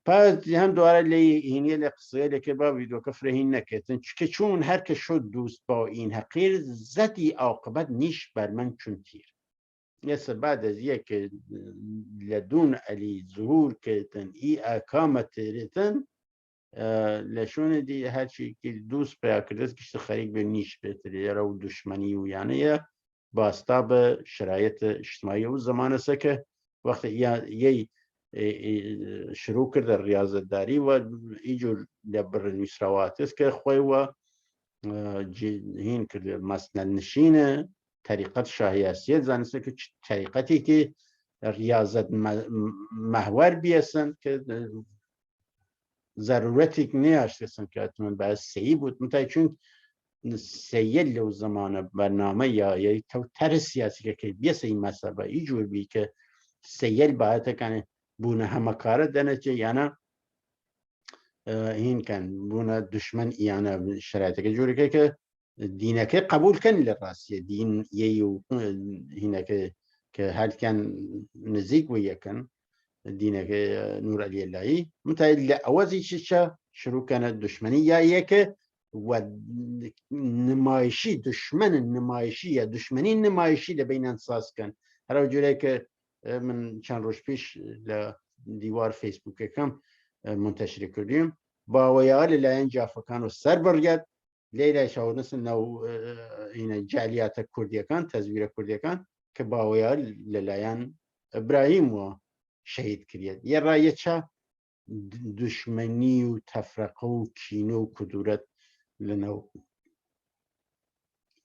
پس هم دواره لی اینی لقصه لیکه با ویدو کفره هین نکتن که چون هر که شد دوست با این حقیر زدی عاقبت نیش بر من چون تیر. یسه بعد از یک لدون علی ظهور کتن ای اکامت ریتن لشون دی هر چی که دوست بیا کردست کشت خریق به نیش بهتری رو دشمنی و یعنی یا باستا به شرایط اجتماعی و زمان است که وقتی یه شروع کرد ریاضت داری و اینجور لبر نیسروات است که خوی و هین کرد مسند نشینه طریقت شاهی هستید زنسته که طریقتی که ریاضت محور بیستن که ضرورتی که نیاشتستن که اتمن باید سهی بود متای چون سیل لو زمان برنامه یا تر سیاسی که بیسه این مسابقه ای جور بی که سیل باید کنه بونه همه کاره دنه چه یعنی این کن بونه دشمن یعنی شرایطه که جوری که دینه که قبول کنی لراسیه دین یهو هینه که هر کن نزیک و یکن دینه که نور علی اللهی متای لعوازی چه شروع کنه دشمنی یا یکه و نمایشی دشمن نمایشی یا دشمنی نمایشی لبین انساس کن. هر جوری که من چند روز پیش دیوار فیسبوک کم منتشر کردیم با ویال لاین جافکان و سر برگرد لیله شاونس نو این جالیات کردیکان تزویر کردیکان که با ویال لاین ابراهیم و شهید کرد. یه رایه چه دشمنی و تفرقه و کینه و کدورت لنو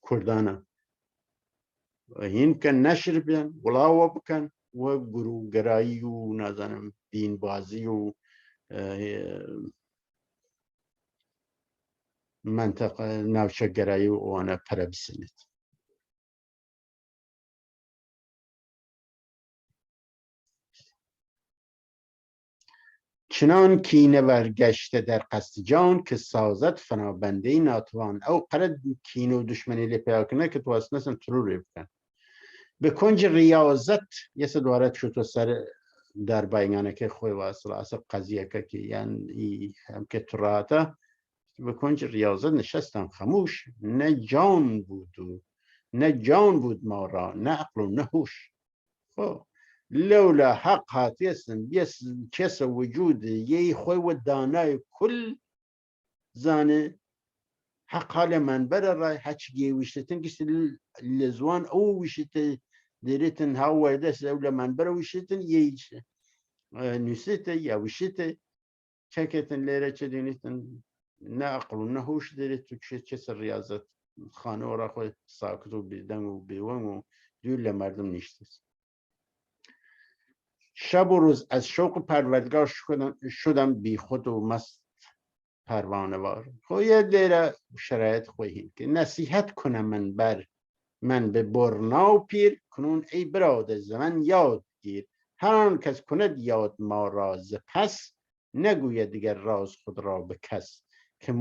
کردانه این که نشر بیان ولاو بکن و گروگرایی و نازنم دین بازی و منطقه نوشگرایی و آنه پره بسنید. چنان کینه ورگشته در قصد جان که سازد فنابنده ناتوان او قرد کینه و دشمنی لپیا کنه که تو اصلا ترور بکن. به کنج ریاضت یه دوارت شد و سر در باینانه که خوی واصل اصلا قضیه که یعنی هم که تراته به کنج ریاضت نشستم خموش نه جان بود ما را نه عقل و نه هوش. خب لولا حق هاتيسن بيس كس وجود يي خوي وداناي كل زانه حق حال من بر راي حچ وشتن كس لزوان او وشت ديرتن هاو دس ولا من بر وشتن ييش نسيته يا وشته شكتن ليرة چدينتن ناقل ونهوش ديرت كس الرياضة خانه ورا خو ساكتو بدن و بیوان و دول لمردم نیشتست. شب و روز از شوق پروردگار شدم بی خود و مست پروانه وار. خو یه دیره شرایط خوییم که نصیحت کنم من به برنا و پیر کنون ای برادر زمن یاد گیر. هر آن کس کند یاد ما راز پس نگوید دیگر راز خود را به کس که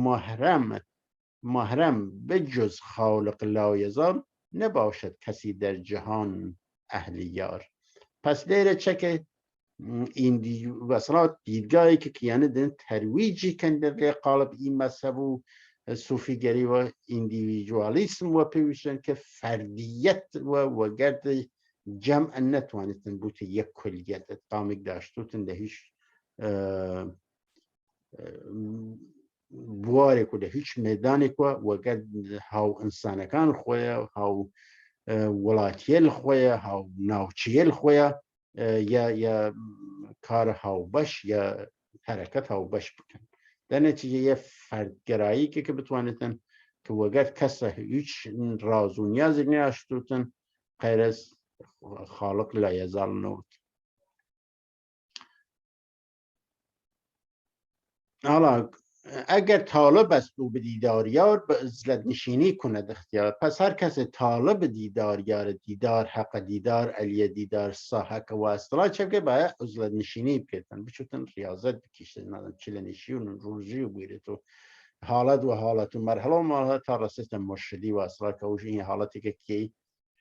محرم به جز خالق لایزال نباشد کسی در جهان اهل یار. پس لیره چکه این وصلات دیدگاهی که کیانه دن ترویجی کنده در قالب این مذهب و صوفیگری و ایندیویدوالیسم و پیوشن که فردیت و گرد جمع نتوانستن بوده یک کلیت قامک داشتوتن ده هیچ بواره که ده هیچ میدانی که و گرد هاو انسانکان خواه هاو ولاتیل خواه هاو ناوچیل خواه یا کار هاو باش یا حرکت هاو باش بکن. در نتیجه یه فردگرایی که بتوانیدن که وگرد کس هیچ راز و نیازی نیاشتوتن غیر از خالق لا یزال نود. حالا اگر طالب است او به دیداریار به عزلت نشینی کند اختیار. پس هر کس طالب دیداریار دیدار حق دیدار علی دیدار صاحک و اصطلاح چه که باید عزلت نشینی بکردن بچوتن ریاضت بکشتن چل نشین و روزی و بیره تو حالت و مرحله و مرحله تا رسیست مرشدی و اصطلاح که این حالتی که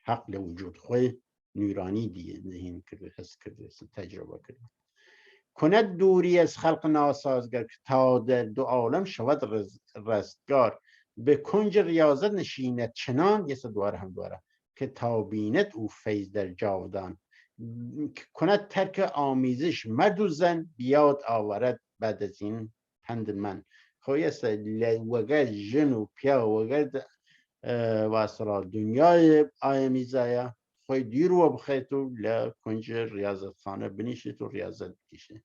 حق لوجود خوی نورانی دیگه ذهن کرده حس کرده تجربه کرده. کند دوری از خلق ناسازگر که تا در دو عالم شود رستگار. به کنج ریاضت نشیند چنان دواره که تا بیند او فیض در جاودان. کند ترک آمیزش مرد و زن بیاد آورد بعد از این پند من. خویست وگر جن و پیا وگر واسرا دنیای آیمیزایا خوی دیر و بخیتو لکنج ریاضت خانه بنیشید و ریاضت بکشه.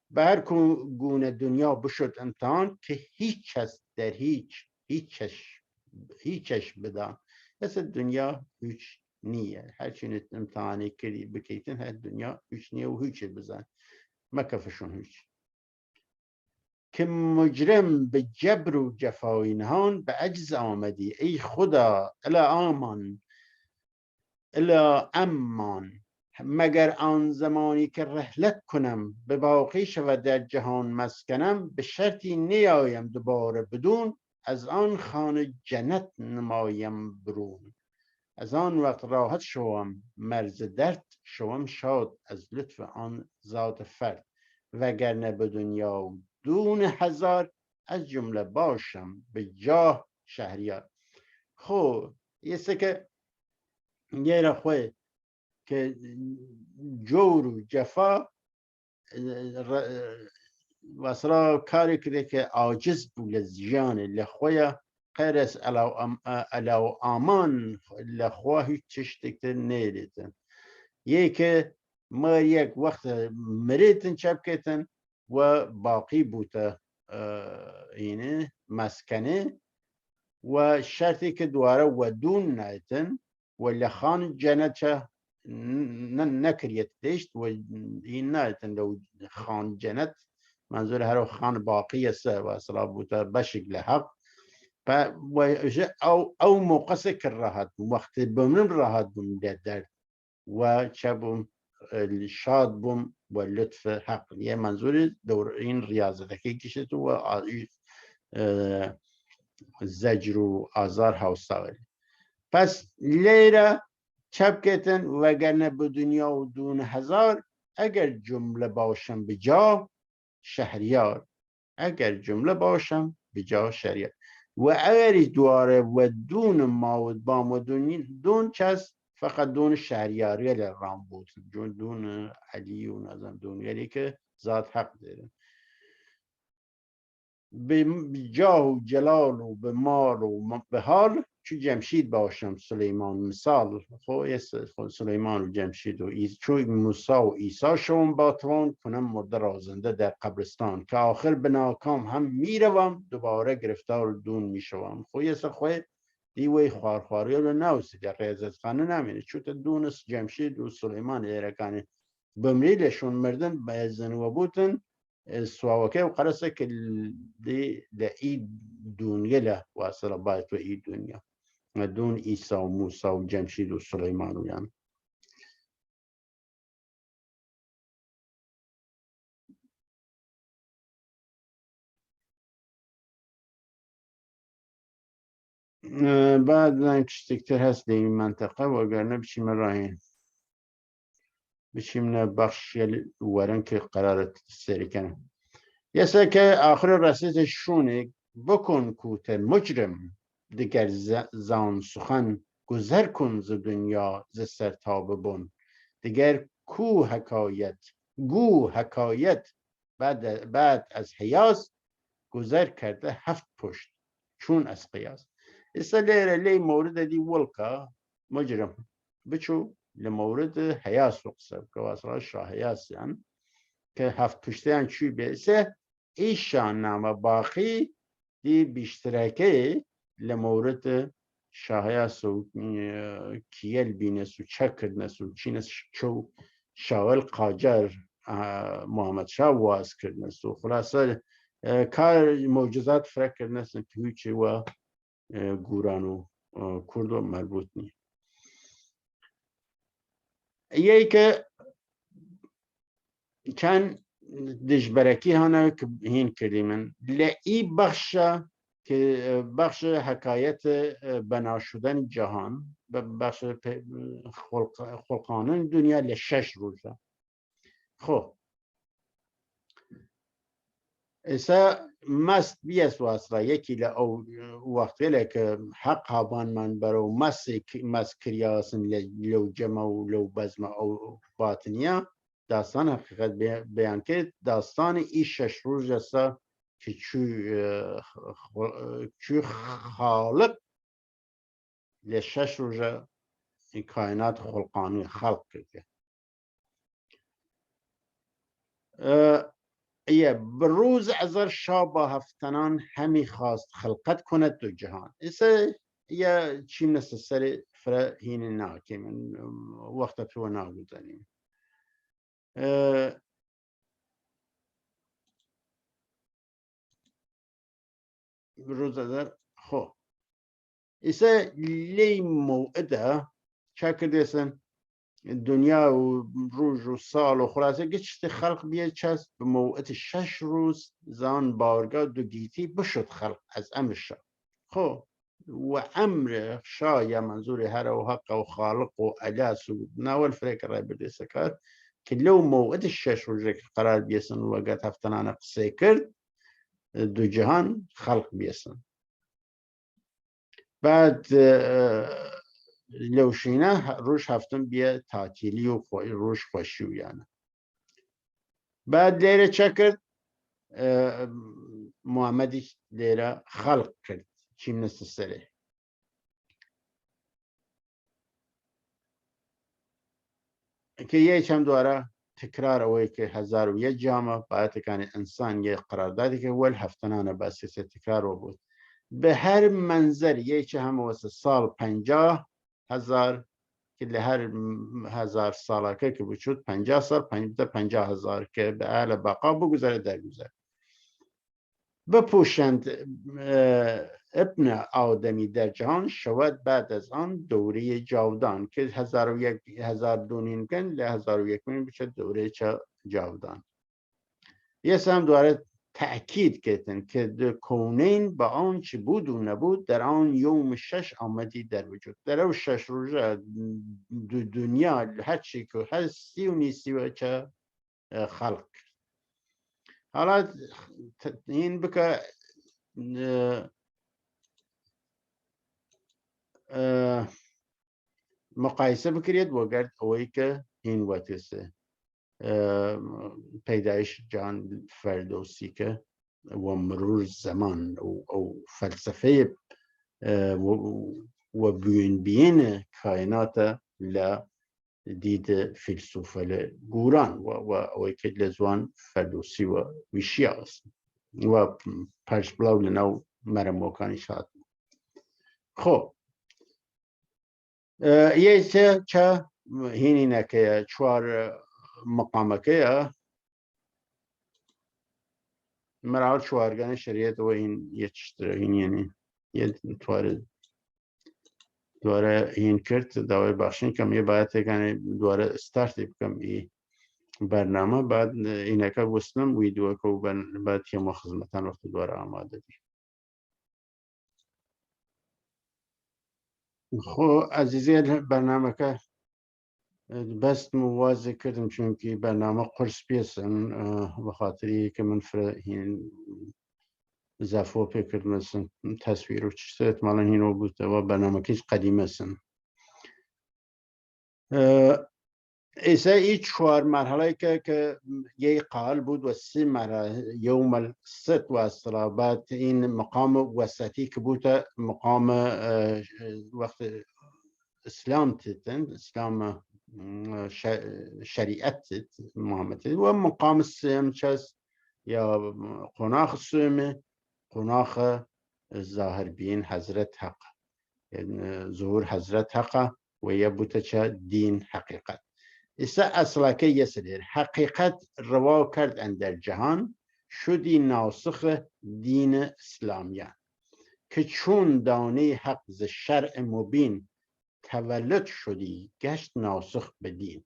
به هر گونه دنیا بشد امتحان که هیچ کس در هیچش بدان. مثل دنیا هیچ نیه. هرچی امتحانی کردی بکیتن هر دنیا هیچ نیه و هیچ بزن مکفشون هیچ. که مجرم به جبر و جفای نهان به عجز آمدی ای خدا الا امان. مگر آن زمانی که رحلت کنم به باقی شود در جهان مسکنم. به شرطی نیایم دوباره بدون از آن خانه جنت نمایم برون. از آن وقت راحت شوم مرز درد شوم شاد از لطف آن ذات فرد. وگرنه به دنیا دون هزار از جمله باشم به جاه شهریار. خب یه که یه رخوه که جور و جفا وصلا کاری کرده که عاجز بود لزیان لخویا غیر از علاو آمان لخوا هیچ چشتکتر نیلیتن. یکی ما یک وقت مریتن چپ کتن و باقی بوده اینه مسکنه و شرطی که دواره ودون نیتن و لخان جنت نکریت دیشت و این نیتن لو خان جنت منظور هر خان باقی است و اصلا بوده بشکل حق او موقع سکر راحت وقت بمنم راحت بوم در و چبوم شاد بوم و لطف حق. یه منظور دور این ریاضت که کشید و زجر و آزار هاوستاوری. پس لیره چپ کتن وگرنه به دنیا و دون هزار اگر جمله باشم به جا شهریار. اگر جمله باشم به جا شهریار و اگر دواره و دون ما و بام و دون چست فقط دون شهریاری لرام بود دون علی و نظام دون یعنی که ذات حق داره به جاه و جلال و به مال و به حال چو جمشید باشم سلیمان مثال خود سلیمان و جمشید و چو موسی و عیسی شوم با توان کنم مرده را زنده در قبرستان که آخر به ناکام هم میروم دوباره گرفتار دون میشوم خو دیوی خوارخواری رو نوسی در قیزت خانه نمینه چون دونست جمشید و سلیمان ایرکانه بمریلشون مردن به زنوه بودن سواکه و قرصه که ای دنیا له واصل باید و ای دنیا دون عیسی و موسی و جمشید و سلیمان و یعنی بعد نایم چیزتر هست در این منطقه و اگر نه بچیم راهین بچیم نه بخش ورن که قرار سری کنم یسه که آخر رسیت شونه بکن کوته مجرم دیگر زان سخن گذر کن ز دنیا ز سرتاب بن دیگر کو حکایت بعد از حیاس گذر کرده 7 پشت چون از قیاس اسا لی مورد دی ولکا مجرم بچو لمورد حیاس وقصر که واصلا شاه حیاس یعنی که 7 پشته یعنی چوی بیسه ایشان نام باقی دی بیشترکه لمورد شاهیاس و کیل بینس و چکرنس و چینس چو شاول قاجر محمد شاه واز کردنس و خلاصه کار معجزات فرق کردنس تویچه و گوران و کرد و مربوط نی یه که چند دژبرکی هانه که هین کردی من لئی که بخش حکایت بنا شدن جهان بخش خلقانان دنیا ل6 روزه خب ایسا مست بیست واصله یکی او وقتی که حق هابان من برو مست کریاسن لو جمع و لو بزم او باطنیه داستان حقیقت بیان که داستان ای 6 روز است که چو خالق ل6 روز این کائنات خلقانی خلق کرده یه بروز ازر شاه با هفتنان همی خواست خلقت کند دو جهان ایسا یه چی مثل سر فرا هین نا که من وقت تو نا گذاریم بروز ازر خب ایسا لی موعده چه کردیسن دنیا و روز و سال و خلاصه گشت خلق بیه چست به موعد 6 روز زان بارگاه دو گیتی بشد خلق از امر شاه خب و امر شاه یا منظور هر و حق و خالق و الاس و ناول فرق رای بده سکر که لو موعد 6 روز قرار بیسن و قد هفتنان قصه کرد دو جهان خلق بیسن بعد لوشینه روش هفتم بیه تعطیلی و روش خوشی و یعنی بعد لیره چه کرد محمدی لیره خلق کرد چیم نست سره که یه چم دواره تکرار اوی که 1001 جامعه باید که انسان یه قراردادی که ول هفتنانه بسیس تکرار رو بود به هر منظر یه چه هم واسه سال 50,000 که لهر 1000 ساله که بچود 50 سال 50,000 که به اهل بقا بگذاره در گذاره بپوشند ابن آدمی در جهان شود بعد از آن دوره جاودان که 1001 دونین کن ل 1001 بشه دوره جاودان یه هم دواره تأکید کردن که کونین با آن چه بود و نبود در آن یوم 6 آمدی در وجود در او 6 روزه دنیا هر چی که هستی و نیستی و چه خلق حالا این بکه مقایسه بکرێت وەگەر ئەوەی کە هین وەتەسە پەیدایش جان فەردۆسی کە ومرور زمان ئەو فەلسفەیە وبوێنبیێنە کایناتە لە دیدە فیلسوفە لە گوران و ئەوەی کرد لە زوان فەردۆسی وە ویشیاس و پەرش بڵاو لەناو مەرەمۆکانی شات خۆ یەکێ چە هینینەکەیە چوار مقامەکەیە مەراوە چوارگانە شریعەتەوە هین یەکشترە هینیێنێ دوارە هین کرد داوای باشین کەم یە باید تێکانێ دوارە ستارتی بکەم ئی بەرنامە بعد ئینەکە وستم ویدیۆکە و بعد هێمە خزمەتان وەختە دوارە ئامادە بی خۆ ئەزیزێ بەرنامەکە بەستم و وازێ کردم چونکی بەرنامە قورس پێسن بەخاتری کە من هین زافۆ پێکردمەسن تەسویر و چشتێت ماڵە هینەوە بووتەوە بەرنامەکەیش قەدیمەسن ئێستا هیچ چوار مەرحەڵەیەکە کە یەی قال بود و سی يوم الست والصلابات این مقام وسطی که بوده مقام وقت اسلام تتن اسلام شریعت محمد و مقام السيم چس یا قناخ السيمه قناخ ظاهر بین حضرت حق ظهور حضرت حق و یبوته چه دین حقیقت ئێستا ئەسڵەکە یەسەر حقیقت ڕەواو کرد ئەندەر جەهان شدی ناسخ دینە ئیسلامیان کە چون دانەی حەق ز شەرع مبین تەوەلد شدی گەشت ناسخ بە دین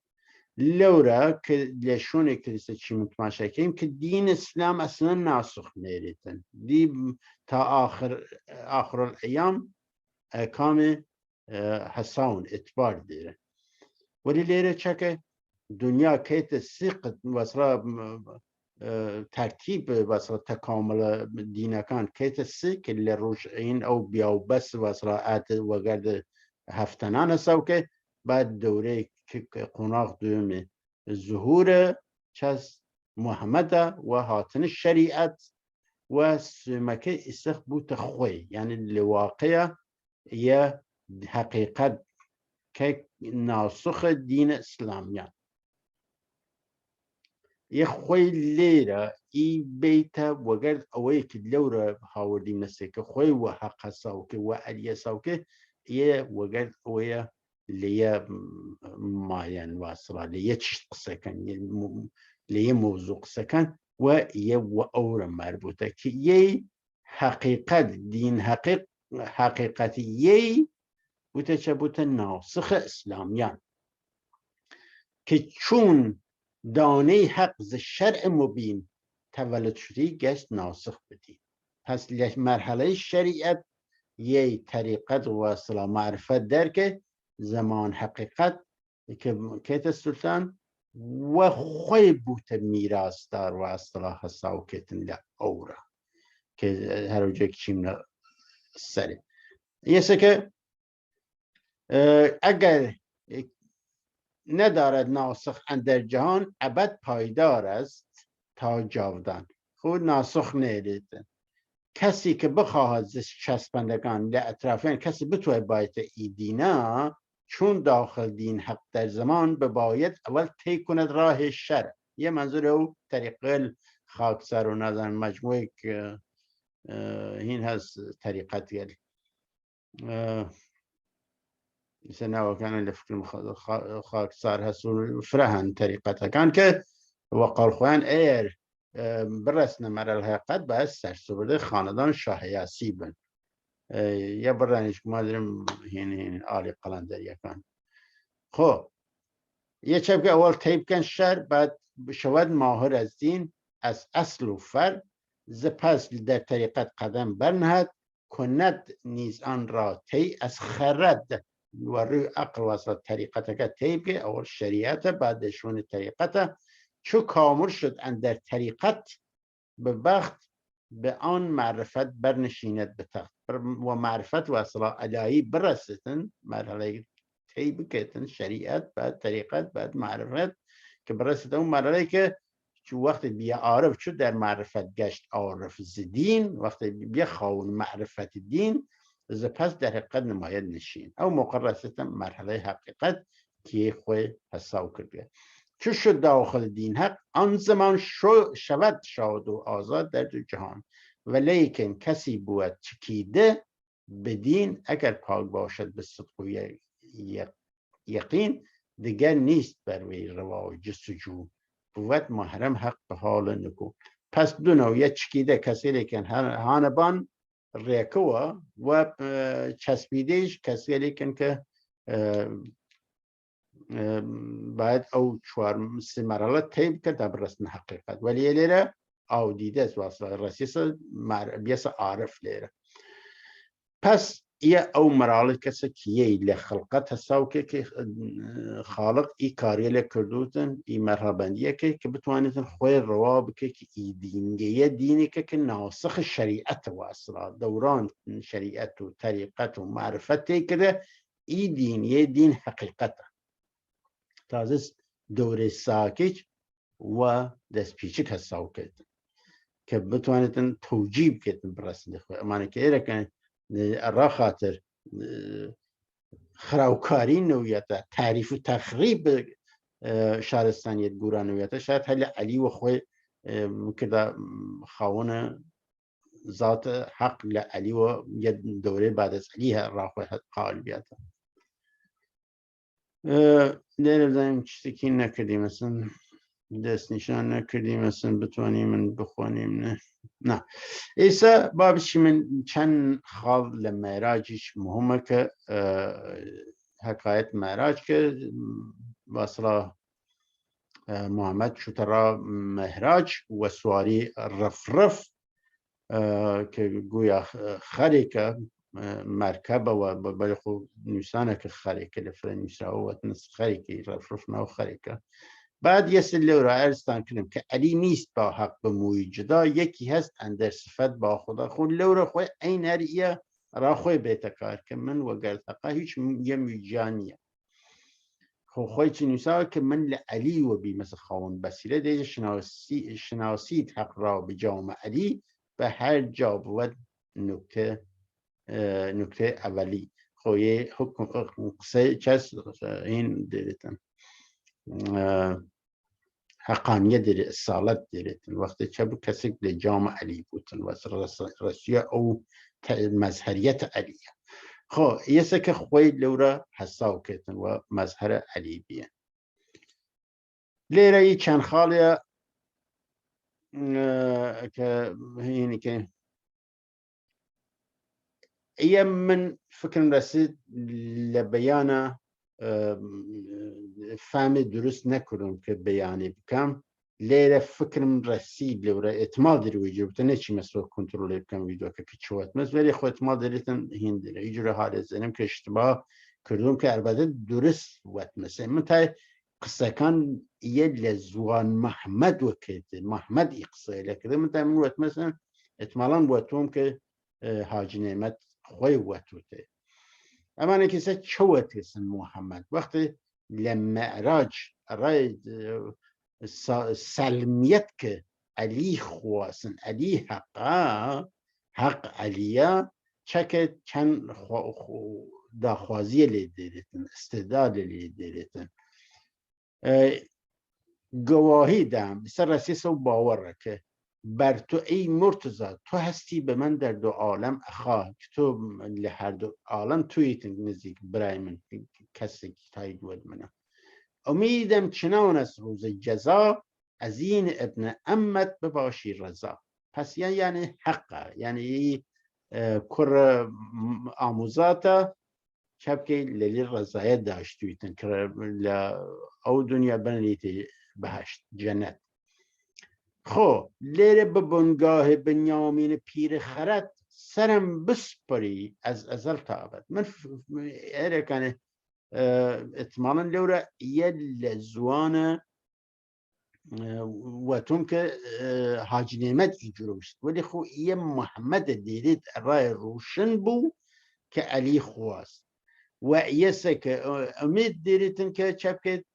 لەورە کە لە شوێنێک تریسە چی متماشاکەیم کە دین ئیسلام ئەسڵەن ناسخ نێرێتن دی تا آخر الأيام کامێ حەساون ئێتبار دێرە ولی لێرە چەکە دنیا کەیتە سیقت وەسرا تەرتیب وەسرا تەکاملە دینەکان کەیتە سیک لە ڕۆژئین ئەو بیاوبەس وەسرا ئاتە وەگەرد هەفتەنانە سەوکە بعد دەورەی قۆناغ دوێمێ ظهورە چەس محەممەدە و هاتنە شەریعەت و سوێمەکە ئیسەخ بووتە خۆی یعنی لە واقعە یە حقیقەت کە ناسخ دینە ئیسلامیان یە خۆی لێرە ئی بیتە وەگەر ئەوەی کرد لەورە هاوردی نەسێکە خۆی وە حەقە ساوکە و ئەلیە ساوکە یە وەگەر ئەوەیە لێیە مایەن واسڵا لە یە چشت قسەکەن لە یە مۆزوع قسەکەن و یە وە ئەورە مەربوتە کە یەی حەقیقەت دین حەقیقەتی یەی بوتە چە بوتە ناسخە ئیسلامیان کە چون دانەی حەق ز شەرع مبین تەوەلد شدی گەشت ناسخ بدی پس لە مەرحەلەی شەریعەت یەی تەریقەت واسڵە معرفەت دەرکە زەمان حەقیقەت کێتە سولتان وە خۆی بووتە میراستار واسڵە هەساوکێتن لە ئەورە کە هەروجێک چیمە سەرێ یەسەکە ئەگەر ندارد ناسخ اندر جهان ابد پایدار است تا جاودان خود ناسخ نیریدن کسی که بخواهد چسبندگان در اطرافیان کسی بتوه باید ای دینه چون داخل دین حق در زمان بباید اول طی کند راه شرع یه منظور او طریقه خاکسر و نظر مجموعه که این هست طریقت گل سنة وكان اللي في خاك صار هسول فرهن طريقتها كان ك وقال خوان اير برسنا مرة الهيقات بس سرسوبر خاندان شاه ياسيبن يا برانيش ما ادري هين آلي قلندر كان خو يشبك اول تيب كان شر بعد شود ماهر از دین از اصل و فرد ز پس در طریقت قدم برنهد کند نیز آن را طی از خرد و روی عقل واسه طریقت که طیب که اول شریعت بعد شون طریقت چو کامل شد اندر طریقت به وقت به آن معرفت برنشیند به تخت و معرفت واسه الهی برسیدن مرحله طی بکەێتن شریعت بعد طریقت بعد معرفت که برسید اون مرحله که وقتی بیا عارف شد در معرفت گشت عارف زدین وقتی بیا خاون معرفت دین ز پس در حقیقت نماید نشین او موقع رسیدم مرحله حقیقت که خوی حساب کرده چو شد داخل دین حق آن زمان شود شاد و آزاد در دو جهان ولیکن کسی بود چکیده بدین اگر پاک باشد به صدق و یقین دیگر نیست بر وی روا جستجو بود محرم حق به حال نکو پس دو نوع یا چکیده کسی لیکن هانبان ریکوه و چسبیدهش کسی لیکن که باید او چوار سه مرحله طی کرد در رسم حقیقت ولی لیره او دیده است واسه رسیس بیاس عارف لیره پس یه او مرحله کسی که یه لخلقت هستاو که خالق ای کاری لکردوتن ای مرحله بندیه که بتوانیتن خوی روا بکه که ای دینگه دینی که ناسخ شریعت و اصلا دوران شریعت و طریقت و معرفت که ای دین یه دین حقیقت تازه دوره ساکش و دست پیچک هستاو که بتوانیتن توجیب کتن برسنده خوی امانه که ایره که را خاطر خراوکاری نویتا تعریف و تخریب شهرستانیت گورا نویتا شاید حال علی و خوی کده خواهن ذات حق لعلی و یه دوره بعد از علی را خوی قال بیاتا لیره بزنیم چیزی که نکردیم مثلا دست نشان نکردیم مثلا بتوانیم من بخوانیم نه ایسا بابشی من چند خال لمعراجش مهمه که حقایت معراج که واصله محمد شترا مهراج و سواری رفرف که گویا خریکه مرکب و بلی خود نوسانه که خریکه لفرنیسه و تنس خریکه رفرف نو خریکه بعد یه سلی را ارستان کنیم که علی نیست با حق به موی جدا یکی هست اندر صفت با خدا خود لورا خوی این هریه را خوی بیتکار که من و گرتقا هیچ یه میجانیه خوی چی نویسا که من لعلی و بی مثل خواهن بسیره دیگه شناسید حق را به جام علی به هر جا بود نکته اولی خوی حکم قصه چست این دیدتن حقانیه داره اصالت داره وقتی چه کسی به جام علی بودن و رسیه او مظهریت علیه خب یه سکه خوی لورا حساو کتن و مظهر علی بیه لیره ای چند خاله که اینی که ایه من فکر رسید لبیانه فهم درست نکردم که بیانی بکم لیره فکرم رسید لورا اعتماد داری ویجو بتا نچی مثل کنترول بکم ویدیو که چوات مثل ولی خود اعتماد داریتن هین داره ایجور حال زنم که اشتباه کردم که البته درست وقت مثل من تا قصه کان یه لزوان محمد وکیده محمد ای قصه لکده من تا من وقت مثلا احتمالا وقتم که حاج نعمت خوی وقته اما انا کسی چوت اسم محمد وقتی لمعراج رای سلمیت که علی خواسن علی حقا حق علیه چکه چند داخوازی لیدیدتن استعداد لیدیدتن گواهی دم بسر رسیس و باور که بر تو ای مرتضی تو هستی به من در دو عالم اخا که تو لهر دو عالم تویت نزدیک برای من کسی که تایید بود منه امیدم چنان است روز جزا از این ابن امت بباشی رضا پس یعنی حقه یعنی کر آموزاتا شب که لیلی رضایت داشت تویتن که او دنیا بنیتی بهشت جنت خب لیره به بنگاه بنیامین پیر خرد سرم بسپری از ازل تا ابد من ایره کنه احتمالا لورا یه لزوان واتون که حاج نعمت ایجروشت ولی خو یه محمد دیدید رای روشن بو که علی خواست و یسک امید دیریتن که چپکت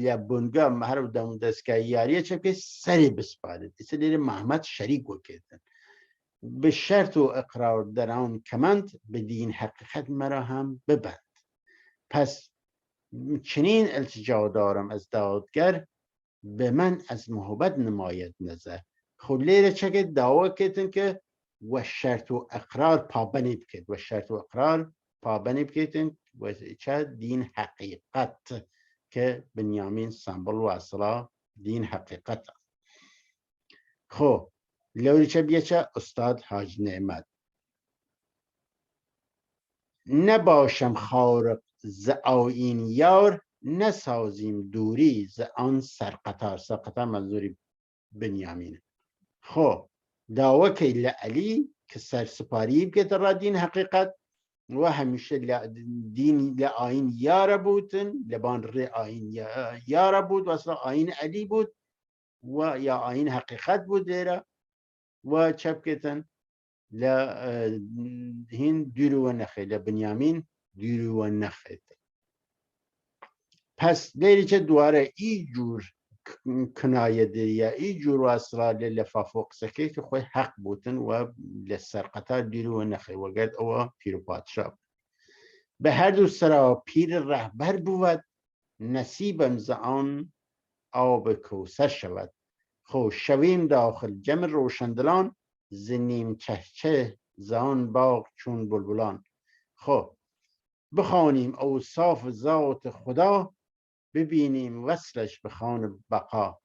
لبونگا هر دم دستگاه یاریه چپکت سری بسپارد ایسا دیر محمد شریک وکیتن به شرط و اقرار در آن کمند بدین حقیقت مرا هم ببند. پس چنین التجا دارم از دادگر به من از محبت نماید نظر. خود لیره چکه دعوه کتن که و شرط و اقرار پابنی بکید و شرط و اقرار پابنی بکیدن و چه دین حقیقت که بنیامین سمبل و اصلا دین حقیقت. خب لوری چه بیه چه استاد حاج نعمت نباشم خارق ز آیین یار نسازیم دوری ز آن سرقطار. سرقطار منظوری بنیامینه. خب دعوه که لعلی که سرسپاری بکید را دین حقیقت و همیشه دین لآیین یاره بودن لبان ری آیین یاره بود و اصلا آیین علی بود و یا آیین حقیقت بود دیره و چپ کتن هین دیرو و نخی لبنیامین دیرو و نخی. پس دیری چه دواره ای جور کنایه دیریه ای جور و اسرار لفافوق سکه که خوی حق بودن و لسرقطار دیرو و نخی و گرد او پیرو پادشاه به هر دو سرا پیر رهبر بود نصیبم ز آن آب کوثر شود. خب شویم داخل جمع روشندلان ز نیم چهچه ز آن باغ چون بلبلان. خب بخوانیم اوصاف ذات خدا ببینیم وصلش به خوان بقا.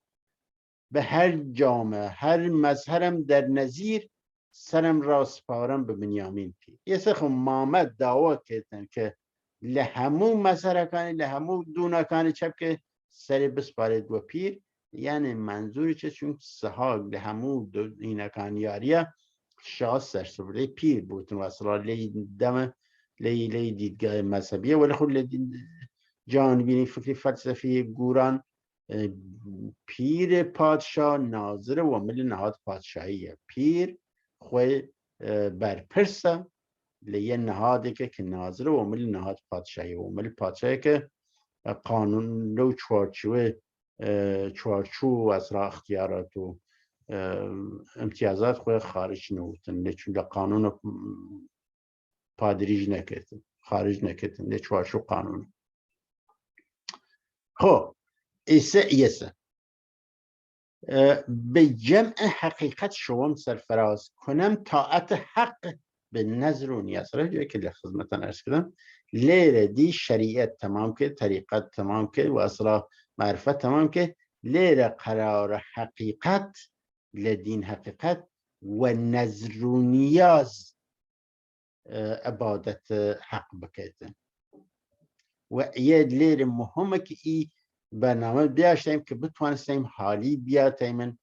به هر جامعه هر مظهرم در نظیر سرم را سپارم به بنیامین پیر. یه سخم محمد دعوه کردن که لهمو مظهرکانی لهمو دونکانی چپ که سر بسپارد و پیر یعنی منظوری چه چون سهاگ لهمو اینکانی یاریه شاه سرسپرده پیر بودن و اصلا لی دم لی دیدگاه مذهبیه ولی خود جانبینی فکری فلسفی گوران پیر پادشاه ناظر و عامل نهاد پادشاهیه. پیر خوی برپرسه لیه نهادی که ناظر و عامل نهاد پادشاهیه و عامل پادشاهی که قانون رو چوارچو از را اختیارات و امتیازات خوی خارج نوتن چون قانون پادریج نکردن خارج نکردن چوارچو قانون. خب ایسه به جمع حقیقت شوم سرفراز کنم طاعت حق به نظر و نیاز را جایی که خدمتان ارز کردم لیره دی شریعت تمام که طریقت تمام که و اصلا معرفت تمام که لیره قرار حقیقت لدین حقیقت و نظر و نیاز عبادت حق بکردن و یه لیر مهمه که ای برنامه بیاشتیم که بتوانستیم حالی بیاتیم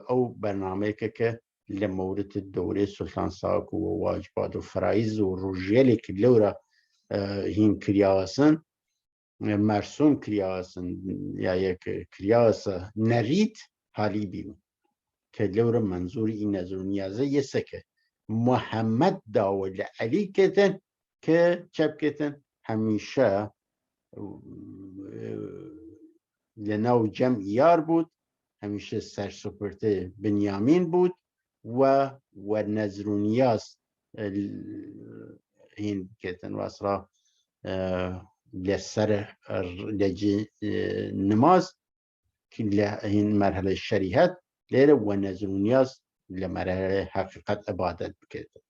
او برنامه که لمورد دوره سلطان ساک و واجبات و فرائض و روژیلی که لورا هین کریاسن مرسوم کریاسن یا یک کریاس نرید حالی بیون که لورا منظور این نظر و نیازه یه سکه محمد داول علی کتن که چپ کتن همیشه لناو جمع یار بود همیشه سرسپرده بنیامین بود و نظر و نیاز این کتن و اصلا لسر لجی نماز که این مرحله شریعت لیره و نظر و نیاز لمرحله حقیقت عبادت بکتن.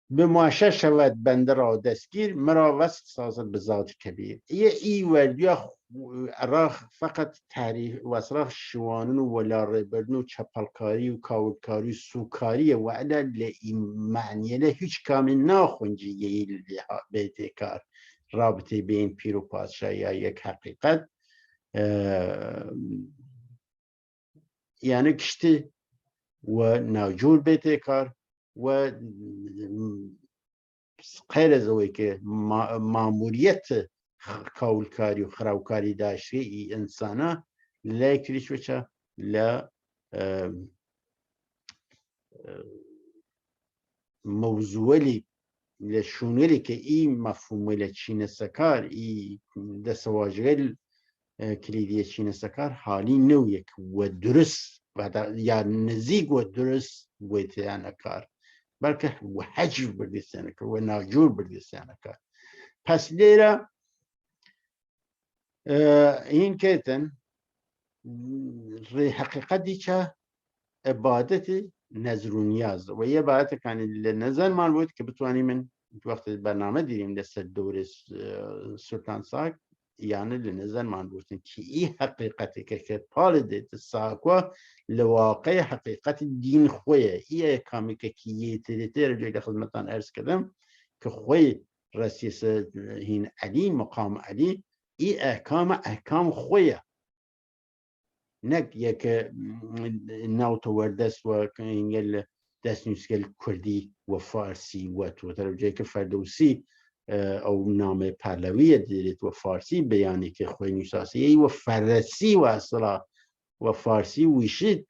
به معاشر شود بنده را دستگیر مرا وصل سازد به ذات کبیر. یه ای وردیا راخ فقط تعریف و اصراف شوانون و ولاره بردن و چپلکاری و کاولکاری و سوکاری و علا لی معنی له هیچ کامی ناخونجی یه بیت کار رابطه بین پیر و پادشاه یا یک حقیقت یعنی کشتی و ناجور بیت کار و غیر از اوی که ماموریت کاولکاری و خراوکاری داشته ای انسانا لیکریش بچه موضوعی لشونری که این مفهوم لچین سکار ای دسواجگل کلیدی چین سکار حالی نو یک و درست و یا نزیگ و درست ویتیان کار بلکه و حجر بردیستیان کار و ناجور بردیستیان کار پس لیره این کهتن ری حقیقتی چه عبادت نظر و نیاز و یه عبادت کانی لنظر من بود که بتوانی من وقت برنامه دیریم دست دور سلطان ساک یعنی لنظر من بود که این حقیقتی که پال دیت ساکوا لواقع حقیقت دین خویه این کامی که کیه تریتی رجوع که خدمتان ارز کردم که خوی رسیس هین علی مقام علی این احکام خویه نک یک ناوتو وردست و انگل دست نوسکل کردی و فارسی و تو طرف که فردوسی او نام پهلوی دیدید و فارسی بیانی که خوی نوساسی و فارسی و اصلا و فارسی ویشید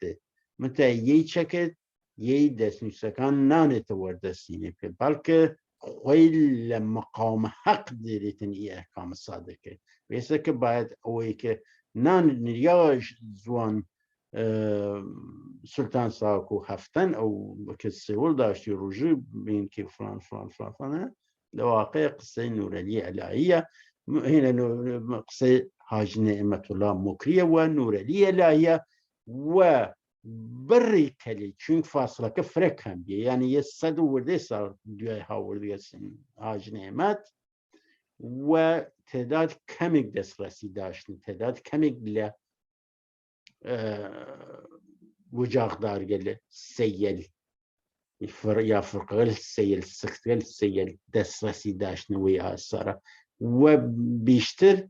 متى یه چکت یه دست نوسکان نانت وردستینه که بلکه خوی لمقام حق دیدیدن ای احکام صادقه ویسه که باید اوی که نان نیاز زوان سلطان ساکو هفتن او که سوال داشتی روزی بین که فلان لواقع قصه نورعلی الهیه هنا قصه حاج نعمت الله مکریه و نورعلی الهیه و بری کلی چون فاصله که فرق هم بیه یعنی یه 100 ورده سال دوی ها ورده حاج نعمت و تعداد کمی دسترسی داشتن تعداد کمی ل وجاقدار گله سیل یا فرقل سیل سختل سیل دسترسی داشتن وی آثاره و بیشتر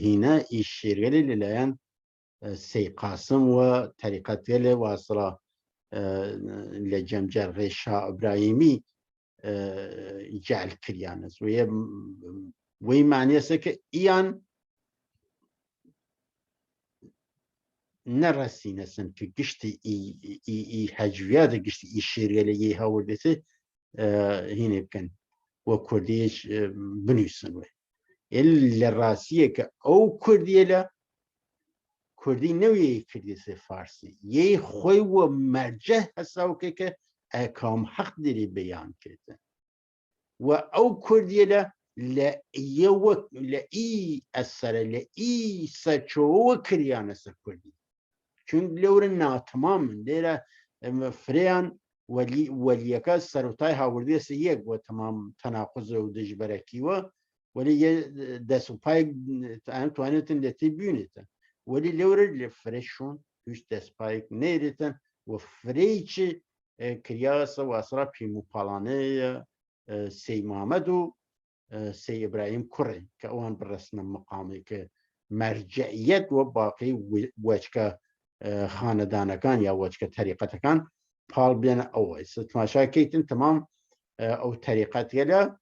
هنا شیرگلی للاین سی قاسم و طریقت گله واصله لجمجر شاه ابراهیمی جعل کریانس وی معنی است که ایان نرسینسن که گشتی ای حجویات گشتی ای شیرگلی ای هاوردیسه هینه بکن و کردیش بنویسن وی ایل راسیه که او کردیه کردی نوی کردیسه فارسی یه خوی و مرجع هستاو که احکام حق دیری بیان کرده و او کردیه لئی اثر لئی سچو کریانه سر کردی چون لور ناتمام لیره فریان ولیکا سروتای هاوردی است یک و تمام تناقض و دجبرکی ولی یه دست و پای توانیتن لطی بیونیتن ولی لور لفرشون هیچ دست پای نیریتن و فریچ کریاس و اصرا پیمو پالانه سی محمد و سی ابراهیم کره که اوان برسن مقامی که مرجعیت و باقی وجه خاندانکان یا وجه طریقتکان پال بین اوی ستماشا کیتن تمام او طریقت گله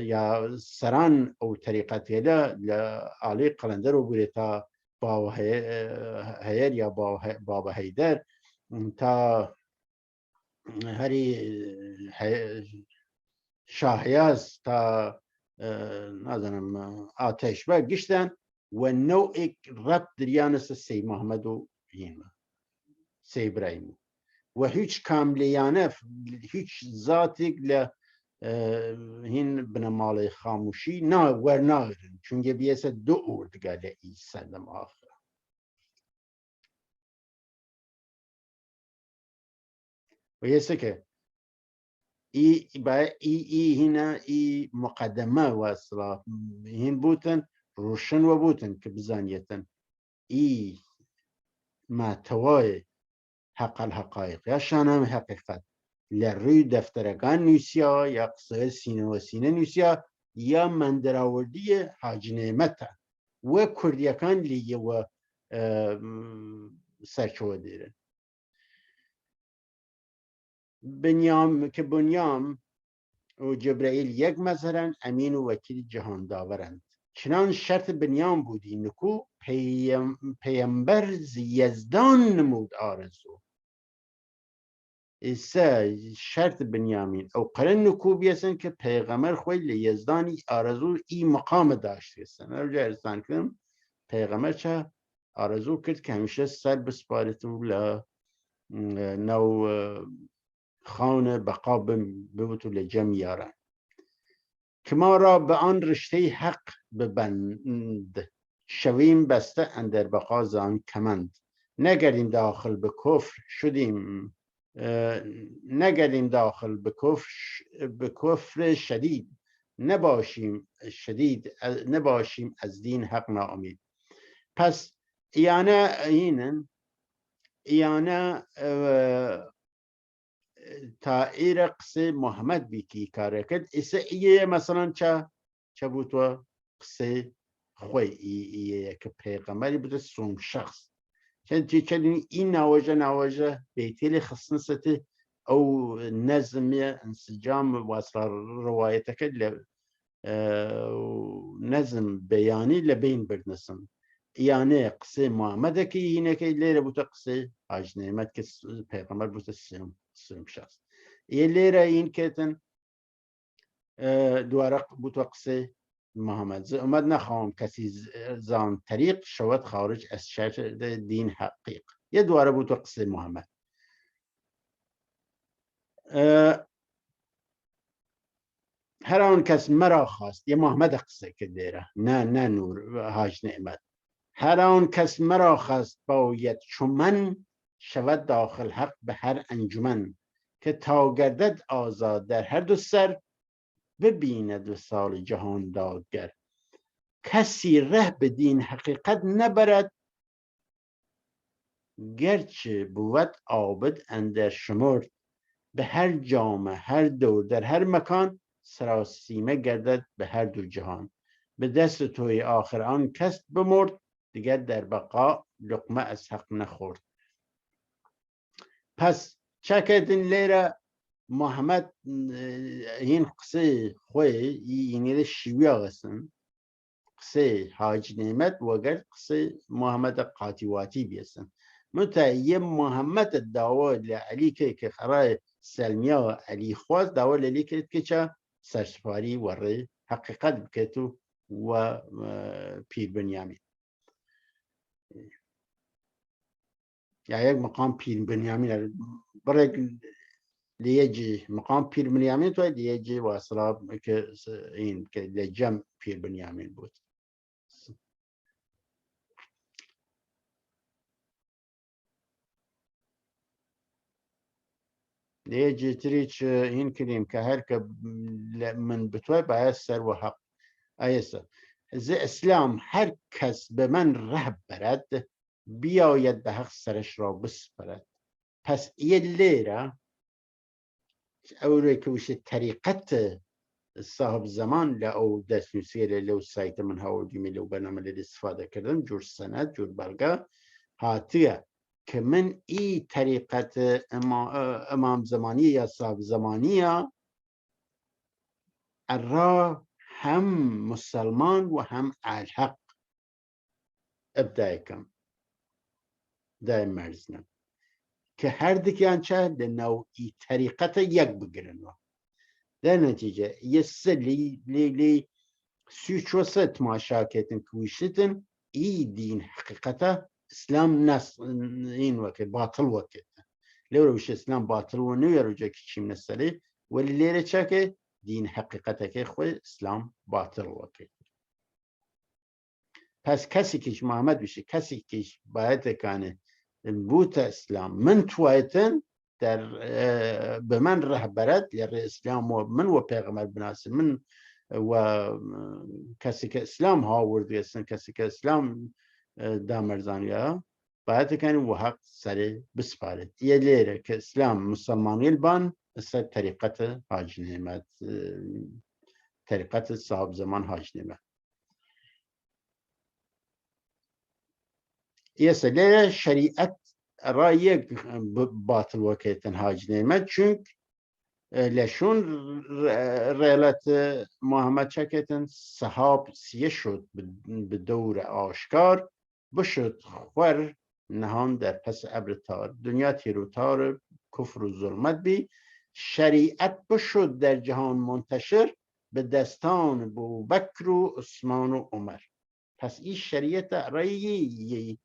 یا سران او طریقت گله لعالی قلندر و بریتا باو هیر یا بابا هیدر تا هری شاهیاز تا نازنم آتش با گشتن و نوع ربط دریانس سی محمد و سی ابراهیم و هیچ کاملیانه هیچ ذاتی ل هین بنمال خاموشی نه ورناغرن چون بیاس دو اردگاه ایسا دم آخر و یسه که ای هنا ای مقدمه و اصلا هین بوتن روشن و بوتن که بزانیتن ای ما توای حق الحقائق یا شانه حقیقت لروی دفترگان نویسیا یا قصه سینه و سینه نویسیا یا مندراوردی حاج نعمت و کردیکان لیگه و سرچوه دیره بنیام که بنیام و جبرائیل یک مظهرن امین و وکیل جهان داورند چنان شرط بنیام بودی نکو پیامبر یزدان نمود آرزو ئێستا شرط بنیامین ئەو قەرە نکوو بیەسن کە پێغەمەر خۆی لە یەزدانی ئارەزوو ئی مقامە داشتێسن ئەو جارستان کردم پێغەمەر چا ئارەزوو کرد کە هەمیشە سەر بسپارێت و لە ناو خاونە بەقا ببوت و لە جەم یاران کما را بە ئان ڕشتەی حەق ببەند شەویم بەستە ئەندەر بەقا زان کەمەند نەگەریم داخل بە کفر شدیم نگردیم داخل به کفر شدید نباشیم از دین حق ناامید. پس ایانه تا ایر قصه محمد بیکی کاره کرد ایسا ایه مثلا چه بود و قصه خوی ایه که پیغمبری بوده سوم شخص چون این نواجه بیتیل خصنصتی او نظم انسجام واصل روایتك نظم بياني لبين بردنسن يعني قصة محمد كي هنا كي ليرة بوتا قصة حاج نعمت كي پیغمبر بوتا سلم شخص ليرة ين كتن دوارق بوتا قصة محمد امد نخوام کسی زان طریق شود خارج از شرط دین حقیق یه دواره بوتا قصة محمد هر آن کس مرا خواست یه محمد قصه که دیره نه نور حاج نعمت هر آن کس مرا خواست باید چون من شود داخل حق به هر انجمن که تا گردد آزاد در هر دو سر ببیند وصال جهان دادگر کسی ره به دین حقیقت نبرد گرچه بود عابد اندر شمرد به هر جامه هر دور در هر مکان سراسیمه گردد به هر دو جهان به دست توی آخر آن کس بمرد دیگر در بقا لقمه از حق نخورد. پس چه کردین لیره محمد این قصه خوی اینی شیوی آغسن قصه حاج نعمت وگر قصه محمد قاطیواتی بیسن متى یه محمد داوا لعلی که خرای سلمیا علی خواست داوا لعلی که چه سرسپاری وره حقیقت بکتو و پیر بنیامین یا یک مقام پیر بنیامین برای لیجی مقام پیر بنیامین تو لیجی واصله که این که لجم پیر بنیامین بود لیجی تریچ این کلیم که هر که من بتوی باید سر و حق ایسا ز اسلام هر کس به من ره برد بیاید به حق سرش را بسپرد. پس یه لیره اولی که وش طریقت صاحب زمان لأو دست نوسیه لو سایت من هاودی لو برنامه لی استفاده کردم جور سند جور بلگه هاتیه که من ای طریقت امام زمانی یا صاحب زمانی را هم مسلمان و هم الحق ابدای کم دای مرزنم که هر دکیان چه لنوعی طریقت یک بگیرن و در نتیجه یه لی سوچ و ست ما شاکتن کوشتن ای دین حقیقتا اسلام نس این وقت باطل وقت لو روش اسلام باطل و نوی رو جا کچیم نساله ولی لیره چه که دین حقیقتا که خوی اسلام باطل وقت. پس کسی کش محمد بشه کسی کش باید کنه بوت اسلام من توایتن در به من رهبرت لر اسلام و من و پیغمبر بناسم من و کسی که اسلام ها وردی هستن کسی که اسلام دامرزانیا باید کنه و حق سر بسپارد یه لیره که اسلام مسلمانی البان سر طریقت حاج نعمت طریقت صاحب زمان حاج نعمت یه سلیره شریعت را یک باطل وکیتن حاج نعمت چونک لشون ریلت محمد چکتن صحاب سیه شد به دور آشکار بشد خور نهان در پس ابر تار دنیا تیروتار کفر و ظلمت بی، شریعت بشد در جهان منتشر، به دستان ابوبکر و عثمان و عمر. پس این شریعت رایی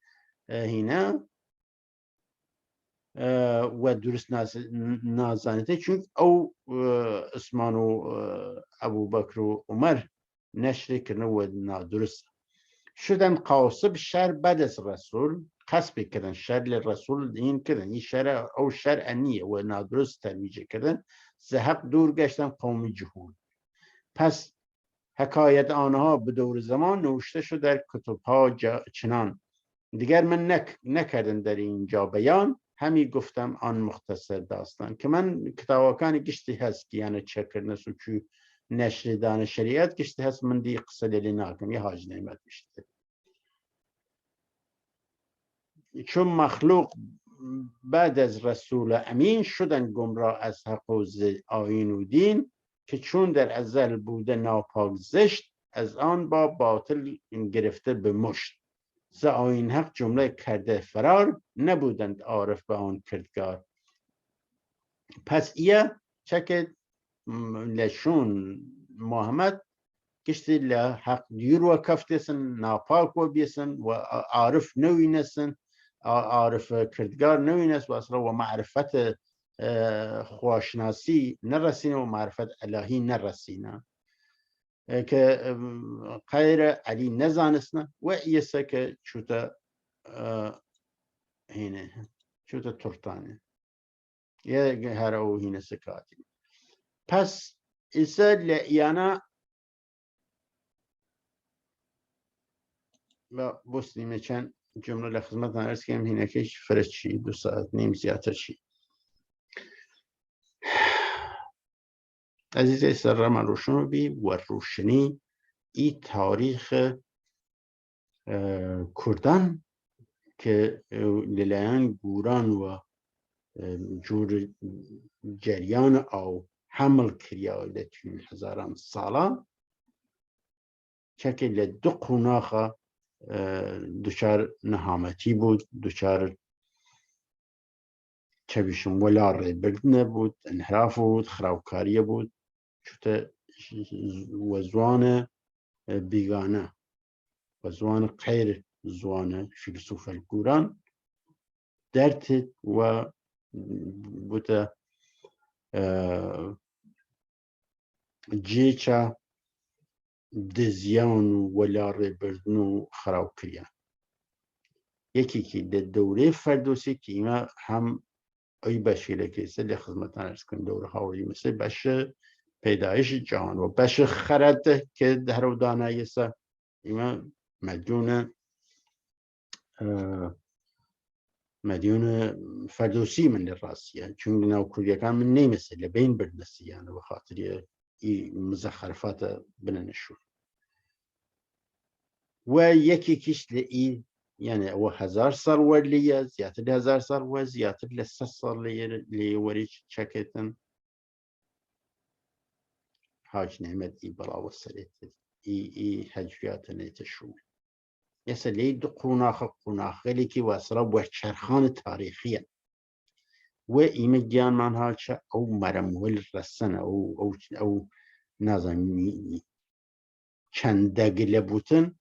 هینه و درست نازانیده، چون او عثمان و ابوبکر و عمر نشر کردن و نادرست شدن قاصب شر بعد از رسول، قصب کردن شر لرسول این کردن، این شر او شر انیه و نادرست ترویج کردن، ز حق دور گشتن قوم جهول. پس حکایت آنها به دور زمان نوشته شد در کتبها چنان، دیگر من نکردم در اینجا بیان، همی گفتم آن مختصر داستان. که من کتاباکانی گشتی هست که یعنی چه کردن سوچو نشر دان شریعت گشتی هست، من دی قصه لیلی ناکم یه حاج نعمت میشته. چون مخلوق بعد از رسول امین شدن گمراه از حق و آیین و دین، که چون در ازل بوده ناپاک زشت، از آن با باطل گرفته به مشت. ز آیین حق جمله کرده فرار، نبودند عارف به آن کردگار. پس ایه چکه لشون محمد کشتی لحق دیر و کفتیسن، ناپاک و بیسن و عارف نوینسن، عارف کردگار نوینس و اصلا و معرفت خواشناسی نرسینه و معرفت الهی نرسینه، که غیر علی نزانستنه و ایسه که چوتا هینه چوتا ترتانه یه هر او هینه سکاتی. پس ایسه لیانا و بسلیمه چند جمله لخدمت نرس که هم هینه کش فرد چی 2 ساعت نیم زیادتر چی. عزیزه سر من روشن بی و روشنی ای تاریخ کردان که لیلایان گوران و جور جریان او حمل کریا لتون هزاران سالا، چکه لدو قناخه دچار نهامتی بود، دچار چبیشون ولا ریبردنه بود، انحراف بود، خراوکاریه بود، چوته وزوان بیگانه وزوان غیر زوان فیلسوف الگوران درت و بوده جیچا دزیان و لاره بردن و خراب کریان. یکی که در دوره فردوسی که ایما هم ای بشیره که سلی خدمتان ارز کن دوره هاوری مثل بشه پیدایش جهان و بشه خرد که در و دانه سا ایما مدیون فردوسی من راسیه، چون نو کلیکان من نیمسه لبین بردنسی یعنی بخاطر مزخرفات بننشون و یکی کش لی یعنی او 1000 سال ولیه زیادر 1000 سال و زیادر ل 100 سال لی وری چکتن حاج نعمت ای بلا و سریت ای حجویات نیتشون یسه لی دو قناخ لی که واسرا و چرخان تاریخیه و ایمه گیان من ها چه او مرمول رسن او نازمی چندگله بوتن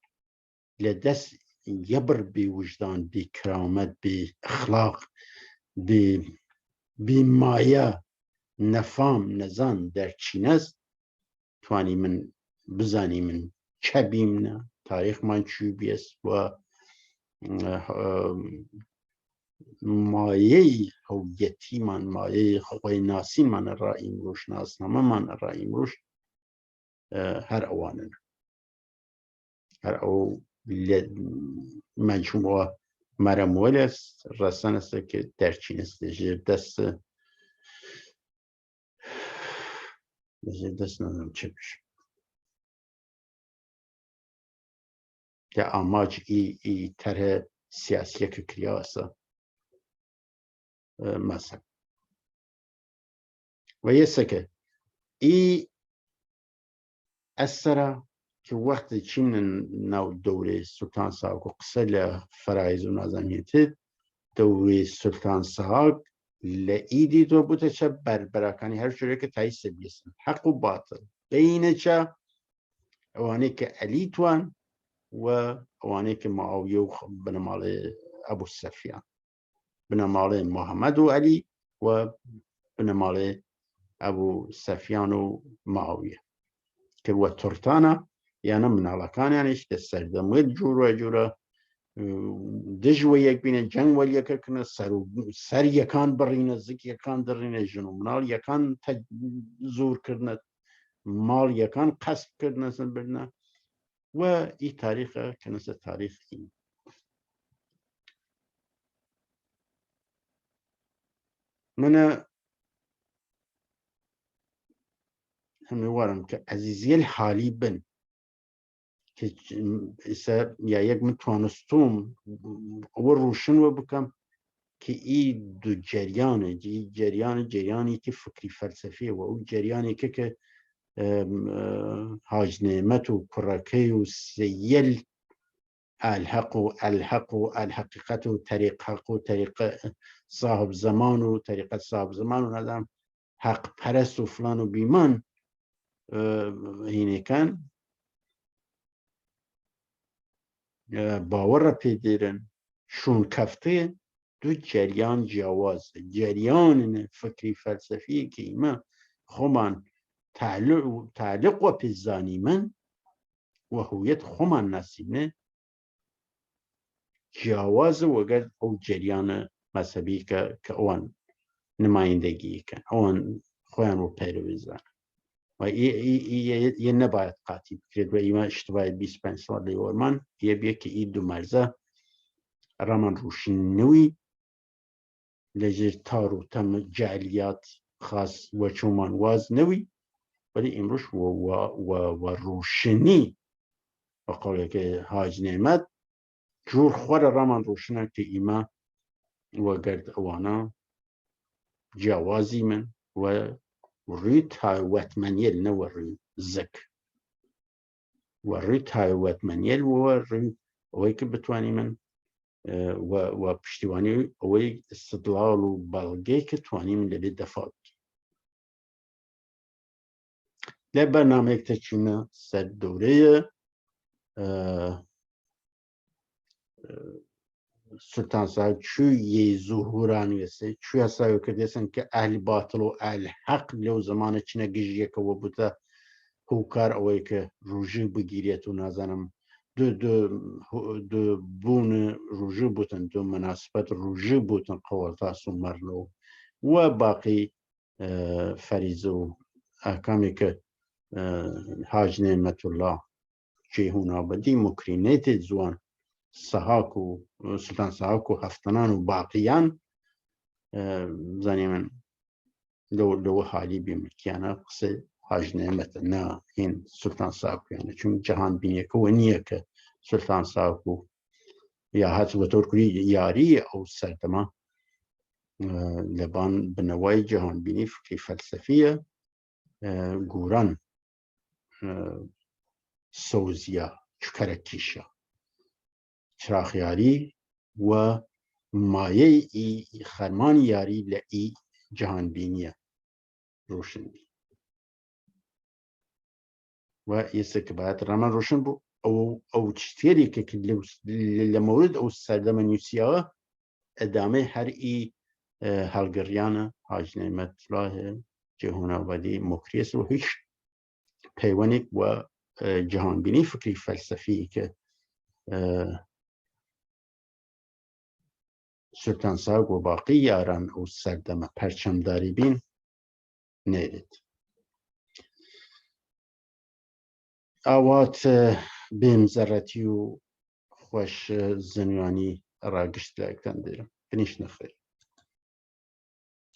لدست یبر بی وجدان، بی کرامت، بی اخلاق، بی مایه نفام نزان در چین است، توانی من بزانی من چه بیم نه تاریخ من چی بیست و مایه هویتی من مایه خوی ناسین من را امروش ناسنامه من را امروش هر اوانه هر او مجموعه مرمول است رسان است که در چین است دست ندارم چه بشه که آماج ای طرح سیاسی که کریا است مثلا و یه سکه ای اثر که وقت چین نو دوره سلطان ساق و قصه لفرائز و نظامیت دوره سلطان ساق لئیدی تو بوده چه بربراکانی هر جوری که تاییس بیسن حق و باطل بین چه اوانی که علی توان و اوانی که معاویه و بنمال ابو سفیان بنمال محمد و علی و بنمال ابو سفیان و معاویه که و ترتانا یعنی منالکان یعنیش که سردموید جور و جوره دژ و یک بینه جنگ ولی یک کنه سر یکان برینه زک یکان درینه جنو منال یکان زور کردنه مال یکان قصد کردنه سن برنه و این تاریخ کنه تاریخ این من همیوارم که عزیزی الحالی بن که یا یک متوانستم و روشن و بکم که این دو جریانی که فکری فلسفی و اون جریانی که حاج نعمت و کرکی و سیل الحق و الحقیقت و طریق حق و طریق صاحب زمان و طریقت صاحب زمان و ندم حق پرست و فلان و بیمان اینه کن باور را پیدیرن شون کفته دو جریان جواز جریان فکری فلسفی که ایما خمان تعلق و پیزانی من و هویت خمان نصیبه جواز وگر او جریان مذهبی که اون نمایندگی کن اون خوان رو پیروی زن و یه نباید قاطی بکرد و ایما اشتباه 25 سال لیورمان یه بیه که این دو مرزه رامان روشن نوی لجر تارو تم جعلیات خاص و چومان واز نوی ولی امروش و روشنی و قوله که حاج نعمت جور خور رامان روشنه که ایما و گرد اوانا جوازی من و روی تایوتمنیل نو روی زک و روی تایوتمنیل و روی اوی که بتوانی من و پشتیوانی اوی استدلال و بلگه که توانی من لبی دفاع لبرنامه که تچینه سر دوره سلطان صاحب چو یه ظهورانی هسته چو هستایی کردیسن که اهل باطل و اهل حق لو زمان چینه گیجیه که و بوده هوکار اوی که روژه بگیریت و نازنم دو بون روژه بودن دو مناسبت روژه بودن قوالتاس و مرلو و باقی فریض و احکامی که حاج نعمت الله جیهون آبادی مکرینیت زوان سحاک و سلطان سحاک و هفتنان و باقیان زنی من لو حالی بیمکیانه قصه حاج نعمت نه این سلطان سحاک یعنی چون جهان بینیه که و نیه که سلطان سحاک یا حتی بطور کلی یاری او سردما لبان بنوای جهان بینی فکری فلسفیه گوران سوزیا چکرکیشا چراخ یاری و مایه ای خرمان یاری لئی جهان بینیه روشن بی و ایسه که باید رامان روشن بو او چطیری که لمورد او سردم نیوسیاه ادامه هر ای هلگریان حاج نعمت الله جهان آبادی مکریس و هیچ پیوانیک و جهان بینی فکری فلسفی که سلطان ساق و باقی یاران او سردم پرچمداری بین نیدید آوات بمزرتی و خوش زنیانی را گشت لکتن دیرم بنیش نخیر